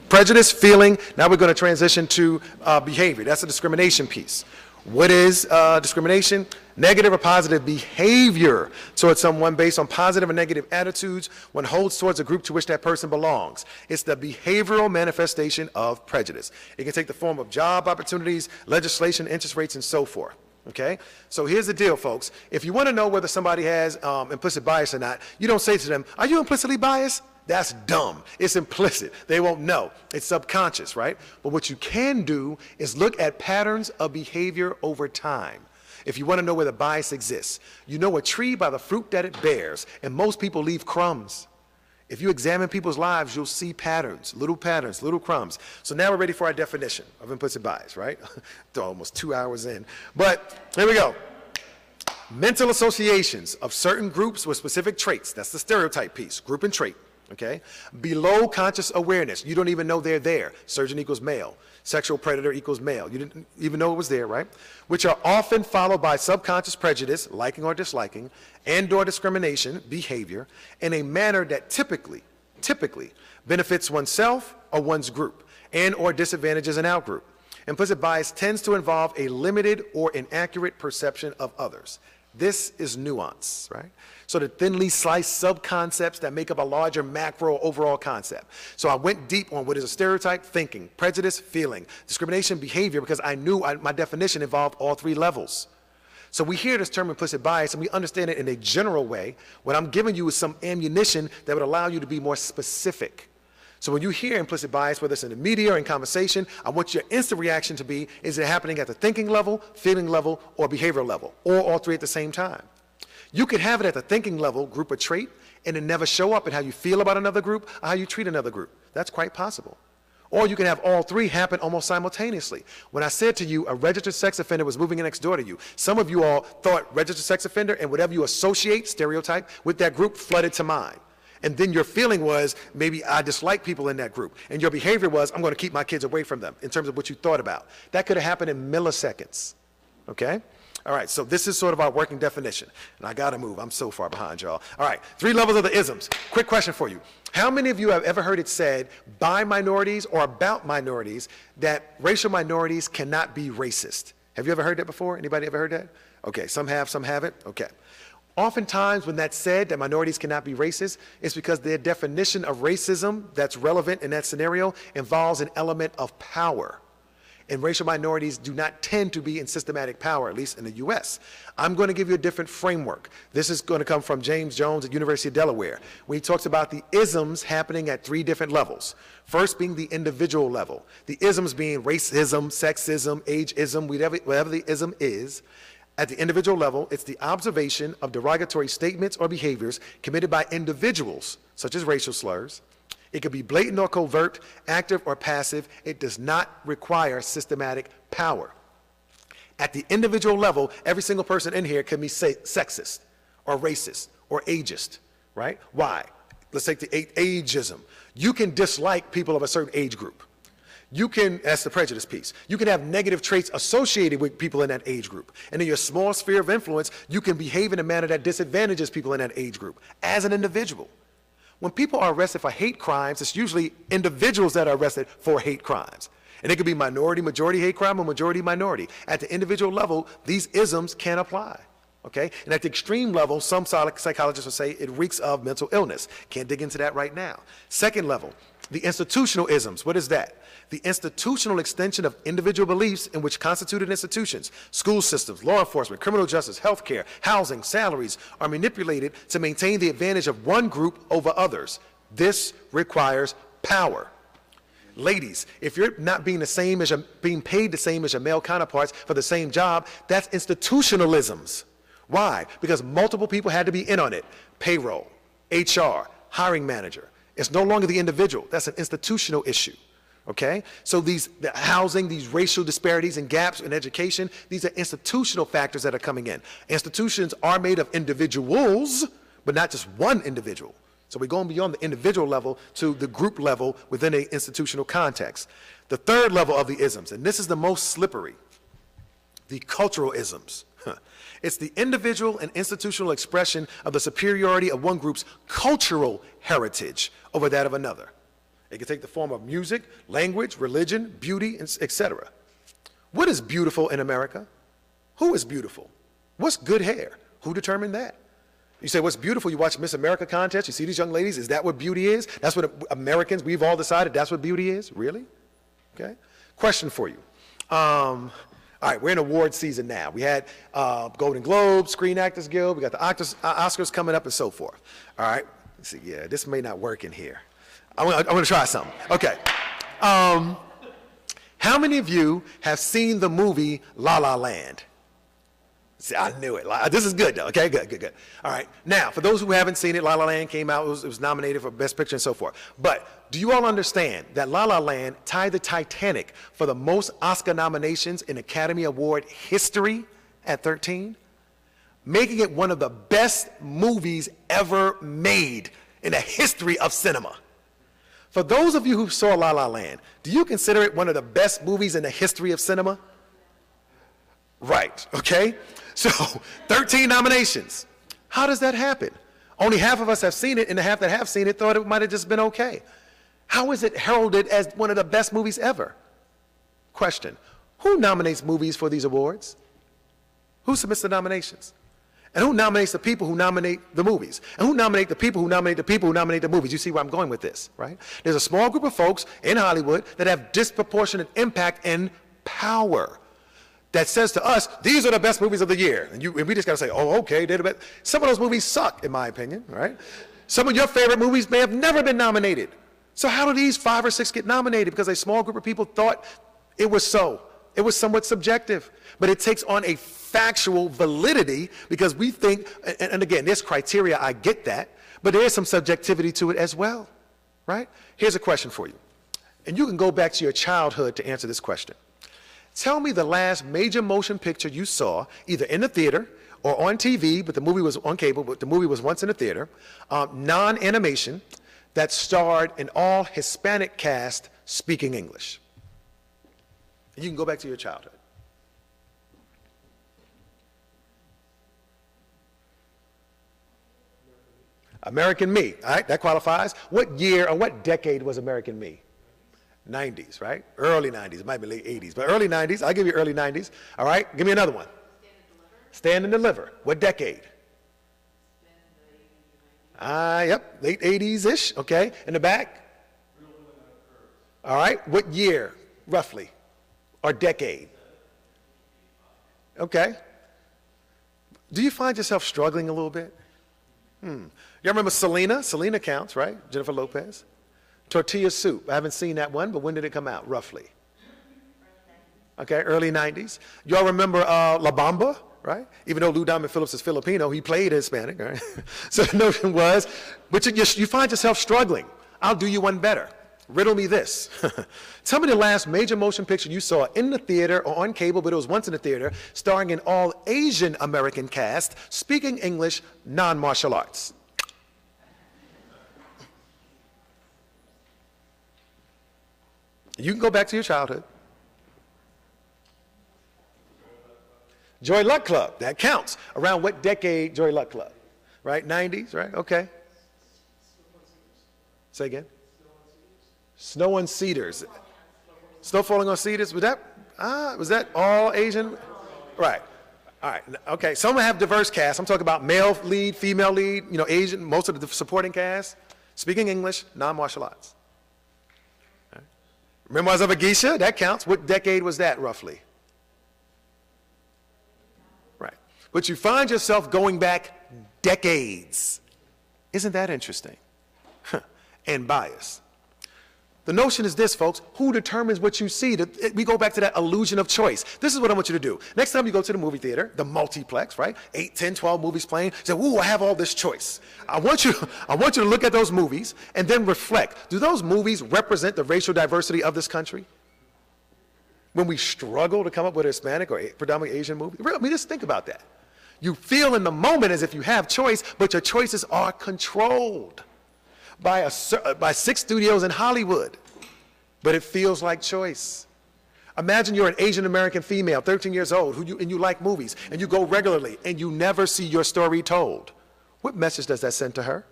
Prejudice, feeling, now we're going to transition to behavior. That's the discrimination piece. What is discrimination? Negative or positive behavior towards someone based on positive or negative attitudes one holds towards a group to which that person belongs. It's the behavioral manifestation of prejudice. It can take the form of job opportunities, legislation, interest rates, and so forth. Okay? So here's the deal, folks. If you want to know whether somebody has implicit bias or not, you don't say to them, "Are you implicitly biased?" That's dumb. It's implicit. They won't know. It's subconscious, right? But what you can do is look at patterns of behavior over time. If you want to know where the bias exists, you know a tree by the fruit that it bears, and most people leave crumbs. If you examine people's lives, you'll see patterns, little crumbs. So now we're ready for our definition of implicit bias, right? Almost 2 hours in. But here we go. Mental associations of certain groups with specific traits. That's the stereotype piece, group and trait. Okay? Below conscious awareness. You don't even know they're there. Surgeon equals male. Sexual predator equals male. You didn't even know it was there, right? Which are often followed by subconscious prejudice, liking or disliking, and/or discrimination, behavior, in a manner that typically benefits oneself or one's group, and/or disadvantages an outgroup. Implicit bias tends to involve a limited or inaccurate perception of others. This is nuance, right? So the thinly sliced sub-concepts that make up a larger macro overall concept. So I went deep on what is a stereotype, thinking, prejudice, feeling, discrimination, behavior, because I knew my definition involved all three levels. So we hear this term implicit bias and we understand it in a general way. What I'm giving you is some ammunition that would allow you to be more specific. So when you hear implicit bias, whether it's in the media or in conversation, I want your instant reaction to be, is it happening at the thinking level, feeling level, or behavioral level, or all three at the same time? You could have it at the thinking level, group or trait, and it never show up in how you feel about another group or how you treat another group. That's quite possible. Or you can have all three happen almost simultaneously. When I said to you a registered sex offender was moving in next door to you, some of you all thought registered sex offender and whatever you associate, stereotype, with that group flooded to mind. And then your feeling was, maybe I dislike people in that group. And your behavior was, I'm going to keep my kids away from them in terms of what you thought about. That could have happened in milliseconds. Okay? All right, so this is sort of our working definition. And I got to move. I'm so far behind, y'all. All right, 3 levels of the isms. Quick question for you. How many of you have ever heard it said by minorities or about minorities that racial minorities cannot be racist? Have you ever heard that before? Anybody ever heard that? Okay, some have, some haven't. Okay. Oftentimes when that's said, that minorities cannot be racist, it's because their definition of racism that's relevant in that scenario involves an element of power. And racial minorities do not tend to be in systematic power, at least in the U.S. I'm going to give you a different framework. This is going to come from James Jones at University of Delaware, where he talks about the isms happening at 3 different levels. First being the individual level. The isms being racism, sexism, ageism, whatever the ism is. At the individual level, it's the observation of derogatory statements or behaviors committed by individuals, such as racial slurs. It could be blatant or covert, active or passive. It does not require systematic power. At the individual level, every single person in here can be sexist or racist or ageist, right? Why? Let's take the ageism. You can dislike people of a certain age group. You can, that's the prejudice piece. You can have negative traits associated with people in that age group. And in your small sphere of influence, you can behave in a manner that disadvantages people in that age group as an individual. When people are arrested for hate crimes, it's usually individuals that are arrested for hate crimes. And it could be minority-majority hate crime or majority-minority. At the individual level, these isms can apply. Okay? And at the extreme level, some psychologists will say it reeks of mental illness. Can't dig into that right now. Second level, The institutional isms, what is that? The institutional extension of individual beliefs in which constituted institutions, school systems, law enforcement, criminal justice, healthcare, housing, salaries are manipulated to maintain the advantage of one group over others. This requires power. Ladies, if you're not being being paid the same as your male counterparts for the same job, that's institutionalisms. Why? Because multiple people had to be in on it. Payroll, HR, hiring manager. It's no longer the individual. That's an institutional issue. Okay? So the housing, these racial disparities and gaps in education, these are institutional factors that are coming in. Institutions are made of individuals, but not just one individual. So we're going beyond the individual level to the group level within an institutional context. The third level of the isms, and this is the most slippery, the cultural isms. It's the individual and institutional expression of the superiority of one group's cultural heritage over that of another. It can take the form of music, language, religion, beauty, etc. What is beautiful in America? Who is beautiful? What's good hair? Who determined that? You say, what's beautiful? You watch Miss America contest, you see these young ladies, is that what beauty is? That's what Americans, we've all decided that's what beauty is? Really? Okay. Question for you. All right, we're in award season now. We had Golden Globe, Screen Actors Guild, we got the Oscars coming up and so forth. All right, let's see, yeah, this may not work in here. I'm gonna try something. Okay. How many of you have seen the movie La La Land? See, I knew it. This is good, though. Okay, good. All right. Now, for those who haven't seen it, La La Land came out. It was nominated for Best Picture and so forth. But do you all understand that La La Land tied the Titanic for the most Oscar nominations in Academy Award history at 13? Making it one of the best movies ever made in the history of cinema. For those of you who saw La La Land, do you consider it one of the best movies in the history of cinema? Right, okay? So, 13 nominations. How does that happen? Only half of us have seen it, and the half that have seen it thought it might have just been okay. How is it heralded as one of the best movies ever? Question, who nominates movies for these awards? Who submits the nominations? And who nominates the people who nominate the movies? And who nominate the people who nominate the people who nominate the movies? You see where I'm going with this, right? There's a small group of folks in Hollywood that have disproportionate impact and power that says to us, these are the best movies of the year. And we just got to say, oh, okay, they're the best. Some of those movies suck, in my opinion, right? Some of your favorite movies may have never been nominated. So how do these 5 or 6 get nominated? Because a small group of people thought it was so. It was somewhat subjective. But it takes on a factual validity because we think, and again, there's criteria, I get that, but there is some subjectivity to it as well, right? Here's a question for you. And you can go back to your childhood to answer this question. Tell me the last major motion picture you saw, either in the theater or on TV, but the movie was on cable, but the movie was once in the theater, non-animation, that starred an all Hispanic cast speaking English. And you can go back to your childhood. American Me, all right, that qualifies. What year or what decade was American Me? 90s, right? Early 90s, it might be late 80s, but early 90s, I'll give you early 90s. All right, give me another one. Stand and Deliver. What decade? Yep, late 80s-ish, okay. In the back? All right, what year, roughly, or decade? Okay. Do you find yourself struggling a little bit? Y'all remember Selena? Selena counts, right? Jennifer Lopez. Tortilla Soup. I haven't seen that one, but when did it come out, roughly? Okay, early 90s. Y'all remember La Bamba, right? Even though Lou Diamond Phillips is Filipino, he played Hispanic, right? So the notion was, but you find yourself struggling. I'll do you one better. Riddle me this. Tell me the last major motion picture you saw in the theater or on cable, but it was once in the theater, starring an all Asian American cast, speaking English, non-martial arts. You can go back to your childhood. Joy Luck Club, that counts. Around what decade, Joy Luck Club? Right, 90s, right? Okay. Say again. Snow on Cedars. Snow falling on cedars. Was that all Asian? Right. All right. Okay. Some have diverse casts. I'm talking about male lead, female lead, Asian, most of the supporting cast, speaking English, non-martial arts. Memoirs of a Geisha, that counts. What decade was that, roughly? Right. But you find yourself going back decades. Isn't that interesting? And bias. The notion is this, folks. Who determines what you see? We go back to that illusion of choice. This is what I want you to do. Next time you go to the movie theater, the multiplex, right? 8, 10, 12 movies playing. Say, ooh, I have all this choice. I want you to look at those movies and then reflect. Do those movies represent the racial diversity of this country? When we struggle to come up with a Hispanic or predominantly Asian movie? I mean, just think about that. You feel in the moment as if you have choice, but your choices are controlled by 6 studios in Hollywood, but it feels like choice. Imagine you're an Asian American female, 13 years old, and you like movies, and you go regularly, and you never see your story told. What message does that send to her?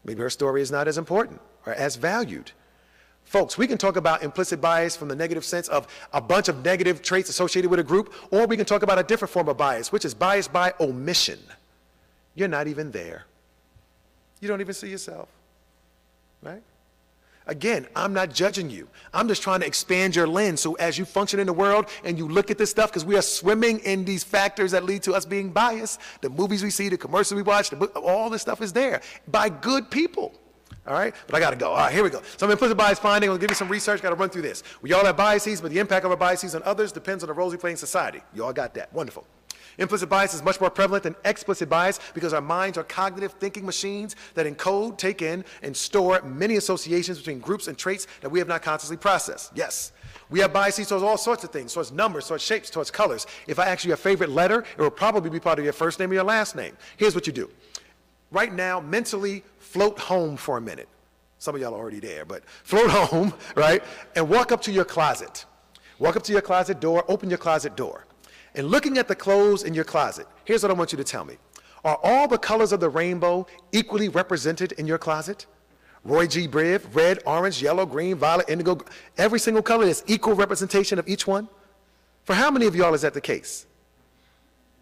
Maybe her story is not as important or as valued. Folks, we can talk about implicit bias from the negative sense of a bunch of negative traits associated with a group, or we can talk about a different form of bias, which is bias by omission. You're not even there. You don't even see yourself, right? Again, I'm not judging you. I'm just trying to expand your lens so as you function in the world and you look at this stuff, because we are swimming in these factors that lead to us being biased. The movies we see, the commercials we watch, all this stuff is there by good people. All right, but I got to go. All right, here we go. Some implicit bias finding. I'll give you some research. Got to run through this. We all have biases, but the impact of our biases on others depends on the roles we play in society. You all got that. Wonderful. Implicit bias is much more prevalent than explicit bias because our minds are cognitive thinking machines that encode, take in, and store many associations between groups and traits that we have not consciously processed. Yes, we have biases towards all sorts of things, towards numbers, towards shapes, towards colors. If I ask you your favorite letter, it will probably be part of your first name or your last name. Here's what you do. Right now, mentally float home for a minute. Some of y'all are already there, but float home, right? And walk up to your closet. Walk up to your closet door, open your closet door. And looking at the clothes in your closet, here's what I want you to tell me. Are all the colors of the rainbow equally represented in your closet? Roy G. Biv, red, orange, yellow, green, violet, indigo, every single color is equal representation of each one? For how many of y'all is that the case?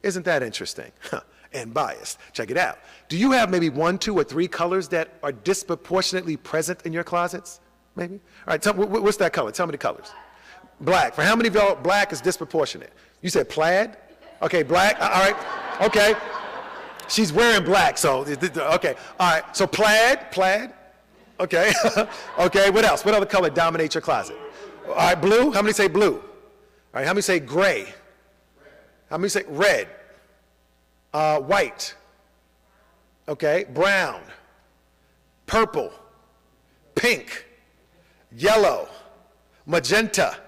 Isn't that interesting? And biased. Check it out. Do you have maybe 1, 2, or 3 colors that are disproportionately present in your closets? Maybe? All right, what's that color? Tell me the colors. Black. For how many of y'all, black is disproportionate? You said plaid? Okay, black. All right. Okay. She's wearing black, so, okay. All right, so plaid. Okay. Okay, what else? What other color dominates your closet? All right, blue. How many say blue? All right, how many say gray? How many say red? White. Okay, brown. Purple. Pink. Yellow. Magenta.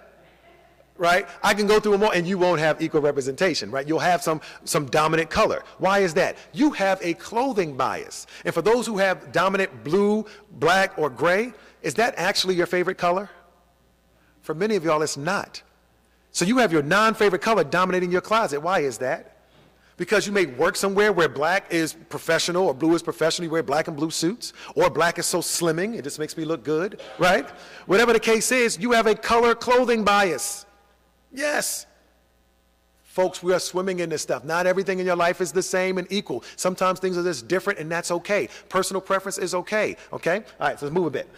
Right? I can go through them all, and you won't have equal representation, right? You'll have some dominant color. Why is that? You have a clothing bias. And for those who have dominant blue, black, or gray, is that actually your favorite color? For many of y'all, it's not. So you have your non-favorite color dominating your closet. Why is that? Because you may work somewhere where black is professional or blue is professional, you wear black and blue suits, or black is so slimming, it just makes me look good, right? Whatever the case is, you have a color clothing bias. Yes. Folks, we are swimming in this stuff. Not everything in your life is the same and equal. Sometimes things are just different, and that's okay. Personal preference is okay, okay? All right, so let's move a bit.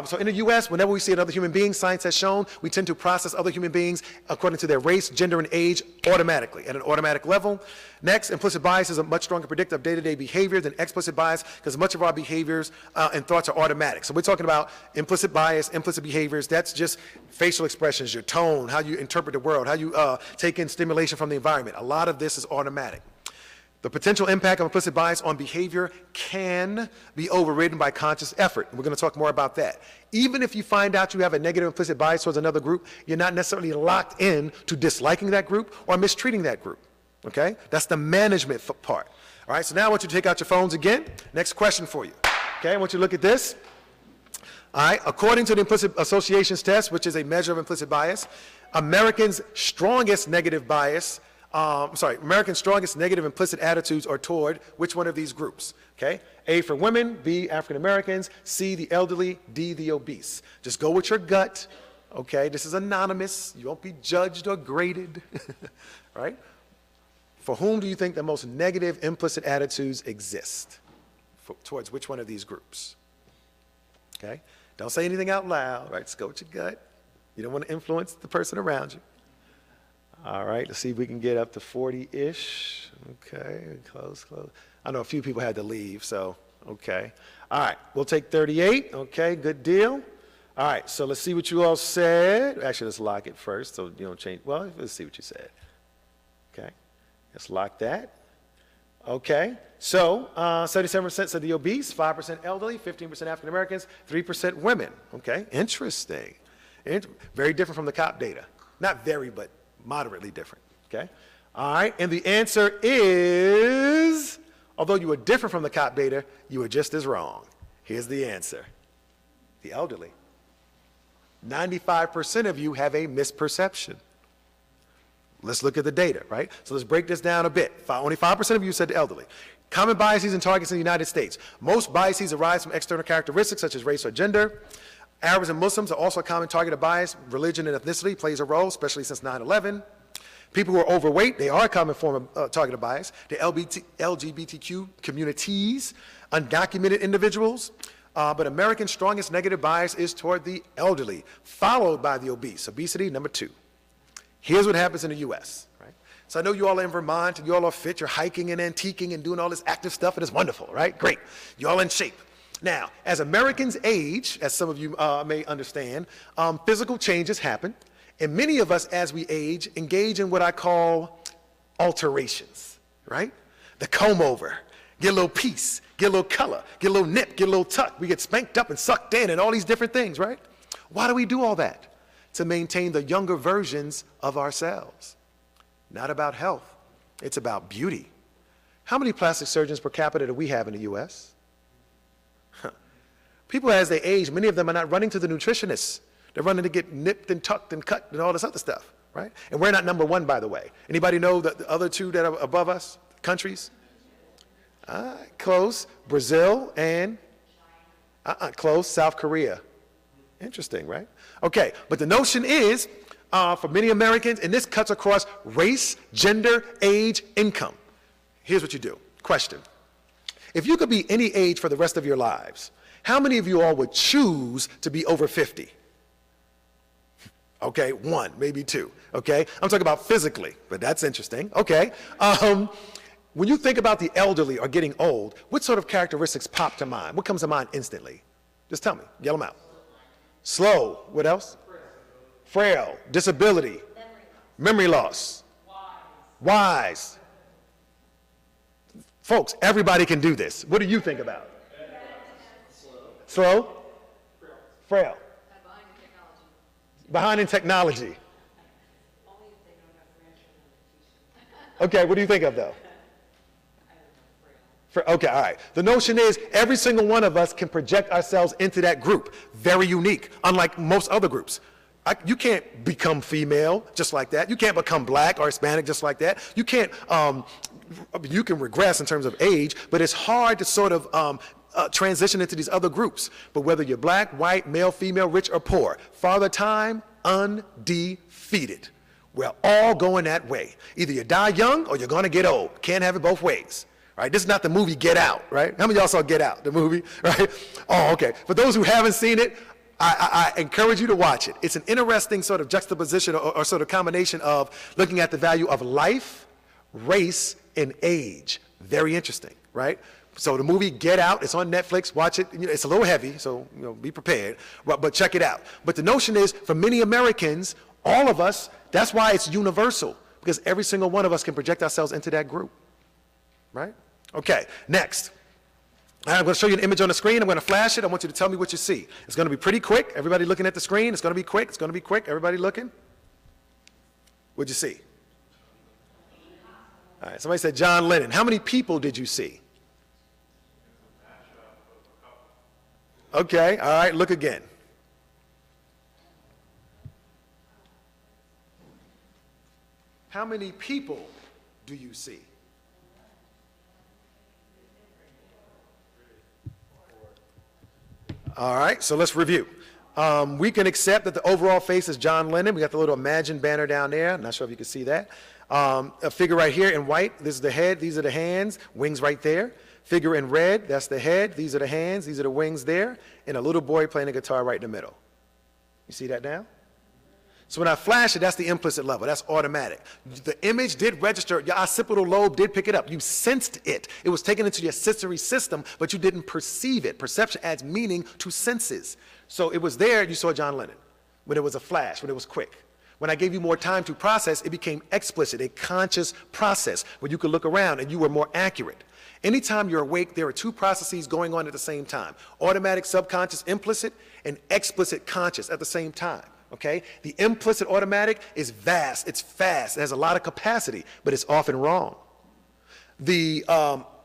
So in the U.S., whenever we see another human being, science has shown, we tend to process other human beings according to their race, gender, and age automatically, at an automatic level. Next, implicit bias is a much stronger predictor of day-to-day behavior than explicit bias, because much of our behaviors and thoughts are automatic. So we're talking about implicit bias, implicit behaviors. That's just facial expressions, your tone, how you interpret the world, how you take in stimulation from the environment. A lot of this is automatic. The potential impact of implicit bias on behavior can be overridden by conscious effort. We're going to talk more about that. Even if you find out you have a negative implicit bias towards another group, you're not necessarily locked in to disliking that group or mistreating that group. Okay? That's the management part. All right, so now I want you to take out your phones again. Next question for you. Okay, I want you to look at this. All right, according to the implicit associations test, which is a measure of implicit bias, Americans' strongest negative implicit attitudes are toward which one of these groups? Okay, A for women, B, African Americans, C, the elderly, D, the obese. Just go with your gut. Okay, this is anonymous. You won't be judged or graded. Right? For whom do you think the most negative implicit attitudes exist? Towards which one of these groups? Okay? Don't say anything out loud, right? Just go with your gut. You don't want to influence the person around you. All right, let's see if we can get up to 40-ish. Okay, close. I know a few people had to leave, so, okay. All right, we'll take 38. Okay, good deal. All right, so let's see what you all said. Actually, let's lock it first so you don't change. Well, let's see what you said. Okay, let's lock that. Okay, so 77% said the obese, 5% elderly, 15% African Americans, 3% women. Okay, interesting. Very different from the COP data. Not very, but moderately different. Okay, all right, and the answer is, although you were different from the COP data, you were just as wrong. Here's the answer. The elderly. 95% of you have a misperception. Let's look at the data, right? So let's break this down a bit. Only 5% of you said the elderly. Common biases and targets in the United States. Most biases arise from external characteristics such as race or gender. Arabs and Muslims are also a common target of bias. Religion and ethnicity plays a role, especially since 9/11. People who are overweight, they are a common form of target of bias. The LGBTQ communities, undocumented individuals. But America's strongest negative bias is toward the elderly, followed by the obese. Obesity, number 2. Here's what happens in the U.S., right? So I know you all are in Vermont, and you all are fit. You're hiking and antiquing and doing all this active stuff, and it's wonderful, right? Great. You're all in shape. Now, as Americans age, as some of you may understand, physical changes happen. And many of us, as we age, engage in what I call alterations, right? The comb over, get a little piece, get a little color, get a little nip, get a little tuck. We get spanked up and sucked in and all these different things, right? Why do we do all that? To maintain the younger versions of ourselves. Not about health. It's about beauty. How many plastic surgeons per capita do we have in the U.S.? People, as they age, many of them are not running to the nutritionists. They're running to get nipped and tucked and cut and all this other stuff, right? And we're not number 1, by the way. Anybody know the other 2 that are above us, countries? Close. Brazil and close. South Korea. Interesting, right? Okay, but the notion is, for many Americans, and this cuts across race, gender, age, income. Here's what you do. Question. If you could be any age for the rest of your lives, how many of you all would choose to be over 50? Okay, 1, maybe 2. Okay, I'm talking about physically, but that's interesting. Okay. When you think about the elderly or getting old, what sort of characteristics pop to mind? What comes to mind instantly? Just tell me. Yell them out. Slow. What else? Frail. Disability. Memory loss. Wise. Folks, everybody can do this. What do you think about? Slow. Frail. Behind in technology. Okay, what do you think of though? Okay, all right. The notion is every single one of us can project ourselves into that group. Very unique, unlike most other groups. You can't become female just like that. You can't become black or Hispanic just like that. You can't, you can regress in terms of age, but it's hard to sort of transition into these other groups. But whether you're black, white, male, female, rich, or poor, Father Time, undefeated. We're all going that way. Either you die young or you're going to get old. Can't have it both ways. Right? This is not the movie Get Out, right? How many of y'all saw Get Out, the movie, right? Oh, okay. For those who haven't seen it, I encourage you to watch it. It's an interesting sort of juxtaposition or sort of combination of looking at the value of life, race, and age. Very interesting, right? So the movie Get Out, it's on Netflix. Watch it. You know, it's a little heavy, so be prepared, but check it out. But the notion is, for many Americans, all of us, that's why it's universal, because every single one of us can project ourselves into that group. Right? Okay, next. I'm going to show you an image on the screen. I'm going to flash it. I want you to tell me what you see. It's going to be pretty quick. Everybody looking at the screen. It's going to be quick. It's going to be quick. Everybody looking? What'd you see? All right, somebody said John Lennon. How many people did you see? Okay, all right, look again. How many people do you see? All right, so let's review. We can accept that the overall face is John Lennon. We got the little Imagine banner down there. I'm not sure if you can see that. A figure right here in white, this is the head, these are the hands, wings right there. Figure in red, that's the head, these are the hands, these are the wings there, and a little boy playing a guitar right in the middle. You see that now? So when I flash it, that's the implicit level. That's automatic. The image did register. Your occipital lobe did pick it up. You sensed it. It was taken into your sensory system, but you didn't perceive it. Perception adds meaning to senses. So it was there, you saw John Lennon, when it was a flash, when it was quick. When I gave you more time to process, it became explicit, a conscious process where you could look around and you were more accurate. Anytime you're awake, there are two processes going on at the same time. Automatic, subconscious, implicit, and explicit, conscious at the same time. Okay? The implicit automatic is vast, it's fast, it has a lot of capacity, but it's often wrong. The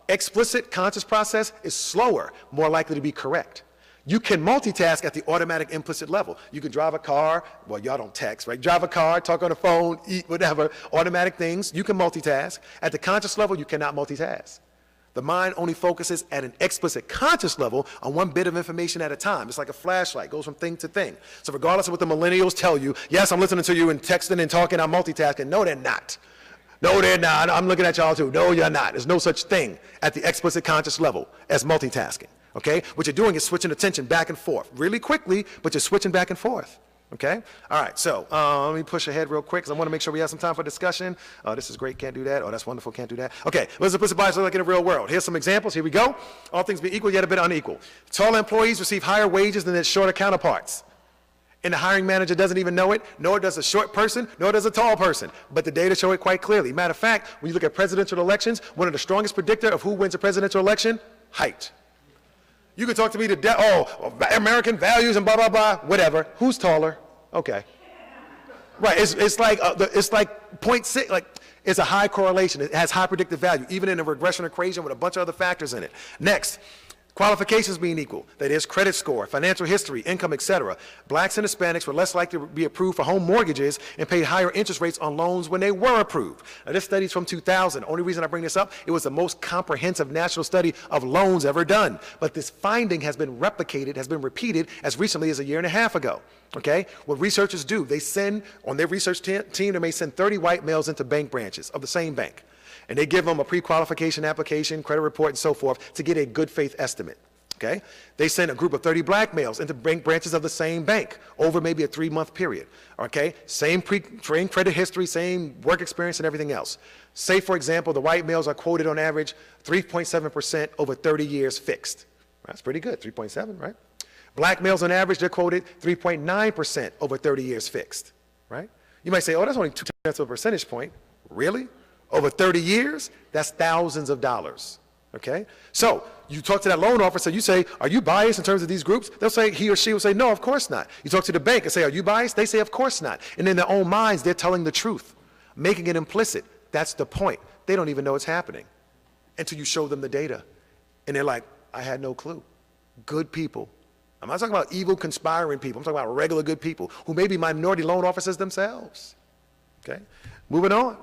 explicit conscious process is slower, more likely to be correct. You can multitask at the automatic implicit level. You can drive a car, well, y'all don't text, right? Drive a car, talk on the phone, eat, whatever, automatic things. You can multitask. At the conscious level, you cannot multitask. The mind only focuses at an explicit conscious level on one bit of information at a time. It's like a flashlight, goes from thing to thing. So regardless of what the millennials tell you, yes, I'm listening to you and texting and talking, I'm multitasking. No, they're not. No, they're not. I'm looking at y'all too. No, you're not. There's no such thing at the explicit conscious level as multitasking. Okay? What you're doing is switching attention back and forth really quickly, but you're switching back and forth. Okay? All right, so let me push ahead real quick because I want to make sure we have some time for discussion. Oh, this is great, can't do that. Oh, that's wonderful, can't do that. Okay, what does implicit bias look like in the real world? Here's some examples. Here we go. All things being equal, yet a bit unequal. Taller employees receive higher wages than their shorter counterparts. And the hiring manager doesn't even know it, nor does a short person, nor does a tall person. But the data show it quite clearly. Matter of fact, when you look at presidential elections, one of the strongest predictor of who wins a presidential election, height. You can talk to me to American values and blah, blah, blah, whatever. Who's taller? Okay. Right, it's like 0.6, like it's a high correlation. It has high predictive value, even in a regression equation with a bunch of other factors in it. Next, qualifications being equal. That is credit score, financial history, income, etc. Blacks and Hispanics were less likely to be approved for home mortgages and paid higher interest rates on loans when they were approved. Now this study's from 2000. Only reason I bring this up, it was the most comprehensive national study of loans ever done. But this finding has been replicated, has been repeated as recently as a year and a half ago. Okay? What researchers do, they send, on their research team, they may send 30 white males into bank branches of the same bank. And they give them a pre-qualification application, credit report, and so forth to get a good faith estimate. Okay? They send a group of 30 black males into bank branches of the same bank over maybe a 3-month period. Okay? Same credit history, same work experience, and everything else. Say, for example, the white males are quoted on average 3.7% over 30 years fixed. That's pretty good, 3.7, right? Black males on average, they're quoted 3.9% over 30 years fixed, right? You might say, oh, that's only 0.2 of a percentage point. Really? Over 30 years, that's thousands of dollars, okay? So you talk to that loan officer, you say, are you biased in terms of these groups? They'll say, he or she will say, no, of course not. You talk to the bank and say, are you biased? They say, of course not. And in their own minds, they're telling the truth, making it implicit. That's the point. They don't even know it's happening until you show them the data. And they're like, I had no clue. Good people. I'm not talking about evil, conspiring people. I'm talking about regular good people who may be minority loan officers themselves, okay? Moving on.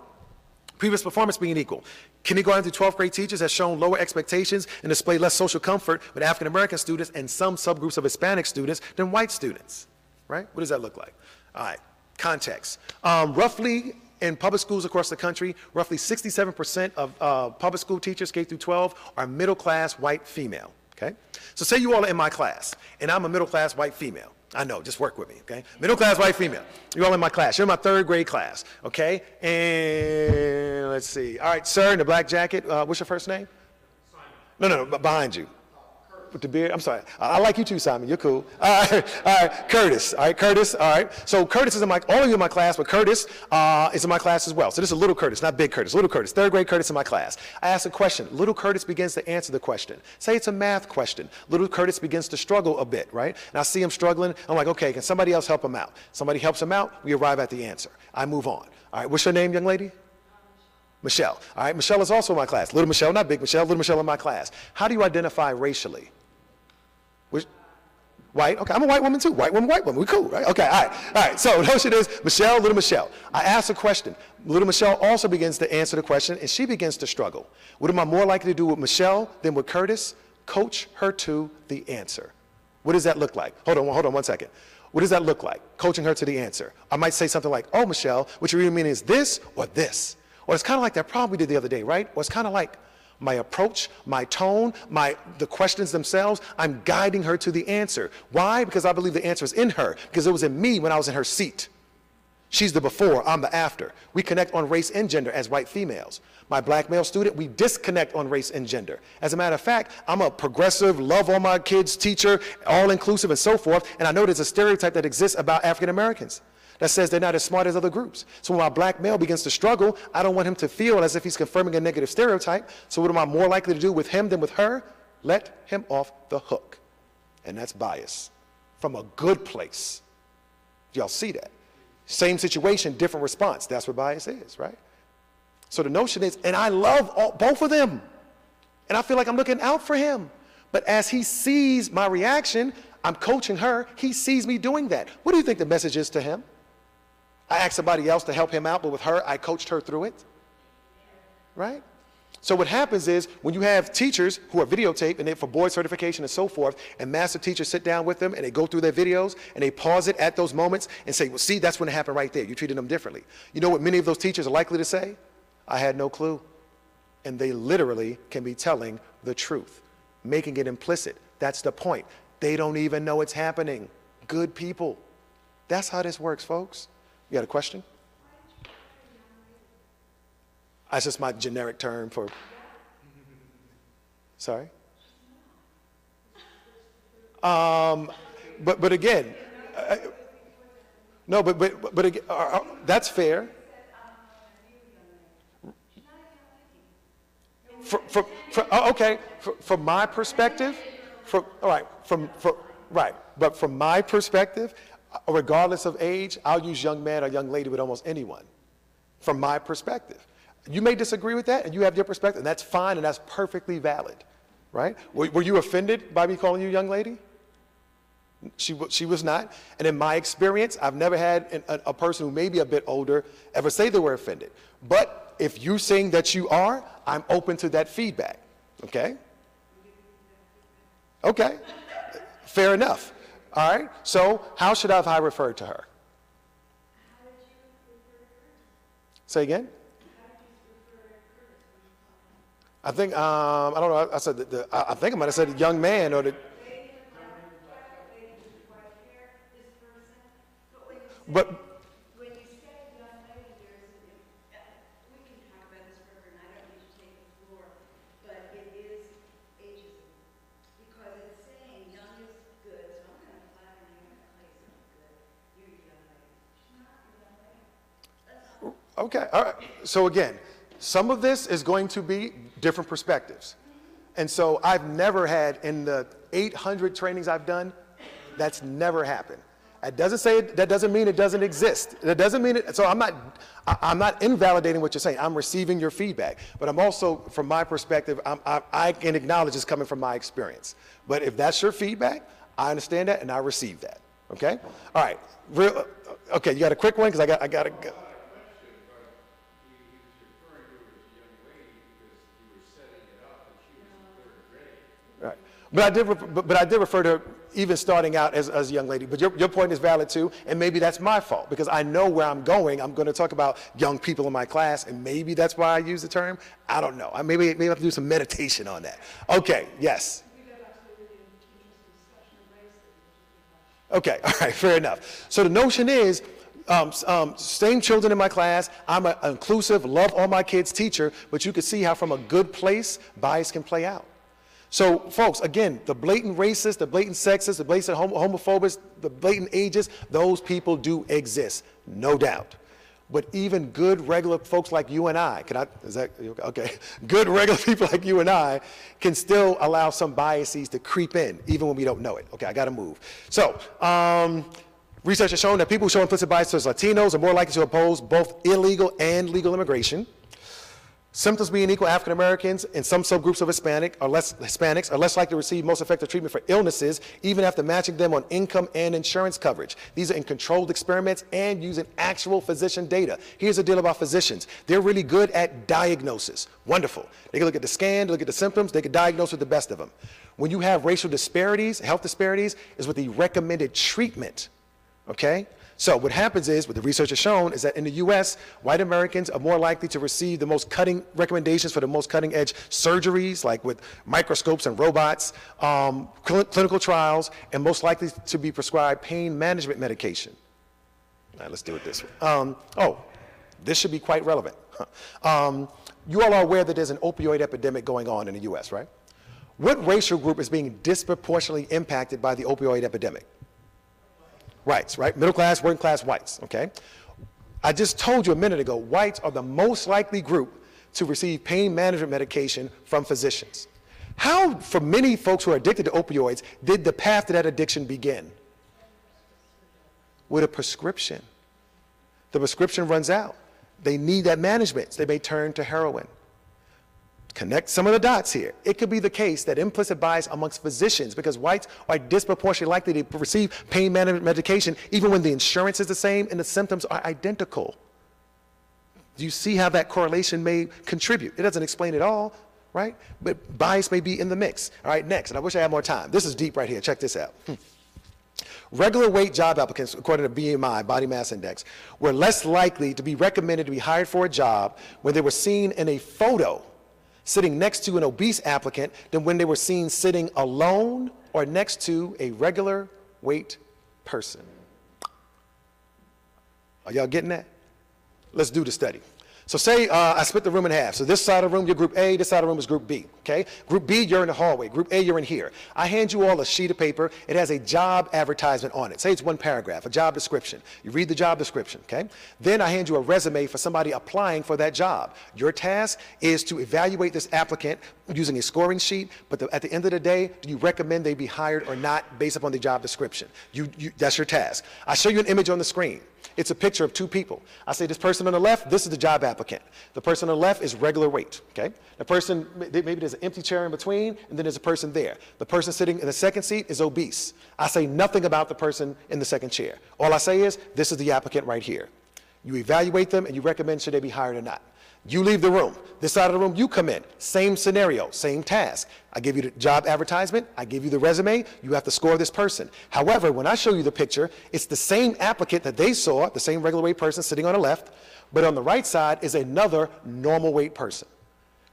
Previous performance being equal. Kindergarten through 12th grade teachers has shown lower expectations and displayed less social comfort with African American students and some subgroups of Hispanic students than white students, right? What does that look like? All right, context. Roughly in public schools across the country, roughly 67% of public school teachers, K through 12, are middle-class white female, okay? So say you all are in my class, and I'm a middle-class white female. I know, just work with me, okay? Middle-class white female. You're all in my class. You're in my 3rd grade class, okay? And let's see. All right, sir, in the black jacket, what's your first name? Simon. No, behind you. With the beard, I'm sorry. I like you too, Simon. You're cool. All right, Curtis. All right, Curtis. All right. So Curtis is in all of you in my class, but Curtis is in my class as well. So this is little Curtis, not big Curtis. Little Curtis, 3rd grade Curtis in my class. I ask a question. Little Curtis begins to answer the question. Say it's a math question. Little Curtis begins to struggle a bit, right? And I see him struggling. I'm like, okay, can somebody else help him out? Somebody helps him out. We arrive at the answer. I move on. All right. What's your name, young lady? Michelle. All right. Michelle is also in my class. Little Michelle, not big Michelle. Little Michelle in my class. How do you identify racially? White, okay, I'm a white woman too. White woman, we cool, right? Okay, all right. So the notion is Michelle, little Michelle. I ask a question. Little Michelle also begins to answer the question, and she begins to struggle. What am I more likely to do with Michelle than with Curtis? Coach her to the answer. What does that look like? Hold on 1 second. What does that look like? Coaching her to the answer. I might say something like, oh, Michelle, what you really mean is this or this. Or it's kind of like that problem we did the other day, right? Or it's kind of like, My approach, my tone, the questions themselves, I'm guiding her to the answer. Why? Because I believe the answer is in her, because it was in me when I was in her seat. She's the before, I'm the after. We connect on race and gender as white females. My black male student, we disconnect on race and gender. As a matter of fact, I'm a progressive, love all my kids teacher, all inclusive and so forth, and I know there's a stereotype that exists about African Americans that says they're not as smart as other groups. So when my black male begins to struggle, I don't want him to feel as if he's confirming a negative stereotype. So what am I more likely to do with him than with her? Let him off the hook. And that's bias from a good place. Y'all see that? Same situation, different response. That's what bias is, right? So the notion is, and I love both of them, and I feel like I'm looking out for him. But as he sees my reaction, I'm coaching her, he sees me doing that. What do you think the message is to him? I asked somebody else to help him out, but with her, I coached her through it, right? So what happens is, when you have teachers who are videotaped, and they for board certification and so forth, and master teachers sit down with them, and they go through their videos, and they pause it at those moments, and say, well, see, that's when it happened right there. You treated them differently. You know what many of those teachers are likely to say? I had no clue. And they literally can be telling the truth, making it implicit. That's the point. They don't even know it's happening. Good people. That's how this works, folks. You got a question? That's just my generic term for... Sorry? But again... no, but again, that's fair. Okay, from my perspective, but from my perspective, regardless of age, I'll use young man or young lady with almost anyone, from my perspective. You may disagree with that, and you have your perspective, and that's fine, and that's perfectly valid, right? Were you offended by me calling you young lady? She was not, and in my experience, I've never had a person who may be a bit older ever say they were offended. But if you're saying that you are, I'm open to that feedback, okay? Okay, fair enough. All right, so how should I have referred to her? Say again? I think, I don't know, I said, I think I might have said young man or the... But when you say young lady, we can talk about this further, and I don't need to take the floor, but it is ageism, because it's saying young is good, so I'm going to flatter you in a place of good. You're a young lady. She's not a young lady. That's all. Okay, all right. So again, some of this is going to be different perspectives. And so I've never had, in the 800 trainings I've done, that's never happened. That doesn't mean it doesn't exist. That doesn't mean it, so I'm not invalidating what you're saying. I'm receiving your feedback. But I'm also, from my perspective, I can acknowledge it's coming from my experience. But if that's your feedback, I understand that and I receive that. Okay? All right. Okay, you got a quick one? Because I got to go. Right. But I did refer to her even starting out as a young lady. But your point is valid too, and maybe that's my fault because I know where I'm going. I'm going to talk about young people in my class, and maybe that's why I use the term. I don't know. Maybe I have to do some meditation on that. Okay. Yes. Okay. All right. Fair enough. So the notion is. Same children in my class. I'm an inclusive, love all my kids teacher, but you can see how from a good place bias can play out. So, folks, again, the blatant racists, the blatant sexists, the blatant homophobes, the blatant ageist, those people do exist, no doubt. But even good, regular folks like you and I, okay? Good, regular people like you and I can still allow some biases to creep in, even when we don't know it. Okay, I got to move. So, research has shown that people who show implicit bias towards Latinos are more likely to oppose both illegal and legal immigration. Symptoms being equal, African Americans and some subgroups of Hispanics are less likely to receive most effective treatment for illnesses, even after matching them on income and insurance coverage. These are in controlled experiments and using actual physician data. Here's the deal about physicians. They're really good at diagnosis. Wonderful. They can look at the scan, look at the symptoms, they can diagnose with the best of them. When you have racial disparities, health disparities, is with the recommended treatment, okay? So what happens is, what the research has shown, is that in the U.S., white Americans are more likely to receive the most cutting recommendations for the most cutting-edge surgeries, like with microscopes and robots, clinical trials, and most likely to be prescribed pain management medication. All right, let's do it this way. This should be quite relevant. You all are aware that there's an opioid epidemic going on in the U.S., right? What racial group is being disproportionately impacted by the opioid epidemic? Whites, right? Middle class, working class whites, okay? I just told you a minute ago, whites are the most likely group to receive pain management medication from physicians. How, for many folks who are addicted to opioids, did the path to that addiction begin? With a prescription. The prescription runs out. They need that management, so they may turn to heroin. Connect some of the dots here. It could be the case that implicit bias amongst physicians, because whites are disproportionately likely to receive pain management medication even when the insurance is the same and the symptoms are identical. Do you see how that correlation may contribute? It doesn't explain it all, right? But bias may be in the mix. All right, next, and I wish I had more time. This is deep right here. Check this out. Regular weight job applicants, according to BMI, Body Mass Index, were less likely to be recommended to be hired for a job when they were seen in a photo sitting next to an obese applicant than when they were seen sitting alone or next to a regular weight person. Are y'all getting that? Let's do the study. So say I split the room in half. So this side of the room, you're group A, this side of the room is group B, okay? Group B, you're in the hallway. Group A, you're in here. I hand you all a sheet of paper. It has a job advertisement on it. Say it's one paragraph, a job description. You read the job description, okay? Then I hand you a resume for somebody applying for that job. Your task is to evaluate this applicant using a scoring sheet, but at the end of the day, do you recommend they be hired or not based upon the job description? That's your task. I show you an image on the screen. It's a picture of two people. I say this person on the left, this is the job applicant. The person on the left is regular weight, okay? The person, maybe there's an empty chair in between, and then there's a person there. The person sitting in the second seat is obese. I say nothing about the person in the second chair. All I say is, this is the applicant right here. You evaluate them, and you recommend should they be hired or not. You leave the room. This side of the room, you come in. Same scenario, same task. I give you the job advertisement. I give you the resume. You have to score this person. However, when I show you the picture, it's the same applicant that they saw, the same regular weight person sitting on the left, but on the right side is another normal weight person.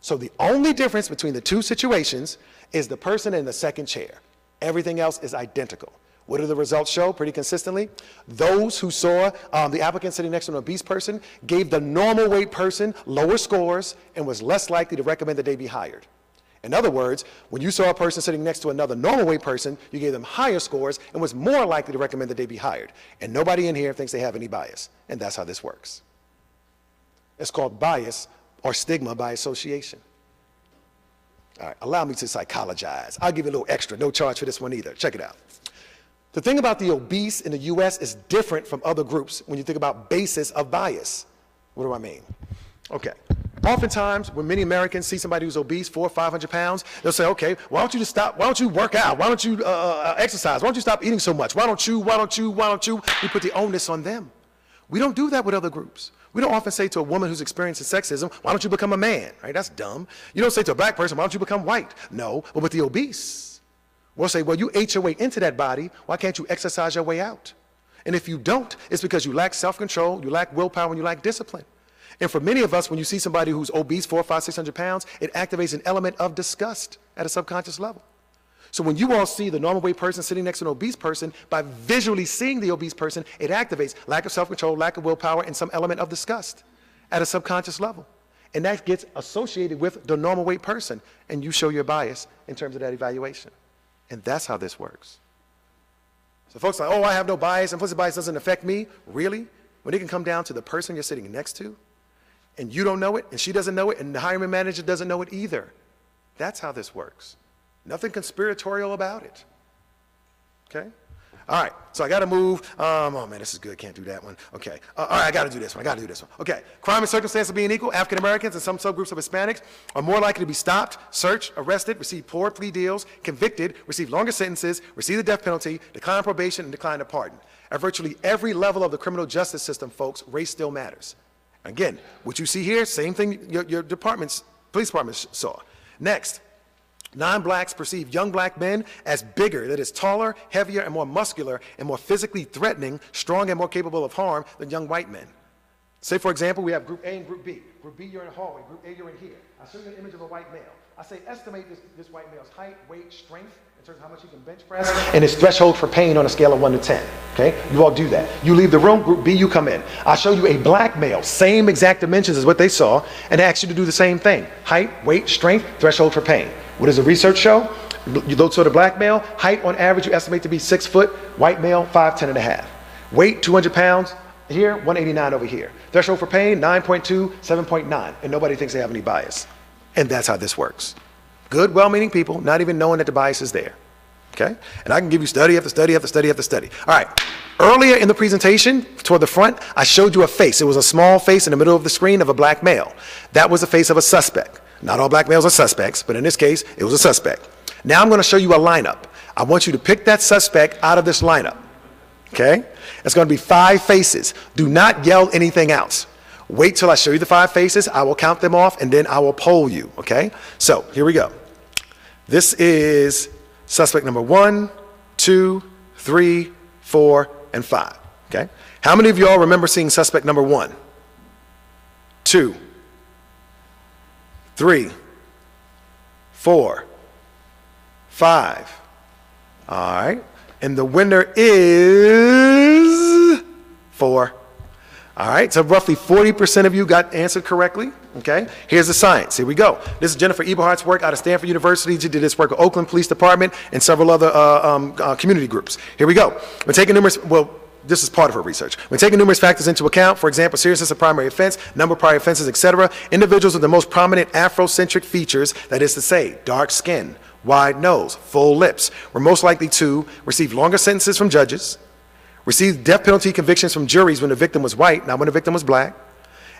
So the only difference between the two situations is the person in the second chair. Everything else is identical. What do the results show pretty consistently? Those who saw the applicant sitting next to an obese person gave the normal weight person lower scores and was less likely to recommend that they be hired. In other words, when you saw a person sitting next to another normal weight person, you gave them higher scores and was more likely to recommend that they be hired. And nobody in here thinks they have any bias. And that's how this works. It's called bias or stigma by association. All right, allow me to psychologize. I'll give you a little extra, no charge for this one either. Check it out. The thing about the obese in the U.S. is different from other groups when you think about basis of bias. What do I mean? Okay. Oftentimes, when many Americans see somebody who's obese, 400 or 500 pounds, they'll say, okay, why don't you just stop? Why don't you work out? Why don't you exercise? Why don't you stop eating so much? Why don't you? We put the onus on them. We don't do that with other groups. We don't often say to a woman who's experiencing sexism, why don't you become a man? Right? That's dumb. You don't say to a black person, why don't you become white? No, but with the obese, we'll say, well, you ate your way into that body. Why can't you exercise your way out? And if you don't, it's because you lack self-control, you lack willpower, and you lack discipline. And for many of us, when you see somebody who's obese, 400, 500, 600 pounds, it activates an element of disgust at a subconscious level. So when you all see the normal weight person sitting next to an obese person, by visually seeing the obese person, it activates lack of self-control, lack of willpower, and some element of disgust at a subconscious level. And that gets associated with the normal weight person, and you show your bias in terms of that evaluation. And that's how this works. So folks are like, oh, I have no bias, implicit bias doesn't affect me. Really? When it can come down to the person you're sitting next to, and you don't know it, and she doesn't know it, and the hiring manager doesn't know it either. That's how this works. Nothing conspiratorial about it. Okay? All right, so I got to move. Oh, man, this is good. Can't do that one. Okay. All right, I got to do this one. Okay. Crime and circumstances being equal, African Americans and some subgroups of Hispanics are more likely to be stopped, searched, arrested, receive poor plea deals, convicted, receive longer sentences, receive the death penalty, decline probation, and decline a pardon. At virtually every level of the criminal justice system, folks, race still matters. Again, what you see here, same thing your police department saw. Next. Non-blacks perceive young black men as bigger, that is taller, heavier, and more muscular, and more physically threatening, strong and more capable of harm than young white men. Say, for example, we have group A and group B. Group B, you're in the hallway. Group A, you're in here. I show you an image of a white male. I say, estimate this white male's height, weight, strength, in terms of how much he can bench press, and his threshold for pain on a scale of 1 to 10. Okay? You all do that. You leave the room. Group B, you come in. I'll show you a black male, same exact dimensions as what they saw, and ask you to do the same thing. Height, weight, strength, threshold for pain. What does the research show? You look to the black male, height on average you estimate to be 6 foot, white male 5'10" and a half. Weight 200 pounds here, 189 over here. Threshold for pain 9.2, 7.9, and nobody thinks they have any bias. And that's how this works. Good, well-meaning people, not even knowing that the bias is there. Okay? And I can give you study after study after study after study. All right. Earlier in the presentation, toward the front, I showed you a face. It was a small face in the middle of the screen of a black male. That was the face of a suspect. Not all black males are suspects, but in this case, it was a suspect. Now I'm going to show you a lineup. I want you to pick that suspect out of this lineup. Okay? It's going to be 5 faces. Do not yell anything else. Wait till I show you the 5 faces. I will count them off, and then I will poll you. Okay? So here we go. This is suspect number 1, 2, 3, 4, and 5. Okay? How many of y'all remember seeing suspect number 1, 2, 3, 4, 5. All right. And the winner is 4. All right. So roughly 40% of you got answered correctly. Okay. Here's the science. Here we go. This is Jennifer Eberhardt's work out of Stanford University. She did this work with Oakland Police Department and several other community groups. Here we go. We're taking numerous, this is part of her research. When taking numerous factors into account, for example, seriousness of primary offense, number of prior offenses, etc., individuals with the most prominent Afrocentric features, that is to say, dark skin, wide nose, full lips, were most likely to receive longer sentences from judges, receive death penalty convictions from juries when the victim was white, not when the victim was black,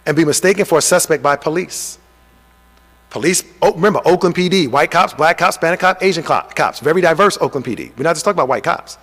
and be mistaken for a suspect by police. Police, remember, Oakland PD, white cops, black cops, Hispanic cops, Asian cops, very diverse Oakland PD. We're not just talking about white cops,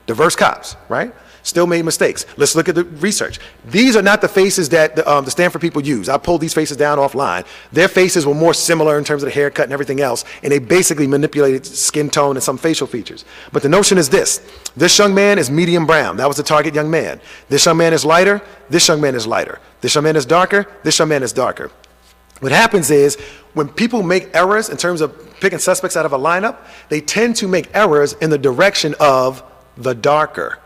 diverse cops, right? Still made mistakes. Let's look at the research. These are not the faces that the Stanford people use. I pulled these faces down offline. Their faces were more similar in terms of the haircut and everything else, and they basically manipulated skin tone and some facial features. But the notion is this. This young man is medium brown. That was the target young man. This young man is lighter. This young man is lighter. This young man is darker. This young man is darker. What happens is when people make errors in terms of picking suspects out of a lineup, they tend to make errors in the direction of the darker.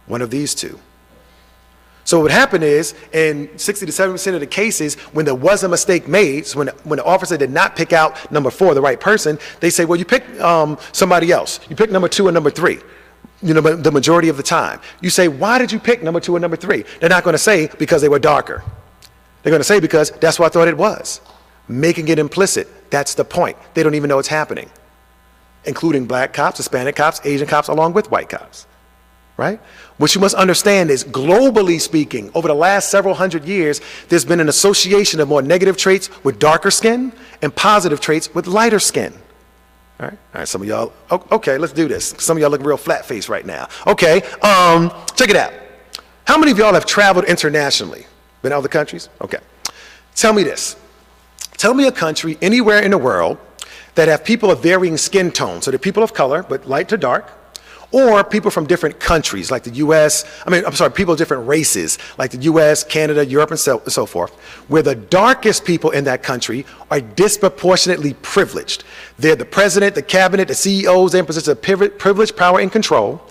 One of these two. So what happened is, in 60 to 70% of the cases, when there was a mistake made, so when the officer did not pick out number 4, the right person, they say, well, you pick somebody else. You pick number 2 and number 3. You know, the majority of the time. You say, why did you pick number 2 and number 3? They're not going to say because they were darker. They're going to say because that's what I thought it was. Making it implicit. That's the point. They don't even know it's happening. Including black cops, Hispanic cops, Asian cops, along with white cops. Right? What you must understand is, globally speaking, over the last several hundred years, there's been an association of more negative traits with darker skin and positive traits with lighter skin. All right, some of y'all, okay, let's do this. Some of y'all look real flat-faced right now. Okay, check it out. How many of y'all have traveled internationally? Been to other countries? Okay. Tell me this. Tell me a country anywhere in the world that have people of varying skin tones. So they're people of color, but light to dark. Or people from different countries, like the U.S., people of different races, like the U.S., Canada, Europe, and so forth, where the darkest people in that country are disproportionately privileged. They're the president, the cabinet, the CEOs, they're in positions of privilege, power, and control.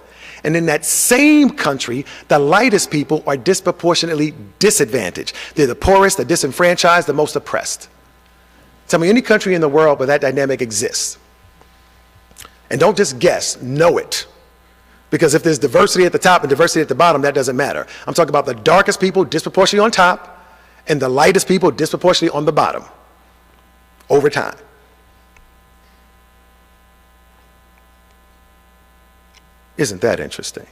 And in that same country, the lightest people are disproportionately disadvantaged. They're the poorest, the disenfranchised, the most oppressed. Tell me any country in the world where that dynamic exists. And don't just guess, know it. Because if there's diversity at the top and diversity at the bottom, that doesn't matter. I'm talking about the darkest people disproportionately on top and the lightest people disproportionately on the bottom over time. Isn't that interesting?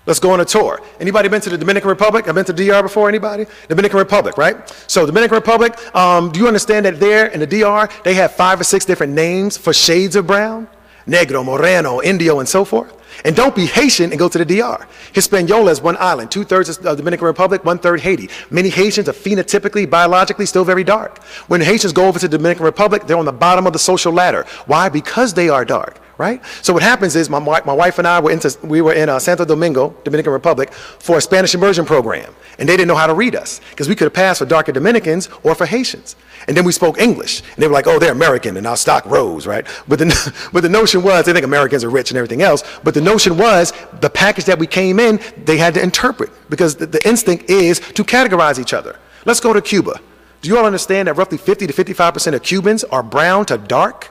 Let's go on a tour. Anybody been to the Dominican Republic? I've been to DR before, anybody? Dominican Republic, right? So Dominican Republic, do you understand that there in the DR, they have 5 or 6 different names for shades of brown? Negro, Moreno, Indio, and so forth. And don't be Haitian and go to the DR. Hispaniola is one island, 2/3 is the Dominican Republic, 1/3 Haiti. Many Haitians are phenotypically, biologically still very dark. When Haitians go over to the Dominican Republic, they're on the bottom of the social ladder. Why? Because they are dark, right? So what happens is my wife and I we were in Santo Domingo, Dominican Republic, for a Spanish immersion program. And they didn't know how to read us because we could have passed for darker Dominicans or for Haitians. And then we spoke English. And they were like, oh, they're American, and our stock rose, right? But the notion was, they think Americans are rich and everything else, but the notion was the package that we came in, they had to interpret because the instinct is to categorize each other. Let's go to Cuba. Do you all understand that roughly 50 to 55% of Cubans are brown to dark?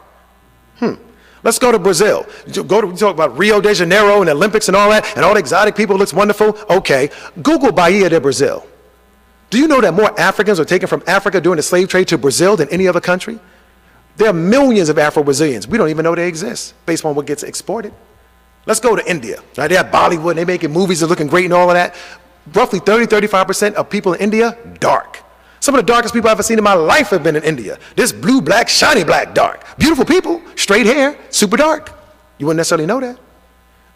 Let's go to Brazil. You talk about Rio de Janeiro and the Olympics and all that, and all the exotic people looks wonderful. Okay, Google Bahia de Brazil. Do you know that more Africans are taken from Africa during the slave trade to Brazil than any other country? There are millions of Afro-Brazilians. We don't even know they exist based on what gets exported. Let's go to India. Right? They have Bollywood, and they're making movies that are looking great and all of that. Roughly 30-35% of people in India, dark. Some of the darkest people I've ever seen in my life have been in India. This blue, black, shiny black, dark. Beautiful people, straight hair, super dark. You wouldn't necessarily know that.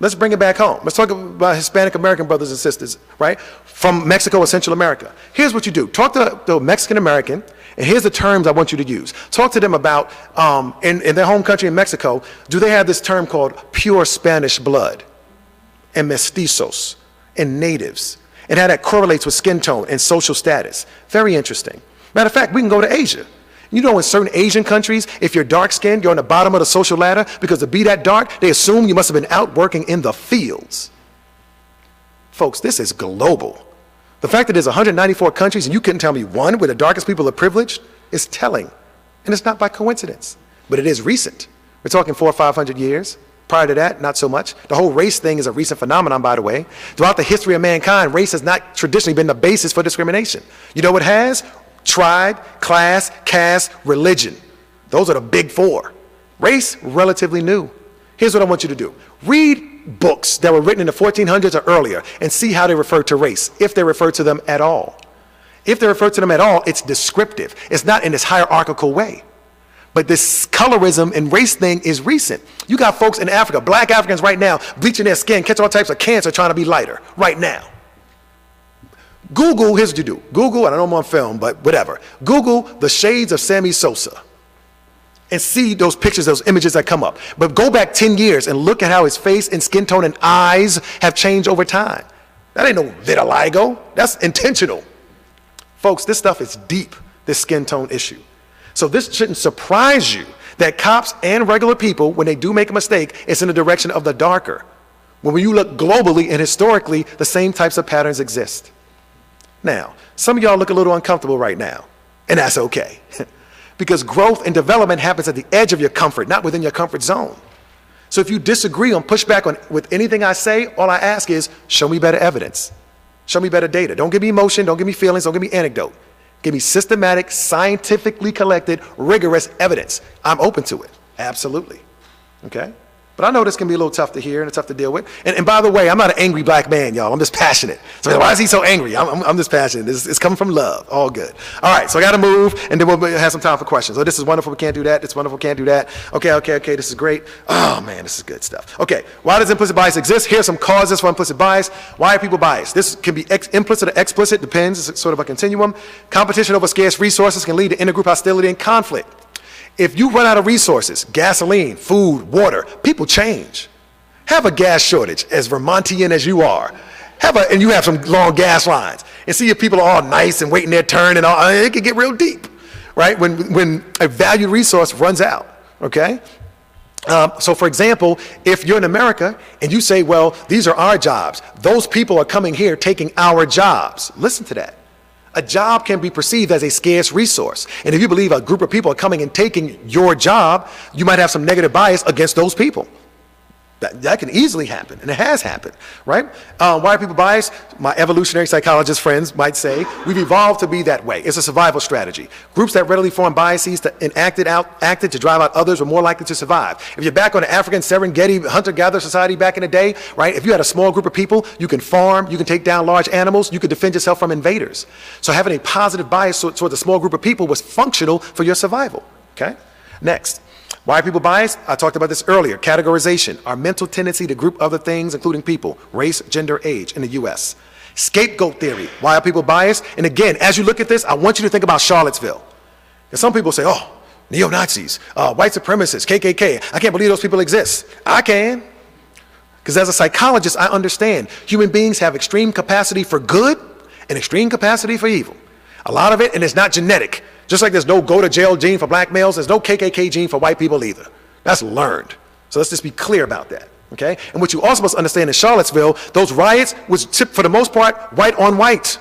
Let's bring it back home. Let's talk about Hispanic American brothers and sisters, right? From Mexico or Central America. Here's what you do. Talk to the Mexican American, and here's the terms I want you to use. Talk to them about, in their home country in Mexico, do they have this term called pure Spanish blood, and mestizos, and natives, and how that correlates with skin tone and social status. Very interesting. Matter of fact, we can go to Asia. You know, in certain Asian countries, if you're dark-skinned, you're on the bottom of the social ladder because to be that dark, they assume you must have been out working in the fields. Folks, this is global. The fact that there's 194 countries and you couldn't tell me one where the darkest people are privileged is telling. And it's not by coincidence, but it is recent. We're talking 400 or 500 years. Prior to that, not so much. The whole race thing is a recent phenomenon, by the way. Throughout the history of mankind, race has not traditionally been the basis for discrimination. You know what has? Tribe, class, caste, religion. Those are the big four. Race, relatively new. Here's what I want you to do. Read books that were written in the 1400s or earlier and see how they refer to race, if they refer to them at all. If they refer to them at all, it's descriptive. It's not in this hierarchical way. But this colorism and race thing is recent. You got folks in Africa, black Africans right now, bleaching their skin, catching all types of cancer, trying to be lighter right now. Google, here's what you do. Google, I don't know I'm on film, but whatever. Google the shades of Sammy Sosa and see those pictures, those images that come up. But go back 10 years and look at how his face and skin tone and eyes have changed over time. That ain't no vitiligo. That's intentional. Folks, this stuff is deep, this skin tone issue. So this shouldn't surprise you that cops and regular people, when they do make a mistake, it's in the direction of the darker. When you look globally and historically, the same types of patterns exist. Now, some of y'all look a little uncomfortable right now, and that's okay. Because growth and development happens at the edge of your comfort, not within your comfort zone. So if you disagree on pushback with anything I say, all I ask is, show me better evidence. Show me better data. Don't give me emotion, don't give me feelings, don't give me anecdote. Give me systematic, scientifically collected, rigorous evidence. I'm open to it, absolutely, okay? But I know this can be a little tough to hear and tough to deal with. And by the way, I'm not an angry black man, y'all. I'm just passionate. So why is he so angry? I'm just passionate. It's coming from love. All good. All right, so I got to move, and then we'll have some time for questions. Oh, this is wonderful. We can't do that. It's wonderful. Can't do that. Okay. This is great. Oh, man, this is good stuff. Okay, why does implicit bias exist? Here are some causes for implicit bias. Why are people biased? This can be implicit or explicit. Depends. It's sort of a continuum. Competition over scarce resources can lead to intergroup hostility and conflict. If you run out of resources, gasoline, food, water, people change. Have a gas shortage, as Vermontian as you are. And you have some long gas lines. And see if people are all nice and waiting their turn and all, it can get real deep, right? When a valued resource runs out, okay? So for example, if you're in America and you say, well, these are our jobs. Those people are coming here taking our jobs. Listen to that. A job can be perceived as a scarce resource. And if you believe a group of people are coming and taking your job, you might have some negative bias against those people. That can easily happen, and it has happened, right? Why are people biased? My evolutionary psychologist friends might say, we've evolved to be that way. It's a survival strategy. Groups that readily form biases and acted to drive out others were more likely to survive. If you're back on the African Serengeti hunter-gatherer society back in the day, right? If you had a small group of people, you can farm, you can take down large animals, you could defend yourself from invaders. So having a positive bias towards a small group of people was functional for your survival, okay? Next. Why are people biased? I talked about this earlier. Categorization, our mental tendency to group other things, including people, race, gender, age in the U.S. Scapegoat theory. Why are people biased? And again, as you look at this, I want you to think about Charlottesville. And some people say, oh, neo-Nazis, white supremacists, KKK. I can't believe those people exist. I can. Because as a psychologist, I understand human beings have extreme capacity for good and extreme capacity for evil. A lot of it, and it's not genetic. Just like there's no go-to-jail gene for black males, there's no KKK gene for white people either. That's learned. So let's just be clear about that, okay? And what you also must understand in Charlottesville, those riots was, for the most part, white on white.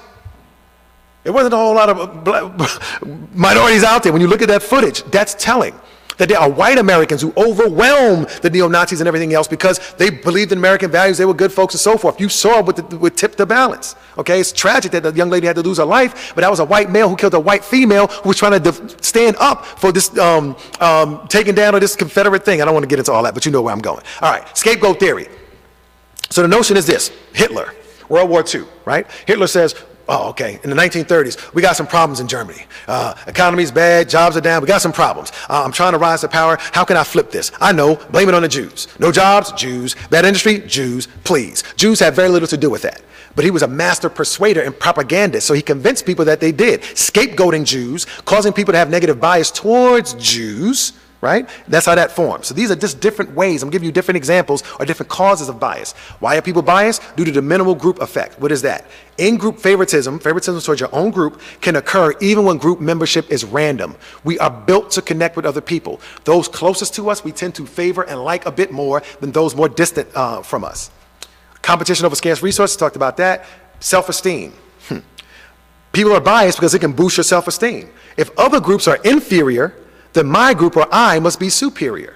There wasn't a whole lot of minorities out there. When you look at that footage, that's telling that there are white Americans who overwhelm the neo-Nazis and everything else because they believed in American values, they were good folks and so forth. You saw what tipped the balance, okay? It's tragic that the young lady had to lose her life, but that was a white male who killed a white female who was trying to stand up for this taking down of this Confederate thing. I don't want to get into all that, but you know where I'm going. All right, scapegoat theory. So the notion is this: Hitler, World War II, right? Hitler says, oh, okay, in the 1930s, we got some problems in Germany. Economy's bad, jobs are down, we got some problems. I'm trying to rise to power. How can I flip this? I know, blame it on the Jews. No jobs, Jews. Bad industry, Jews, please. Jews had very little to do with that. But he was a master persuader and propagandist, so he convinced people that they did. Scapegoating Jews, causing people to have negative bias towards Jews, right? That's how that forms. So these are just different ways. I'm giving you different examples or different causes of bias. Why are people biased? Due to the minimal group effect. What is that? In-group favoritism towards your own group, can occur even when group membership is random. We are built to connect with other people. Those closest to us, we tend to favor and like a bit more than those more distant from us. Competition over scarce resources, talked about that. Self-esteem. People are biased because it can boost your self-esteem. If other groups are inferior, then my group or I must be superior,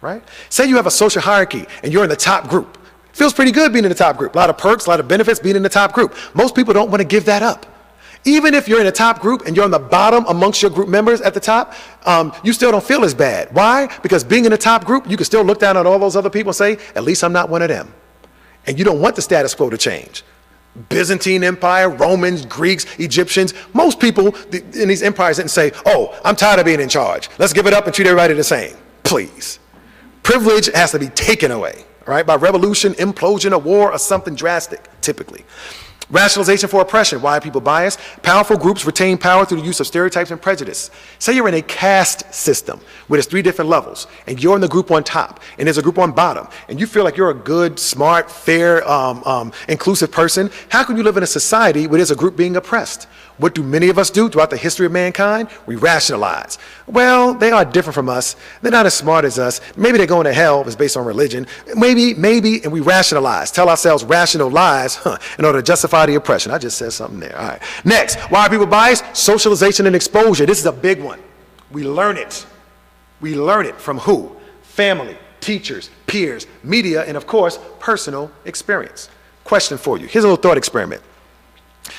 right? Say you have a social hierarchy and you're in the top group. Feels pretty good being in the top group. A lot of perks, a lot of benefits being in the top group. Most people don't want to give that up. Even if you're in a top group and you're on the bottom amongst your group members at the top, you still don't feel as bad. Why? Because being in the top group, you can still look down on all those other people and say, at least I'm not one of them. And you don't want the status quo to change. Byzantine Empire, Romans, Greeks, Egyptians, most people in these empires didn't say, oh, I'm tired of being in charge. Let's give it up and treat everybody the same. Please. Privilege has to be taken away, right? By revolution, implosion, or war, or something drastic, typically. Rationalization for oppression. Why are people biased? Powerful groups retain power through the use of stereotypes and prejudice. Say you're in a caste system where there's 3 different levels, and you're in the group on top, and there's a group on bottom, and you feel like you're a good, smart, fair, inclusive person. How can you live in a society where there's a group being oppressed? What do many of us do throughout the history of mankind? We rationalize. Well, they are different from us. They're not as smart as us. Maybe they're going to hell if it's based on religion. Maybe, and we rationalize. Tell ourselves rational lies in order to justify the oppression. I just said something there. All right. Next, why are people biased? Socialization and exposure. This is a big one. We learn it. We learn it from who? Family, teachers, peers, media, and of course, personal experience. Question for you. Here's a little thought experiment.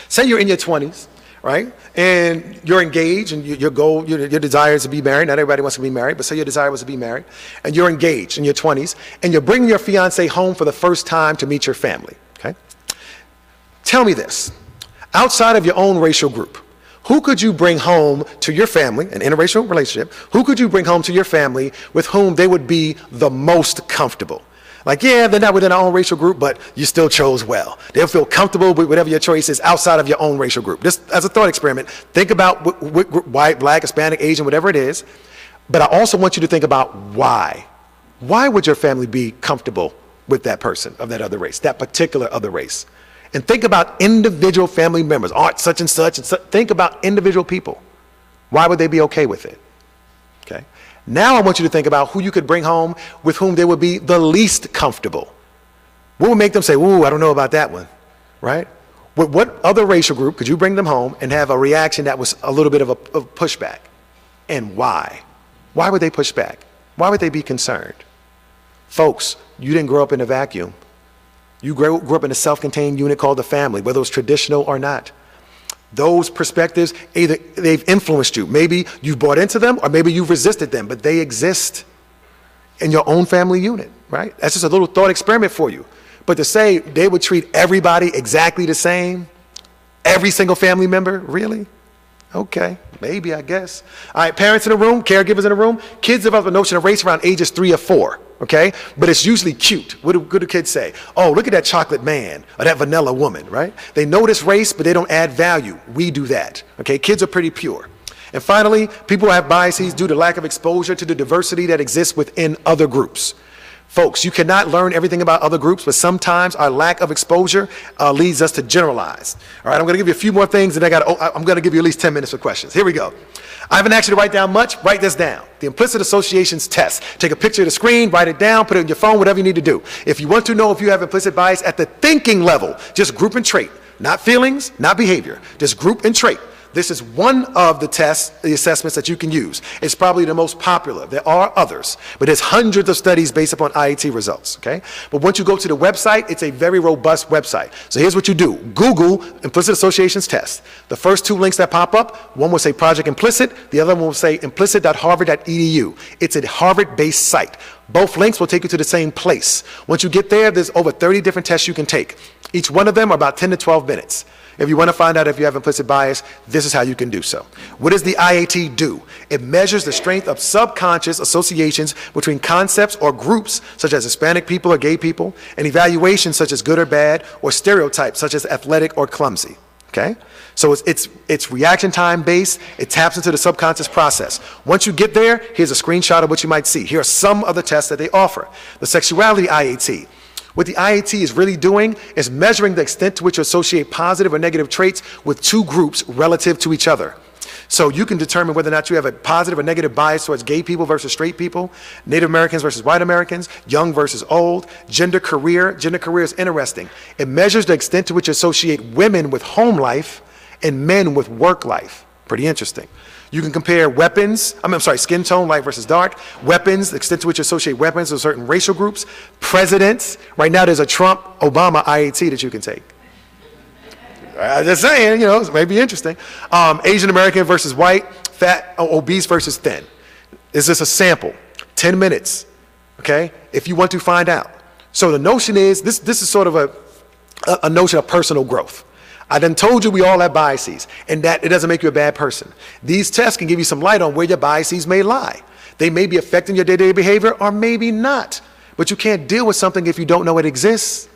Say you're in your 20s. Right? And you're engaged and your goal, your desire is to be married. Not everybody wants to be married, but say your desire was to be married. And you're engaged in your 20s and you're bringing your fiance home for the first time to meet your family. Okay? Tell me this. Outside of your own racial group, who could you bring home to your family, an interracial relationship, who could you bring home to your family with whom they would be the most comfortable? Like, yeah, they're not within our own racial group, but you still chose well. They'll feel comfortable with whatever your choice is outside of your own racial group. Just as a thought experiment, think about white, black, Hispanic, Asian, whatever it is. But I also want you to think about why. Why would your family be comfortable with that person of that other race, that particular other race? And think about individual family members, aunt such and such, think about individual people. Why would they be okay with it? Okay. Now I want you to think about who you could bring home with whom they would be the least comfortable. What would make them say, ooh, I don't know about that one, right? What other racial group could you bring them home and have a reaction that was a little bit of a pushback? And why? Why would they push back? Why would they be concerned? Folks, you didn't grow up in a vacuum. You grew up in a self-contained unit called the family, whether it was traditional or not. Those perspectives, either they've influenced you. Maybe you've bought into them or maybe you've resisted them, but they exist in your own family unit, right? That's just a little thought experiment for you. But to say they would treat everybody exactly the same, every single family member, really? Okay, maybe, I guess. All right, parents in the room, caregivers in the room. Kids develop a notion of race around ages 3 or 4, okay? But it's usually cute. What do kids say? Oh, look at that chocolate man or that vanilla woman, right? They notice race, but they don't add value. We do that, okay? Kids are pretty pure. And finally, people have biases due to lack of exposure to the diversity that exists within other groups. Folks, you cannot learn everything about other groups, but sometimes our lack of exposure leads us to generalize. All right, I'm going to give you a few more things, and I'm going to give you at least 10 minutes for questions. Here we go. I haven't asked you to write down much. Write this down. The implicit associations test. Take a picture of the screen, write it down, put it on your phone, whatever you need to do. If you want to know if you have implicit bias at the thinking level, just group and trait. Not feelings, not behavior. Just group and trait. This is one of the tests, the assessments that you can use. It's probably the most popular. There are others, but there's hundreds of studies based upon IAT results, okay? But once you go to the website, it's a very robust website. So here's what you do. Google implicit associations test. The first 2 links that pop up, one will say Project Implicit, the other one will say implicit.harvard.edu. It's a Harvard-based site. Both links will take you to the same place. Once you get there, there's over 30 different tests you can take. Each one of them are about 10 to 12 minutes. If you want to find out if you have implicit bias, this is how you can do so. What does the IAT do? It measures the strength of subconscious associations between concepts or groups, such as Hispanic people or gay people, and evaluations such as good or bad, or stereotypes such as athletic or clumsy. Okay? So it's reaction time based. It taps into the subconscious process. Once you get there, here's a screenshot of what you might see. Here are some of the tests that they offer. The sexuality IAT. What the IAT is really doing is measuring the extent to which you associate positive or negative traits with 2 groups relative to each other. So you can determine whether or not you have a positive or negative bias towards gay people versus straight people, Native Americans versus white Americans, young versus old, gender career. Gender career is interesting. It measures the extent to which you associate women with home life and men with work life. Pretty interesting. You can compare skin tone, light versus dark, weapons, the extent to which you associate weapons with certain racial groups, presidents. Right now there's a Trump-Obama IAT that you can take. I'm just saying, it may be interesting. Asian American versus white, fat, obese versus thin. Is this a sample? 10 minutes, okay, if you want to find out. So the notion is, this is sort of a notion of personal growth. I done told you we all have biases, and that it doesn't make you a bad person. These tests can give you some light on where your biases may lie. They may be affecting your day-to-day behavior, or maybe not. But you can't deal with something if you don't know it exists.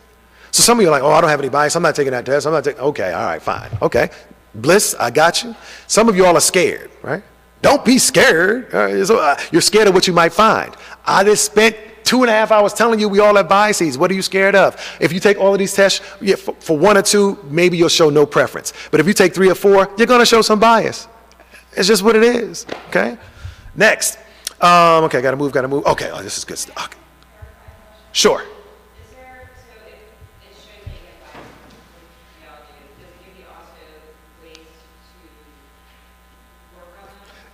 So some of you are like, oh, I don't have any bias. I'm not taking that test. Okay, all right, fine. Okay, bliss, I got you. Some of you all are scared, right? Don't be scared. You're scared of what you might find. I just spent 2.5 hours telling you we all have biases. What are you scared of? If you take all of these tests, for 1 or 2, maybe you'll show no preference. But if you take 3 or 4, you're going to show some bias. It's just what it is, okay? Next. Okay, gotta move. Okay, this is good stuff. Okay. Sure.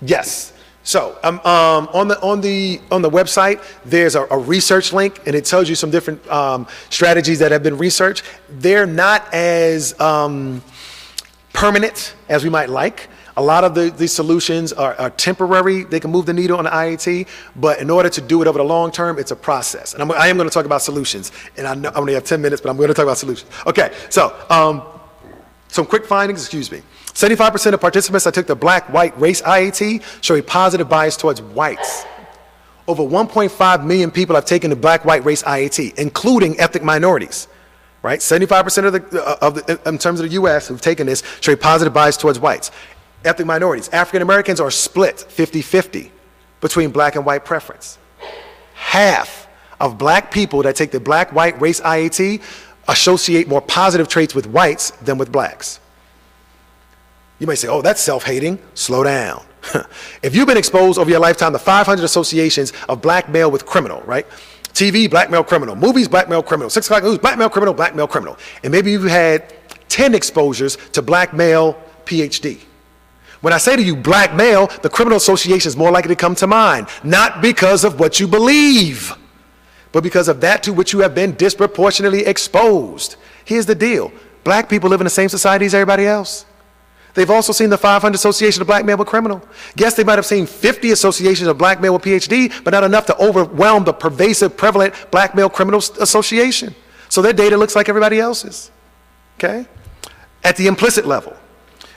Yes. So on the website, there's a research link, and it tells you some different strategies that have been researched. They're not as permanent as we might like. A lot of these solutions are temporary. They can move the needle on the IAT, but in order to do it over the long term, it's a process. And I am going to talk about solutions. And I know I only have 10 minutes, but I'm going to talk about solutions. Okay, so some quick findings, 75% of participants that took the black-white race IAT show a positive bias towards whites. Over 1.5 million people have taken the black-white race IAT, including ethnic minorities. Right? 75% in terms of the U.S. who've taken this show a positive bias towards whites. Ethnic minorities, African Americans are split 50-50 between black and white preference. Half of black people that take the black-white race IAT associate more positive traits with whites than with blacks. You may say, oh, that's self-hating. Slow down. If you've been exposed over your lifetime to 500 associations of black male with criminal, right? TV, black male criminal. Movies, black male criminal. 6 o'clock news, black male criminal, black male criminal. And maybe you've had 10 exposures to black male PhD. When I say to you black male, the criminal association is more likely to come to mind, not because of what you believe, but because of that to which you have been disproportionately exposed. Here's the deal. Black people live in the same society as everybody else. They've also seen the 500 association of black male with criminal. Yes, they might have seen 50 associations of black male with PhD, but not enough to overwhelm the pervasive, prevalent black male criminal association. So their data looks like everybody else's, okay? At the implicit level,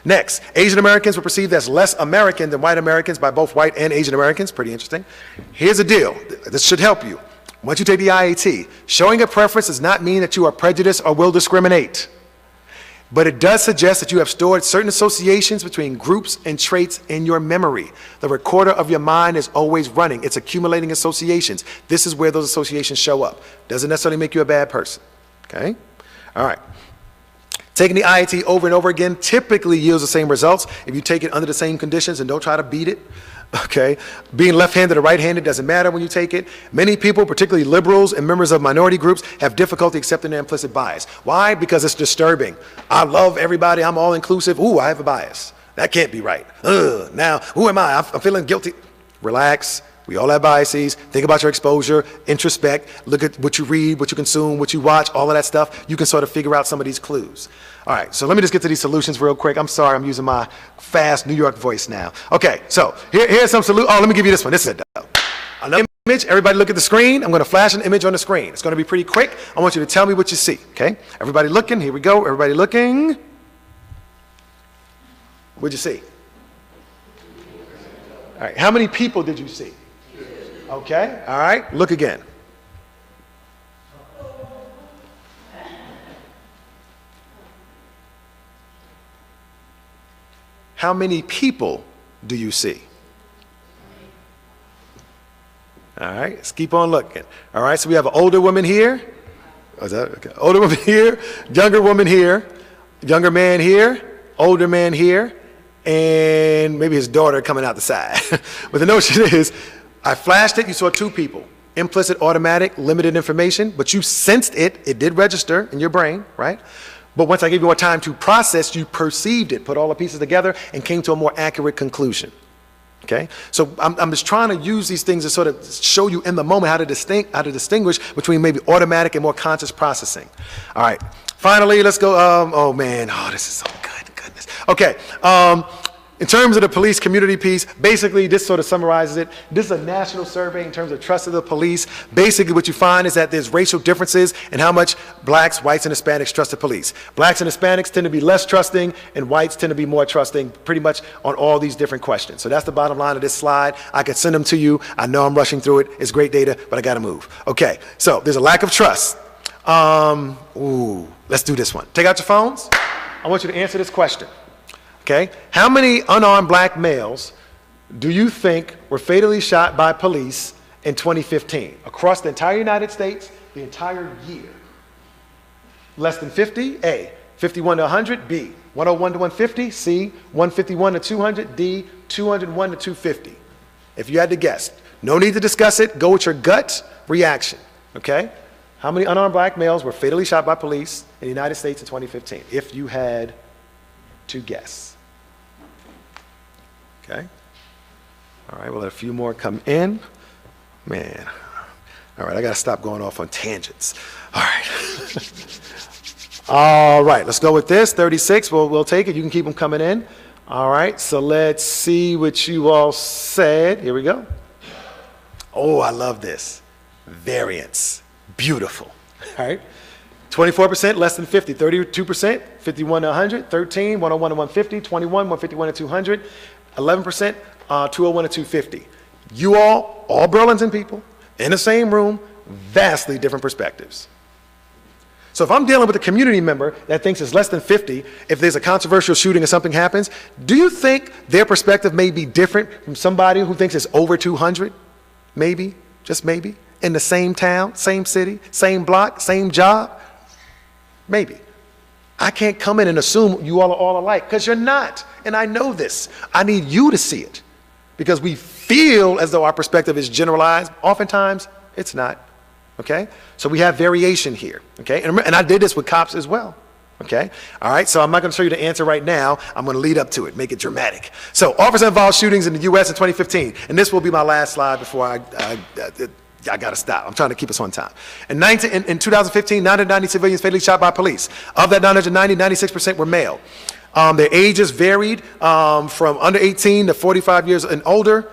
Next, Asian Americans were perceived as less American than white Americans by both white and Asian Americans. Pretty interesting. Here's the deal. This should help you. Once you take the IAT, showing a preference does not mean that you are prejudiced or will discriminate. But it does suggest that you have stored certain associations between groups and traits in your memory. The recorder of your mind is always running. It's accumulating associations. This is where those associations show up. Doesn't necessarily make you a bad person. Okay? All right. Taking the IAT over and over again typically yields the same results if you take it under the same conditions and don't try to beat it. Okay? Being left-handed or right-handed doesn't matter when you take it. Many people, particularly liberals and members of minority groups, have difficulty accepting their implicit bias. Why? Because it's disturbing. I love everybody. I'm all-inclusive. Ooh, I have a bias. That can't be right. Ugh, now, who am I? I'm feeling guilty. Relax. We all have biases. Think about your exposure, introspect, look at what you read, what you consume, what you watch, all of that stuff. You can sort of figure out some of these clues. All right, so let me just get to these solutions real quick. I'm sorry, I'm using my fast New York voice now. Okay, so here's some solutions. Oh, let me give you this one. This is it, though. Another image. Everybody look at the screen. I'm going to flash an image on the screen. It's going to be pretty quick. I want you to tell me what you see, okay? Everybody looking. Here we go. Everybody looking. What'd you see? All right, how many people did you see? Okay, all right, look again. How many people do you see? All right, let's keep on looking. All right, so we have an older woman here. Oh, is that okay? Older woman here, younger woman here, younger man here, older man here, and maybe his daughter coming out the side. But the notion is, I flashed it, you saw two people. Implicit, automatic, limited information, but you sensed it. It did register in your brain, right? But once I gave you more time to process, you perceived it, put all the pieces together, and came to a more accurate conclusion. Okay? So I'm just trying to use these things to sort of show you in the moment how to distinguish between maybe automatic and more conscious processing. All right. Finally, let's go. Oh, man. Oh, this is so good. Goodness. Okay. In terms of the police community piece, basically this sort of summarizes it. This is a national survey in terms of trust of the police. Basically what you find is that there's racial differences in how much blacks, whites, and Hispanics trust the police. Blacks and Hispanics tend to be less trusting, and whites tend to be more trusting pretty much on all these different questions. So that's the bottom line of this slide. I could send them to you. I know I'm rushing through it. It's great data, but I gotta move. Okay, so there's a lack of trust. Let's do this one. Take out your phones. I want you to answer this question. Okay, how many unarmed black males do you think were fatally shot by police in 2015 across the entire United States, the entire year? Less than 50? A. 51 to 100? B. 101 to 150? C. 151 to 200? D. 201 to 250? If you had to guess, no need to discuss it. Go with your gut reaction. Okay? How many unarmed black males were fatally shot by police in the United States in 2015? If you had to guess. Okay. All right, we'll let a few more come in. Man. All right, I got to stop going off on tangents. All right. All right, let's go with this. 36, we'll take it. You can keep them coming in. All right, so let's see what you all said. Here we go. Oh, I love this. Variance. Beautiful. All right. 24% less than 50, 32%, 51 to 100, 13, 101 to 150, 21, 151 to 200, 11%, 201 to 250. You all Burlington people, in the same room, vastly different perspectives. So if I'm dealing with a community member that thinks it's less than 50, if there's a controversial shooting or something happens, do you think their perspective may be different from somebody who thinks it's over 200? Maybe, just maybe, in the same town, same city, same block, same job? Maybe. I can't come in and assume you all are all alike, because you're not, and I know this. I need you to see it, because we feel as though our perspective is generalized. Oftentimes, it's not, okay? So we have variation here, okay? And I did this with cops as well, okay? All right, so I'm not gonna show you the answer right now. I'm gonna lead up to it, make it dramatic. So officer-involved shootings in the US in 2015, and this will be my last slide before I gotta stop. I'm trying to keep us on time. In 2015, 990 civilians fatally shot by police. Of that 990, 96% were male. Their ages varied from under 18 to 45 years and older.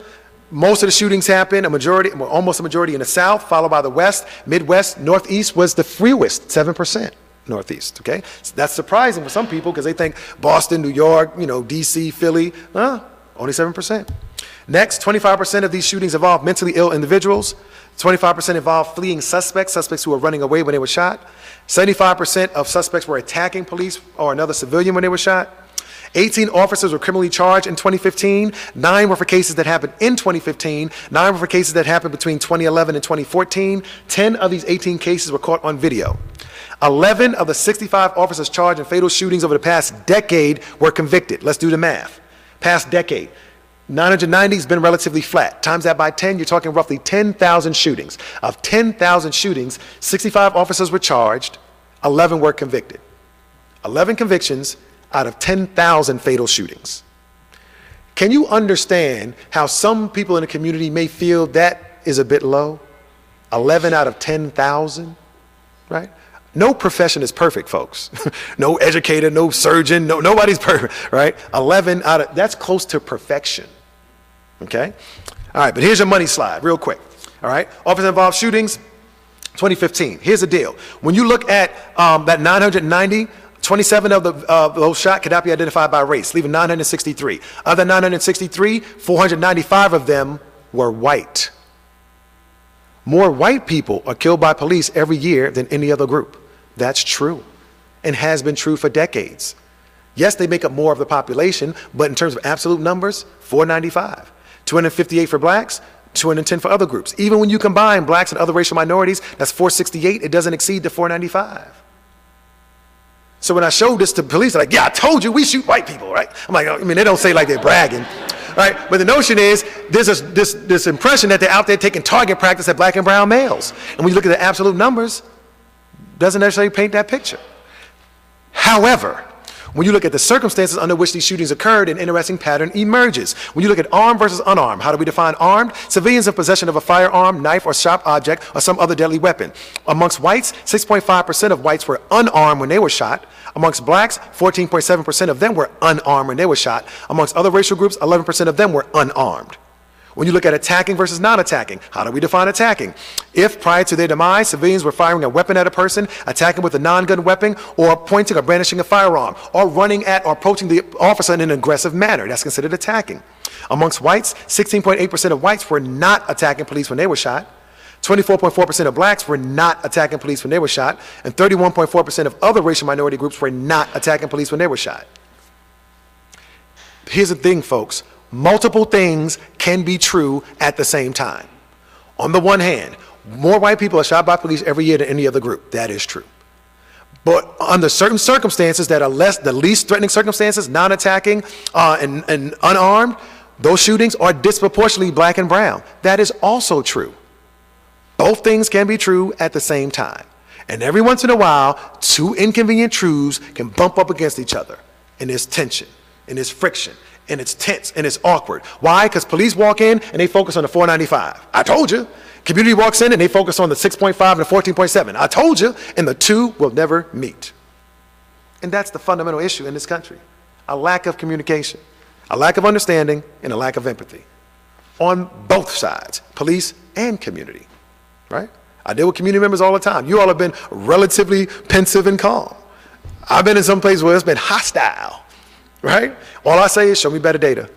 Most of the shootings happened, almost a majority in the South, followed by the West. Midwest, Northeast was the fewest, 7%. Northeast, okay? That's surprising for some people because they think Boston, New York, DC, Philly, only 7%. Next, 25% of these shootings involve mentally ill individuals. 25% involve fleeing suspects who were running away when they were shot. 75% of suspects were attacking police or another civilian when they were shot. 18 officers were criminally charged in 2015. 9 were for cases that happened in 2015. 9 were for cases that happened between 2011 and 2014. 10 of these 18 cases were caught on video. 11 of the 65 officers charged in fatal shootings over the past decade were convicted. Let's do the math. Past decade. 990 has been relatively flat. Times that by 10, you're talking roughly 10,000 shootings. Of 10,000 shootings, 65 officers were charged, 11 were convicted. 11 convictions out of 10,000 fatal shootings. Can you understand how some people in the community may feel that is a bit low? 11 out of 10,000, right? No profession is perfect, folks. No educator, no surgeon, nobody's perfect, right? 11 out of, that's close to perfection, okay? All right, but here's your money slide real quick, all right? Officer involved shootings, 2015. Here's the deal. When you look at that 990, 27 of those shot could not be identified by race, leaving 963. Of the 963, 495 of them were white. More white people are killed by police every year than any other group. That's true and has been true for decades. Yes, they make up more of the population, but in terms of absolute numbers, 495. 258 for blacks, 210 for other groups. Even when you combine blacks and other racial minorities, that's 468. It doesn't exceed the 495. So when I showed this to police, they're like, yeah, I told you we shoot white people, right? I'm like, I mean, they don't say like they're bragging, right? But the notion is there's this impression that they're out there taking target practice at black and brown males. And when you look at the absolute numbers, doesn't necessarily paint that picture. However, when you look at the circumstances under which these shootings occurred, an interesting pattern emerges. When you look at armed versus unarmed, how do we define armed? Civilians in possession of a firearm, knife, or sharp object, or some other deadly weapon. Amongst whites, 6.5% of whites were unarmed when they were shot. Amongst blacks, 14.7% of them were unarmed when they were shot. Amongst other racial groups, 11% of them were unarmed. When you look at attacking versus non-attacking, how do we define attacking? If prior to their demise, civilians were firing a weapon at a person, attacking with a non-gun weapon, or pointing or brandishing a firearm, or running at or approaching the officer in an aggressive manner, that's considered attacking. Amongst whites, 16.8% of whites were not attacking police when they were shot. 24.4% of blacks were not attacking police when they were shot, and 31.4% of other racial minority groups were not attacking police when they were shot. Here's the thing, folks. Multiple things can be true at the same time. On the one hand, more white people are shot by police every year than any other group. That is true. But under certain circumstances that are the least threatening circumstances, non-attacking and unarmed, those shootings are disproportionately black and brown. That is also true. Both things can be true at the same time. And every once in a while, two inconvenient truths can bump up against each other. And there's tension, and there's friction, and it's tense, and it's awkward. Why? Because police walk in, and they focus on the 495. I told you. Community walks in, and they focus on the 6.5 and the 14.7. I told you. And the two will never meet. And that's the fundamental issue in this country. A lack of communication, a lack of understanding, and a lack of empathy. On both sides, police and community, right? I deal with community members all the time. You all have been relatively pensive and calm. I've been in some places where it's been hostile. Right? All I say is show me better data.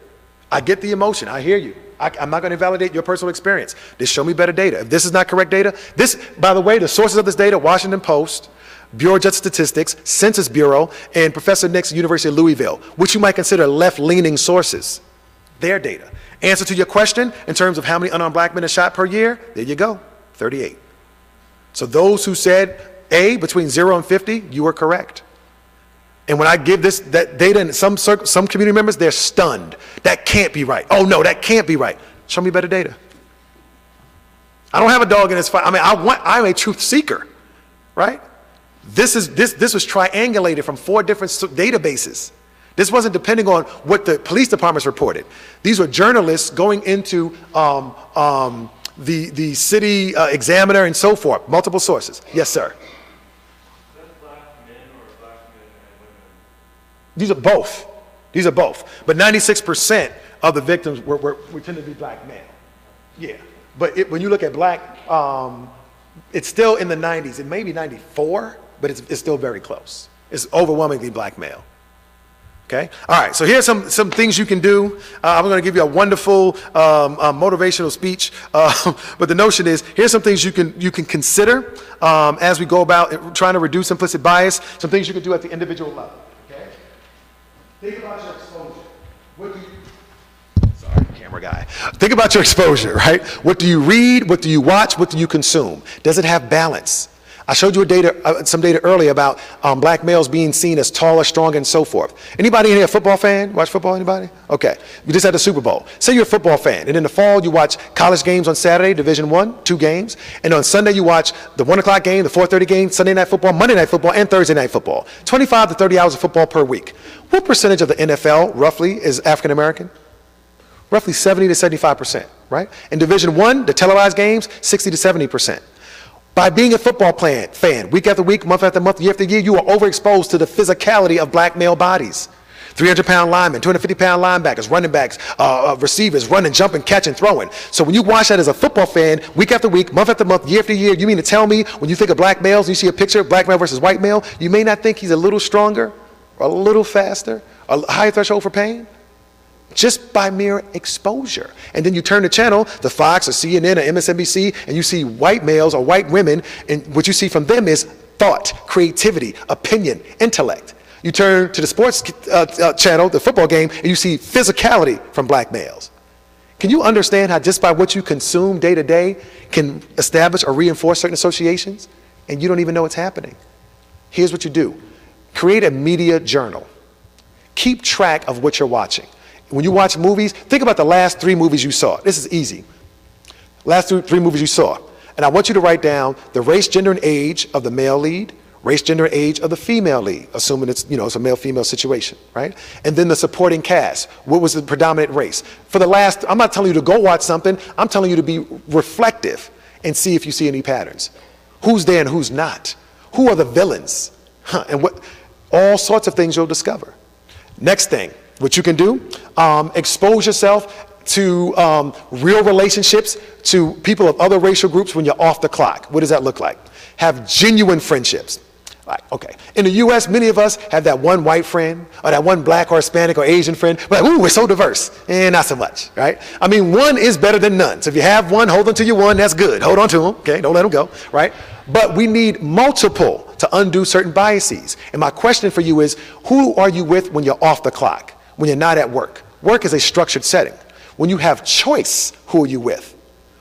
I get the emotion. I hear you. I'm not going to validate your personal experience. Just show me better data. If this is not correct data, this, by the way, the sources of this data, Washington Post, Bureau of Justice Statistics, Census Bureau, and Professor Nix, University of Louisville, which you might consider left-leaning sources. Their data. Answer to your question in terms of how many unarmed black men are shot per year, there you go, 38. So those who said A, between 0 and 50, you are correct. And when I give that data, and some community members, they're stunned. That can't be right. Oh no, that can't be right. Show me better data. I don't have a dog in this fight. I mean, I'm a truth seeker, right? This was triangulated from 4 different databases. This wasn't depending on what the police departments reported. These were journalists going into the city examiner and so forth, multiple sources. Yes, sir. These are both. These are both. But 96% of the victims were tend to be black men. Yeah. But when you look at black, it's still in the 90s. It may be 94, but it's still very close. It's overwhelmingly black male. Okay? All right, so here's some things you can do. I'm going to give you a wonderful motivational speech, but the notion is, here's some things you can consider as we go about trying to reduce implicit bias, some things you can do at the individual level. Okay? Think about your exposure. Sorry, camera guy. Think about your exposure, right? What do you read? What do you watch? What do you consume? Does it have balance? I showed you some data earlier about black males being seen as taller, stronger, and so forth. Anybody in here a football fan? Watch football, anybody? Okay. We just had the Super Bowl. Say you're a football fan, and in the fall you watch college games on Saturday, Division I, 2 games, and on Sunday you watch the 1 o'clock game, the 4:30 game, Sunday night football, Monday night football, and Thursday night football. 25 to 30 hours of football per week. What percentage of the NFL, roughly, is African American? Roughly 70 to 75%, right? In Division I, the televised games, 60 to 70%. By being a football fan, week after week, month after month, year after year, you are overexposed to the physicality of black male bodies. 300-pound linemen, 250-pound linebackers, running backs, receivers, running, jumping, catching, throwing. So when you watch that as a football fan, week after week, month after month, year after year, you mean to tell me when you think of black males, and you see a picture of black male versus white male, you may not think he's a little stronger, or a little faster, a higher threshold for pain? Just by mere exposure. And then you turn the channel, the Fox or CNN or MSNBC, and you see white males or white women, and what you see from them is thought, creativity, opinion, intellect. You turn to the sports channel, the football game, and you see physicality from black males. Can you understand how just by what you consume day to day can establish or reinforce certain associations? And you don't even know what's happening. Here's what you do. Create a media journal. Keep track of what you're watching. When you watch movies, think about the last 3 movies you saw. This is easy. Last 3 movies you saw. And I want you to write down the race, gender, and age of the male lead, race, gender, and age of the female lead, assuming it's a male-female situation, right? And then the supporting cast. What was the predominant race? I'm not telling you to go watch something. I'm telling you to be reflective and see if you see any patterns. Who's there and who's not? Who are the villains? And all sorts of things you'll discover. Next thing. What you can do, expose yourself to real relationships, to people of other racial groups when you're off the clock. What does that look like? Have genuine friendships. Like, okay. In the U.S., many of us have that one white friend, or that one black or Hispanic or Asian friend. We're like, ooh, we're so diverse. Not so much, right? I mean, one is better than none. So if you have one, hold on to your one, that's good. Hold on to them, okay? Don't let them go, right? But we need multiple to undo certain biases. And my question for you is, who are you with when you're off the clock? When you're not at work. Work is a structured setting. When you have choice, who are you with?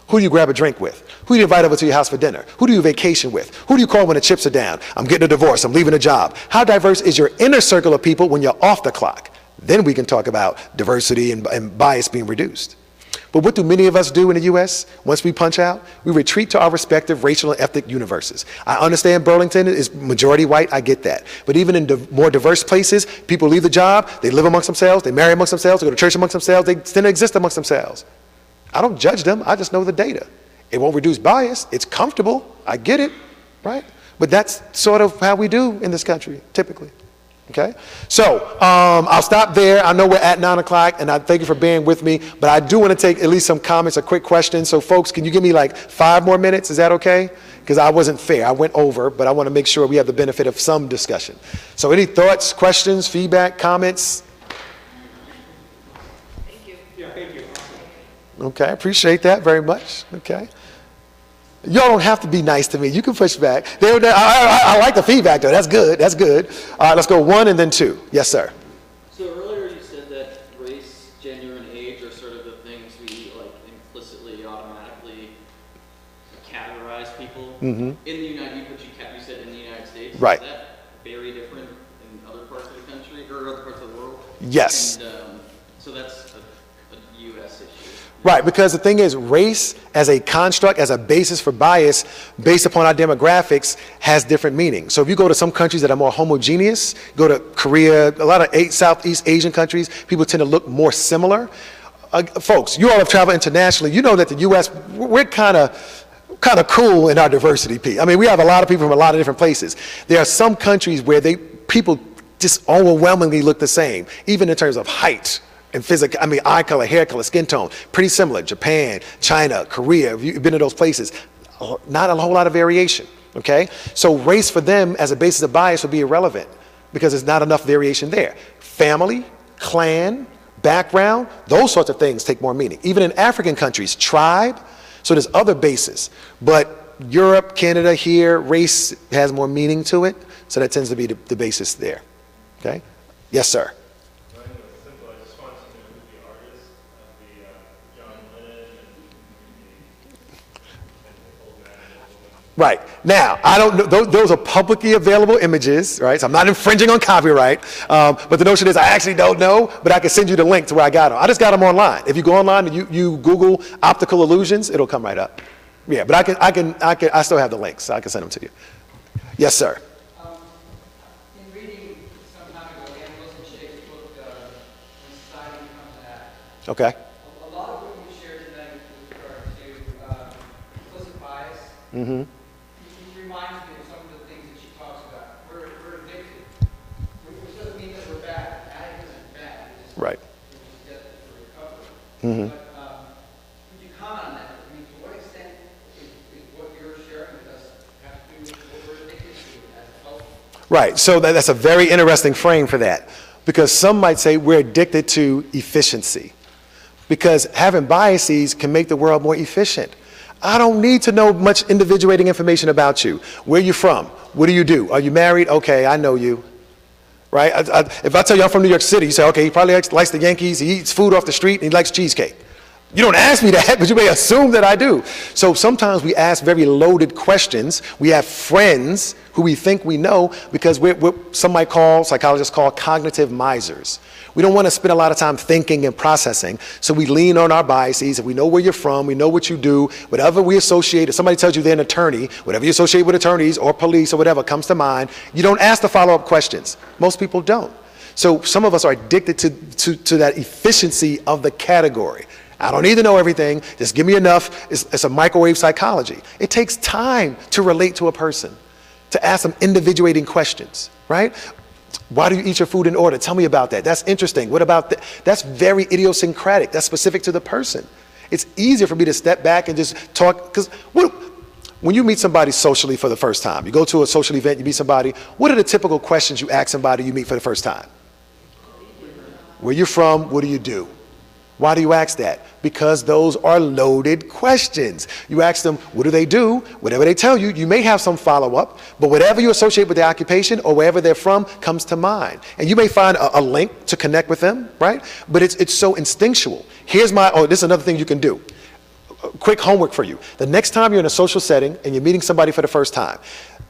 Who do you grab a drink with? Who do you invite over to your house for dinner? Who do you vacation with? Who do you call when the chips are down? I'm getting a divorce, I'm leaving a job. How diverse is your inner circle of people when you're off the clock? Then we can talk about diversity and bias being reduced. But what do many of us do in the U.S. once we punch out? We retreat to our respective racial and ethnic universes. I understand Burlington is majority white, I get that. But even in more diverse places, people leave the job, they live amongst themselves, they marry amongst themselves, they go to church amongst themselves, they tend to exist amongst themselves. I don't judge them, I just know the data. It won't reduce bias, it's comfortable, I get it, right? But that's sort of how we do in this country, typically. Okay, so I'll stop there. I know we're at 9 o'clock, and I thank you for being with me, but I do want to take at least some comments or quick questions. So folks, can you give me like 5 more minutes? Is that okay? Because I wasn't fair. I went over, but I want to make sure we have the benefit of some discussion. So any thoughts, questions, feedback, comments? Thank you. Yeah, thank you. Okay, appreciate that very much. Okay. Y'all don't have to be nice to me. You can push back. I like the feedback, though. That's good. That's good. All right, let's go 1 and then 2. Yes, sir. So earlier you said that race, gender, and age are sort of the things we like implicitly, automatically categorize people. Mm-hmm. In the United States, you said in the United States. Right. Is that very different in other parts of the country or other parts of the world? Yes. And so that's a U.S. issue. Right, because the thing is, race as a construct, as a basis for bias, based upon our demographics, has different meanings. So if you go to some countries that are more homogeneous, go to Korea, a lot of Southeast Asian countries, people tend to look more similar. Folks, you all have traveled internationally. You know that the U.S., we're kind of cool in our diversity piece. I mean, we have a lot of people from a lot of different places. There are some countries where people just overwhelmingly look the same, even in terms of height. And physical, I mean, eye color, hair color, skin tone, pretty similar. Japan, China, Korea, if you've been to those places, not a whole lot of variation, Okay? So race for them as a basis of bias would be irrelevant because there's not enough variation there. Family, clan, background, those sorts of things take more meaning. Even in African countries, tribe, so there's other bases. But Europe, Canada, here, race has more meaning to it, so that tends to be the basis there. Okay? Yes, sir. Right. Now, I don't know, those are publicly available images, right? So I'm not infringing on copyright, but the notion is I actually don't know, but I can send you the link to where I got them. I just got them online. If you go online and you Google optical illusions, it'll come right up. Yeah, but I still have the links, so I can send them to you. Yes, sir. In reading some time ago, Anne Wilson Shake's book, When Society Becomes an Act, Okay. a lot of what you shared tonight with regard to implicit bias, Mm-hmm. it reminds me of some of the things that she talks about. We're addicted. Which doesn't mean that we're bad. Addict isn't bad. It's just, Right. we just get it for recovery. Mm-hmm. But would you comment on that? I mean, to what extent is what you're sharing with us have to do with what we're addicted to as adults? Right. So that's a very interesting frame for that, because some might say we're addicted to efficiency, because having biases can make the world more efficient. I don't need to know much individuating information about you. Where you from? What do you do? Are you married? Okay, I know you. Right? If I tell you I'm from New York City, you say, okay, he probably likes the Yankees, he eats food off the street, and he likes cheesecake. You don't ask me that, but you may assume that I do. So sometimes we ask very loaded questions. We have friends who we think we know because some might call, psychologists call cognitive misers. We don't want to spend a lot of time thinking and processing, so we lean on our biases. If we know where you're from, we know what you do, whatever we associate, if somebody tells you they're an attorney, whatever you associate with attorneys or police or whatever comes to mind, you don't ask the follow-up questions. Most people don't. So some of us are addicted to that efficiency of the category. I don't need to know everything, just give me enough. It's a microwave psychology. It takes time to relate to a person, to ask them individuating questions, right? Why do you eat your food in order? Tell me about that. That's interesting. What about that? That's very idiosyncratic. That's specific to the person. It's easier for me to step back and just talk, because when you meet somebody socially for the first time, you go to a social event, you meet somebody, what are the typical questions you ask somebody you meet for the first time? Where you from? What do you do? Why do you ask that? Because those are loaded questions. You ask them, what do they do? Whatever they tell you, you may have some follow-up, but whatever you associate with their occupation or wherever they're from comes to mind. And you may find a link to connect with them, right? But it's so instinctual. This is another thing you can do. Quick homework for you. The next time you're in a social setting and you're meeting somebody for the first time,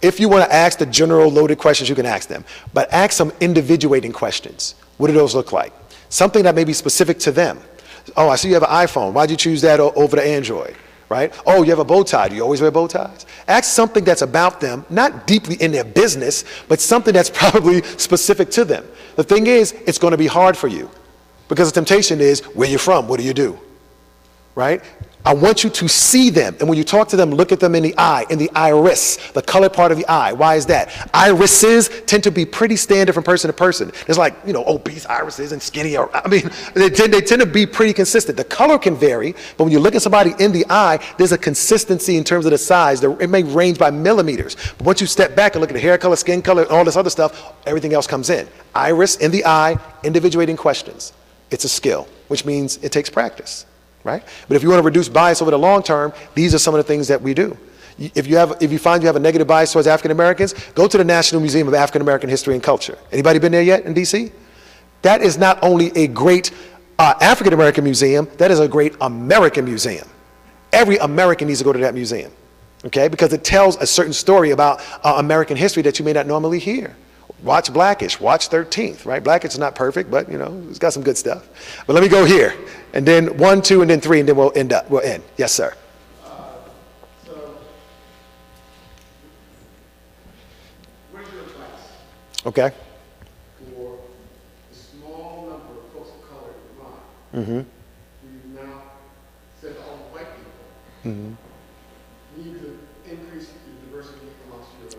if you want to ask the general loaded questions, you can ask them. But ask some individuating questions. What do those look like? Something that may be specific to them. Oh, I see you have an iPhone. Why'd you choose that over the Android? Right? Oh, you have a bow tie. Do you always wear bow ties? Ask something that's about them, not deeply in their business, but something that's probably specific to them. The thing is, it's going to be hard for you because the temptation is, where you from? What do you do? Right? I want you to see them. And when you talk to them, look at them in the eye, in the iris, the colored part of the eye. Why is that? Irises tend to be pretty standard from person to person. There's like, obese irises and skinny. They tend to be pretty consistent. The color can vary, but when you look at somebody in the eye, there's a consistency in terms of the size. It may range by millimeters. But once you step back and look at the hair color, skin color, and all this other stuff, everything else comes in. Iris in the eye, individuating questions. It's a skill, which means it takes practice. Right? But if you want to reduce bias over the long term, these are some of the things that we do. If you find you have a negative bias towards African Americans, go to the National Museum of African American History and Culture. Anybody been there yet in DC? That is not only a great African American museum, that is a great American museum. Every American needs to go to that museum, okay? Because it tells a certain story about American history that you may not normally hear. Watch Blackish, watch 13th, right? Blackish is not perfect, but it's got some good stuff. But let me go here, and then 1, 2, and then 3, and then we'll end. Yes, sir. So, what is your advice? Okay. For the small number of folks of color in Vermont, Mm-hmm. who now said all white people need to increase the diversity amongst your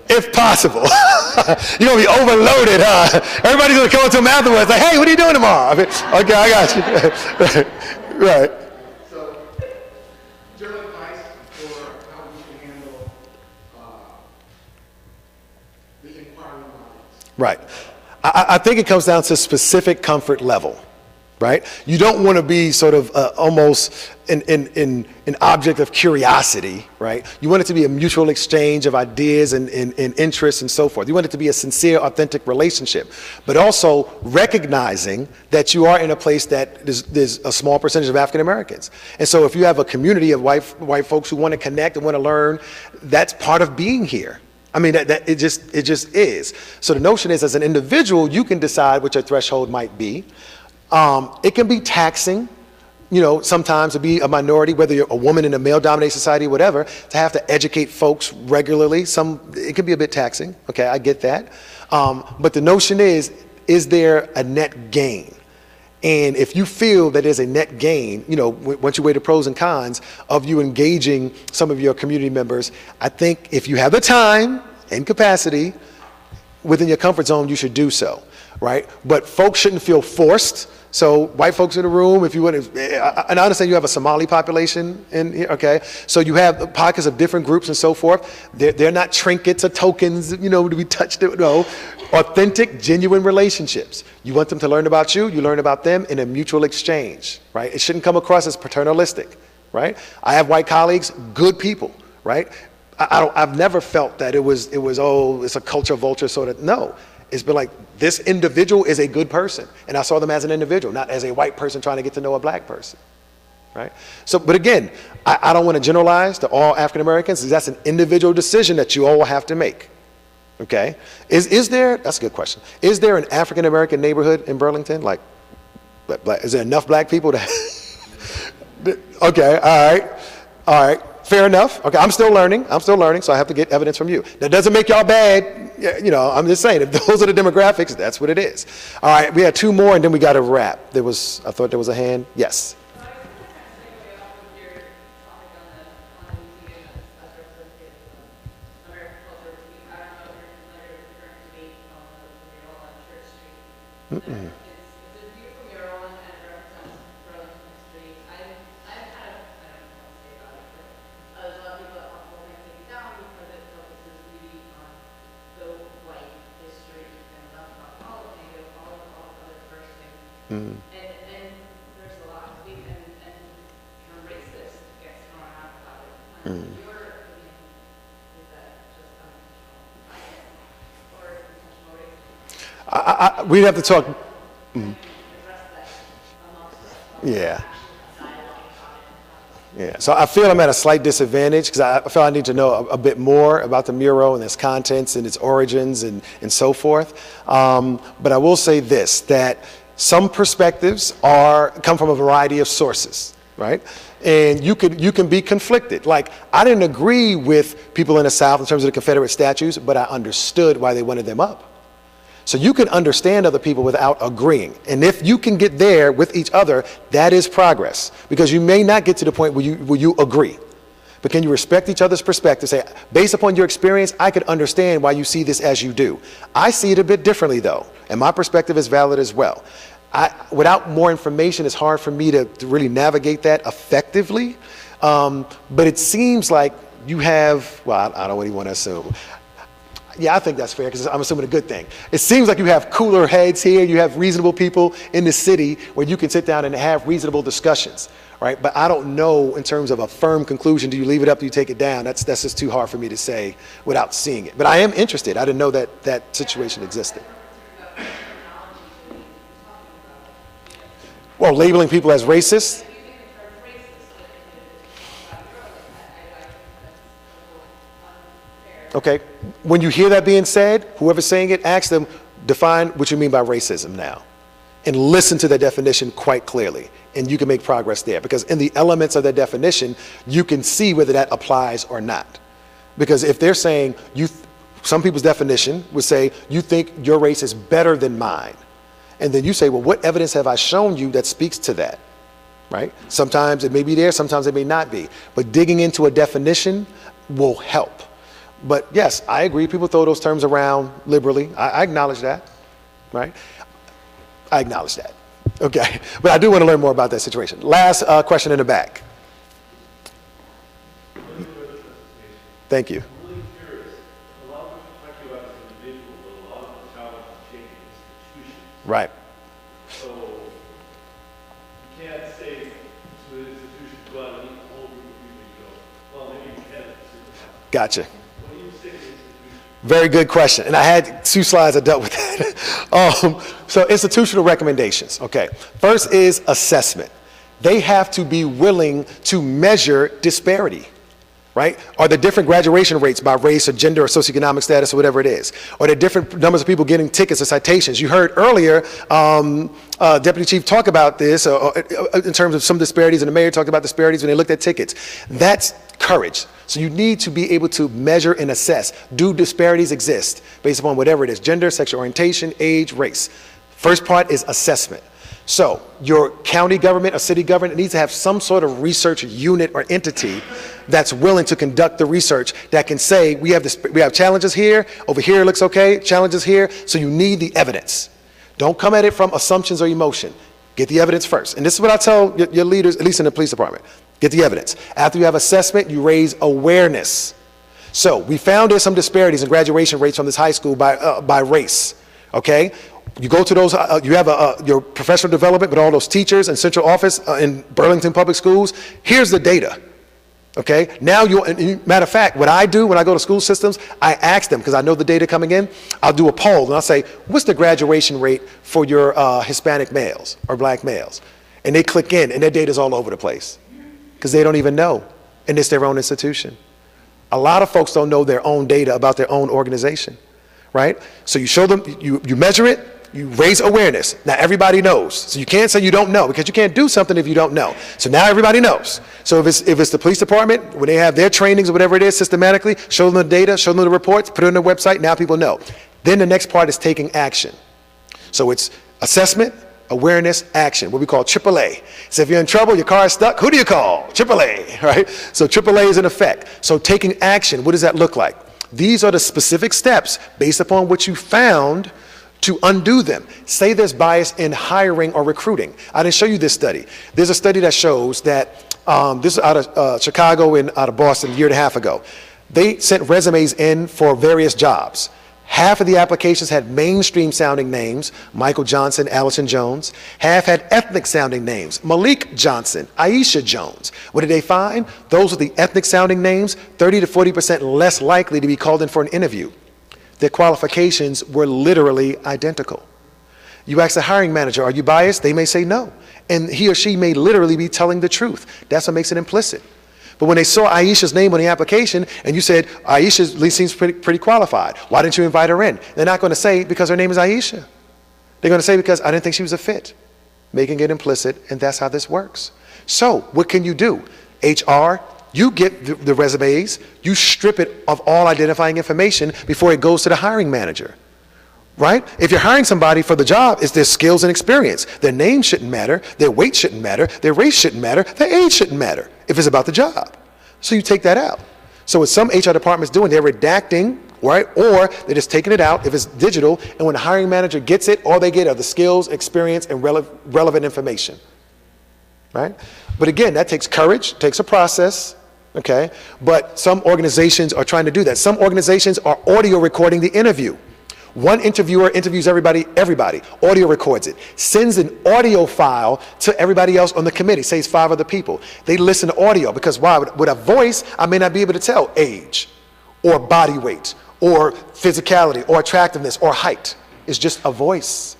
If possible. You're going to be overloaded, huh? Everybody's going to come up to him afterwards, like, hey, what are you doing tomorrow? Okay, I got you. Right. So, general advice for how we should handle Right. I think it comes down to specific comfort level, right? You don't want to be sort of almost an object of curiosity, right? You want it to be a mutual exchange of ideas and interests and so forth. You want it to be a sincere, authentic relationship, but also recognizing that you are in a place that there's a small percentage of African Americans. And so if you have a community of white folks who want to connect and want to learn, that's part of being here. I mean, it just is. So the notion is, as an individual, you can decide what your threshold might be. It can be taxing, sometimes to be a minority, whether you're a woman in a male-dominated society, whatever, to have to educate folks regularly. It can be a bit taxing. Okay, I get that. But the notion is there a net gain? And if you feel that there's a net gain, once you weigh the pros and cons of you engaging some of your community members, I think if you have the time and capacity within your comfort zone, you should do so, right? But folks shouldn't feel forced. So white folks in the room, if you want to, and I understand you have a Somali population in here, okay? So you have pockets of different groups and so forth. They're not trinkets or tokens, to be touched. No, authentic, genuine relationships. You want them to learn about you, you learn about them in a mutual exchange, right? It shouldn't come across as paternalistic, right? I have white colleagues, good people, right? I've never felt that it was, it's a culture vulture sort of, no. It's been like, this individual is a good person. And I saw them as an individual, not as a white person trying to get to know a black person, right? So, but again, I don't want to generalize to all African Americans, because that's an individual decision that you all have to make, okay? Is there, that's a good question. Is there an African American neighborhood in Burlington? Like, is there enough black people to, okay, all right. Fair enough. Okay, I'm still learning, so I have to get evidence from you. That doesn't make y'all bad. I'm just saying, if those are the demographics, that's what it is. All right, we had two more, and then we got to wrap. I thought there was a hand. Yes. Mm-mm. Mm. And there's a lot of speak and racist gets thrown out about it. Mm. Your opinion is that just unintentional bias or intentional racism? We'd have to talk. Mm. Yeah. Yeah, so I feel I'm at a slight disadvantage because I feel I need to know a bit more about the mural and its contents and its origins and so forth. But I will say this, that some perspectives come from a variety of sources, right? And you can be conflicted. Like, I didn't agree with people in the South in terms of the Confederate statues, but I understood why they wanted them up. So you can understand other people without agreeing. And if you can get there with each other, that is progress. Because you may not get to the point where you agree. But can you respect each other's perspective? Say, based upon your experience, I could understand why you see this as you do. I see it a bit differently, though. And my perspective is valid as well. Without more information, it's hard for me to really navigate that effectively. But it seems like you have, well, I don't really want to assume. Yeah, I think that's fair because I'm assuming a good thing. It seems like you have cooler heads here. You have reasonable people in the city where you can sit down and have reasonable discussions, right? But I don't know in terms of a firm conclusion. Do you leave it up? Do you take it down? That's just too hard for me to say without seeing it. But I am interested. I didn't know that situation existed. Well, labeling people as racist. Okay, when you hear that being said, whoever's saying it, ask them, define what you mean by racism now. And listen to the definition quite clearly. And you can make progress there. Because in the elements of that definition, you can see whether that applies or not. Because if they're saying, some people's definition would say, you think your race is better than mine. And then you say, well, what evidence have I shown you that speaks to that? Right? Sometimes it may be there, sometimes it may not be. But digging into a definition will help. But yes, I agree. People throw those terms around liberally. I acknowledge that, right? I acknowledge that. Okay, but I do want to learn more about that situation. Last question in the back. Thank you. I'm really curious. A lot of people talk about as individuals, but a lot of the challenges Right. So you can't say to the institution, well, I need a whole group of people to go. Well, maybe you can. Gotcha. What do you say to the institution? Very good question. And I had 2 slides that dealt with that. So institutional recommendations. Okay. First is assessment. They have to be willing to measure disparity, right? Are there different graduation rates by race or gender or socioeconomic status or whatever it is? Are there different numbers of people getting tickets or citations? You heard earlier Deputy Chief talk about this in terms of some disparities, and the mayor talked about disparities when they looked at tickets. That's courage. So you need to be able to measure and assess. Do disparities exist based upon whatever it is, gender, sexual orientation, age, race? First part is assessment. So your county government or city government needs to have some sort of research unit or entity that's willing to conduct the research that can say, we have challenges here, over here it looks okay, challenges here, so you need the evidence. Don't come at it from assumptions or emotion. Get the evidence first. And this is what I tell your leaders, at least in the police department. Get the evidence. After you have assessment, you raise awareness. So we found there's some disparities in graduation rates from this high school by race, okay? You go to those, you have your professional development with all those teachers and central office in Burlington Public Schools. Here's the data, okay? Now, matter of fact, what I do when I go to school systems, I ask them, because I know the data coming in, I'll do a poll and I'll say, what's the graduation rate for your Hispanic males or black males? And they click in and their data's all over the place because they don't even know, and it's their own institution. A lot of folks don't know their own data about their own organization, right? So you show them, you measure it, you raise awareness. Now everybody knows. So you can't say you don't know, because you can't do something if you don't know. So now everybody knows. So if it's the police department, when they have their trainings or whatever it is systematically, show them the data, show them the reports, put it on their website, now people know. Then the next part is taking action. So it's assessment, awareness, action, what we call AAA. So if you're in trouble, your car is stuck, who do you call? AAA, right? So AAA is in effect. So taking action, what does that look like? These are the specific steps based upon what you found to undo them. Say there's bias in hiring or recruiting. I didn't show you this study. There's a study that shows that, this is out of Chicago and out of Boston a year and a half ago. They sent resumes in for various jobs. Half of the applications had mainstream sounding names, Michael Johnson, Allison Jones. Half had ethnic sounding names, Malik Johnson, Aisha Jones. What did they find? Those with the ethnic sounding names, 30 to 40% less likely to be called in for an interview. Their qualifications were literally identical. You ask the hiring manager, are you biased? They may say no. And he or she may literally be telling the truth. That's what makes it implicit. But when they saw Aisha's name on the application and you said, Aisha at least seems pretty qualified, why didn't you invite her in? They're not going to say because her name is Aisha. They're going to say because I didn't think she was a fit, making it implicit, and that's how this works. So what can you do? HR, you get the resumes, you strip it of all identifying information before it goes to the hiring manager, right? If you're hiring somebody for the job, it's their skills and experience. Their name shouldn't matter, their weight shouldn't matter, their race shouldn't matter, their age shouldn't matter if it's about the job. So you take that out. So what some HR departments doing, they're redacting, right? Or they're just taking it out if it's digital, and when the hiring manager gets it, all they get are the skills, experience, and relevant information, right? But again, that takes courage, takes a process, okay? But some organizations are trying to do that. Some organizations are audio recording the interview. One interviewer interviews everybody, audio records it, sends an audio file to everybody else on the committee, say it's 5 other people. They listen to audio because why? With a voice, I may not be able to tell age or body weight or physicality or attractiveness or height. It's just a voice.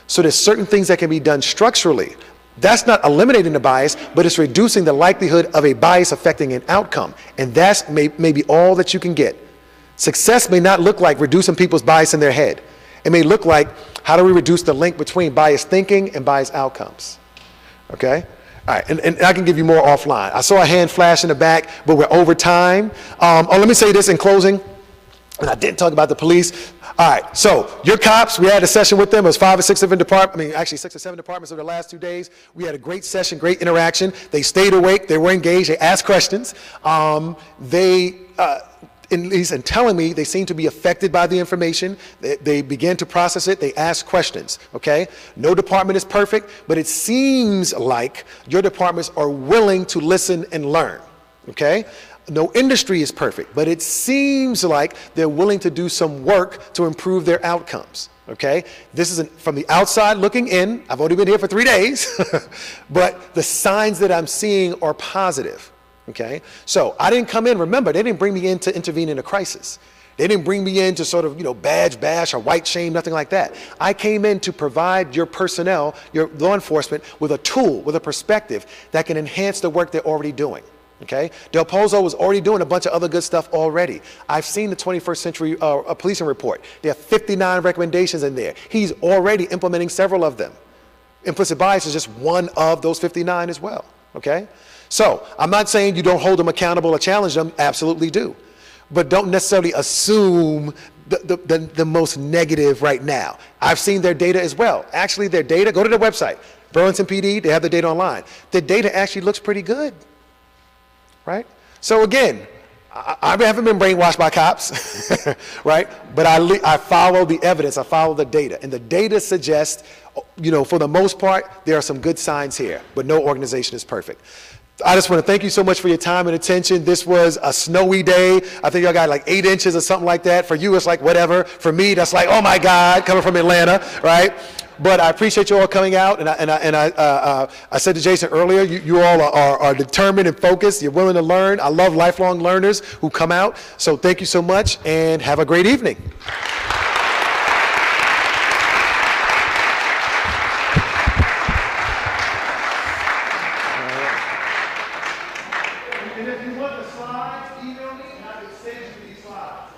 So there's certain things that can be done structurally. That's not eliminating the bias, but it's reducing the likelihood of a bias affecting an outcome. And that's maybe all that you can get. Success may not look like reducing people's bias in their head. It may look like, how do we reduce the link between biased thinking and biased outcomes? Okay? All right, and I can give you more offline. I saw a hand flash in the back, but we're over time. Let me say this in closing, and I didn't talk about the police. All right, so your cops, we had a session with them. It was 5 or 6 different departments, actually 6 or 7 departments over the last 2 days. We had a great session, great interaction. They stayed awake, they were engaged, they asked questions. At least in telling me, they seem to be affected by the information. They began to process it. They ask questions, okay? No department is perfect, but it seems like your departments are willing to listen and learn, okay? No industry is perfect, but it seems like they're willing to do some work to improve their outcomes, Okay? This is from the outside looking in. I've only been here for 3 days, but the signs that I'm seeing are positive. Okay? So I didn't come in, remember, they didn't bring me in to intervene in a crisis. They didn't bring me in to sort of, badge, bash, or white shame, nothing like that. I came in to provide your personnel, your law enforcement, with a tool, with a perspective that can enhance the work they're already doing. Okay? Del Pozo was already doing a bunch of other good stuff already. I've seen the 21st Century Policing Report. There are 59 recommendations in there. He's already implementing several of them. Implicit bias is just one of those 59 as well. Okay? So, I'm not saying you don't hold them accountable or challenge them. Absolutely do. But don't necessarily assume the most negative right now. I've seen their data as well. Actually, their data, go to their website. Burlington PD, they have the data online. The data actually looks pretty good. Right? So again, I haven't been brainwashed by cops, right? But I follow the evidence, I follow the data. And the data suggests, for the most part, there are some good signs here, but no organization is perfect. I just want to thank you so much for your time and attention. This was a snowy day. I think y'all got like 8 inches or something like that. For you, it's like whatever. For me, that's like, oh my God, coming from Atlanta, right? But I appreciate you all coming out, and I said to Jason earlier, you all are determined and focused. You're willing to learn. I love lifelong learners who come out. So thank you so much, and have a great evening. And if you want the slides, email me, and I can send you these slides.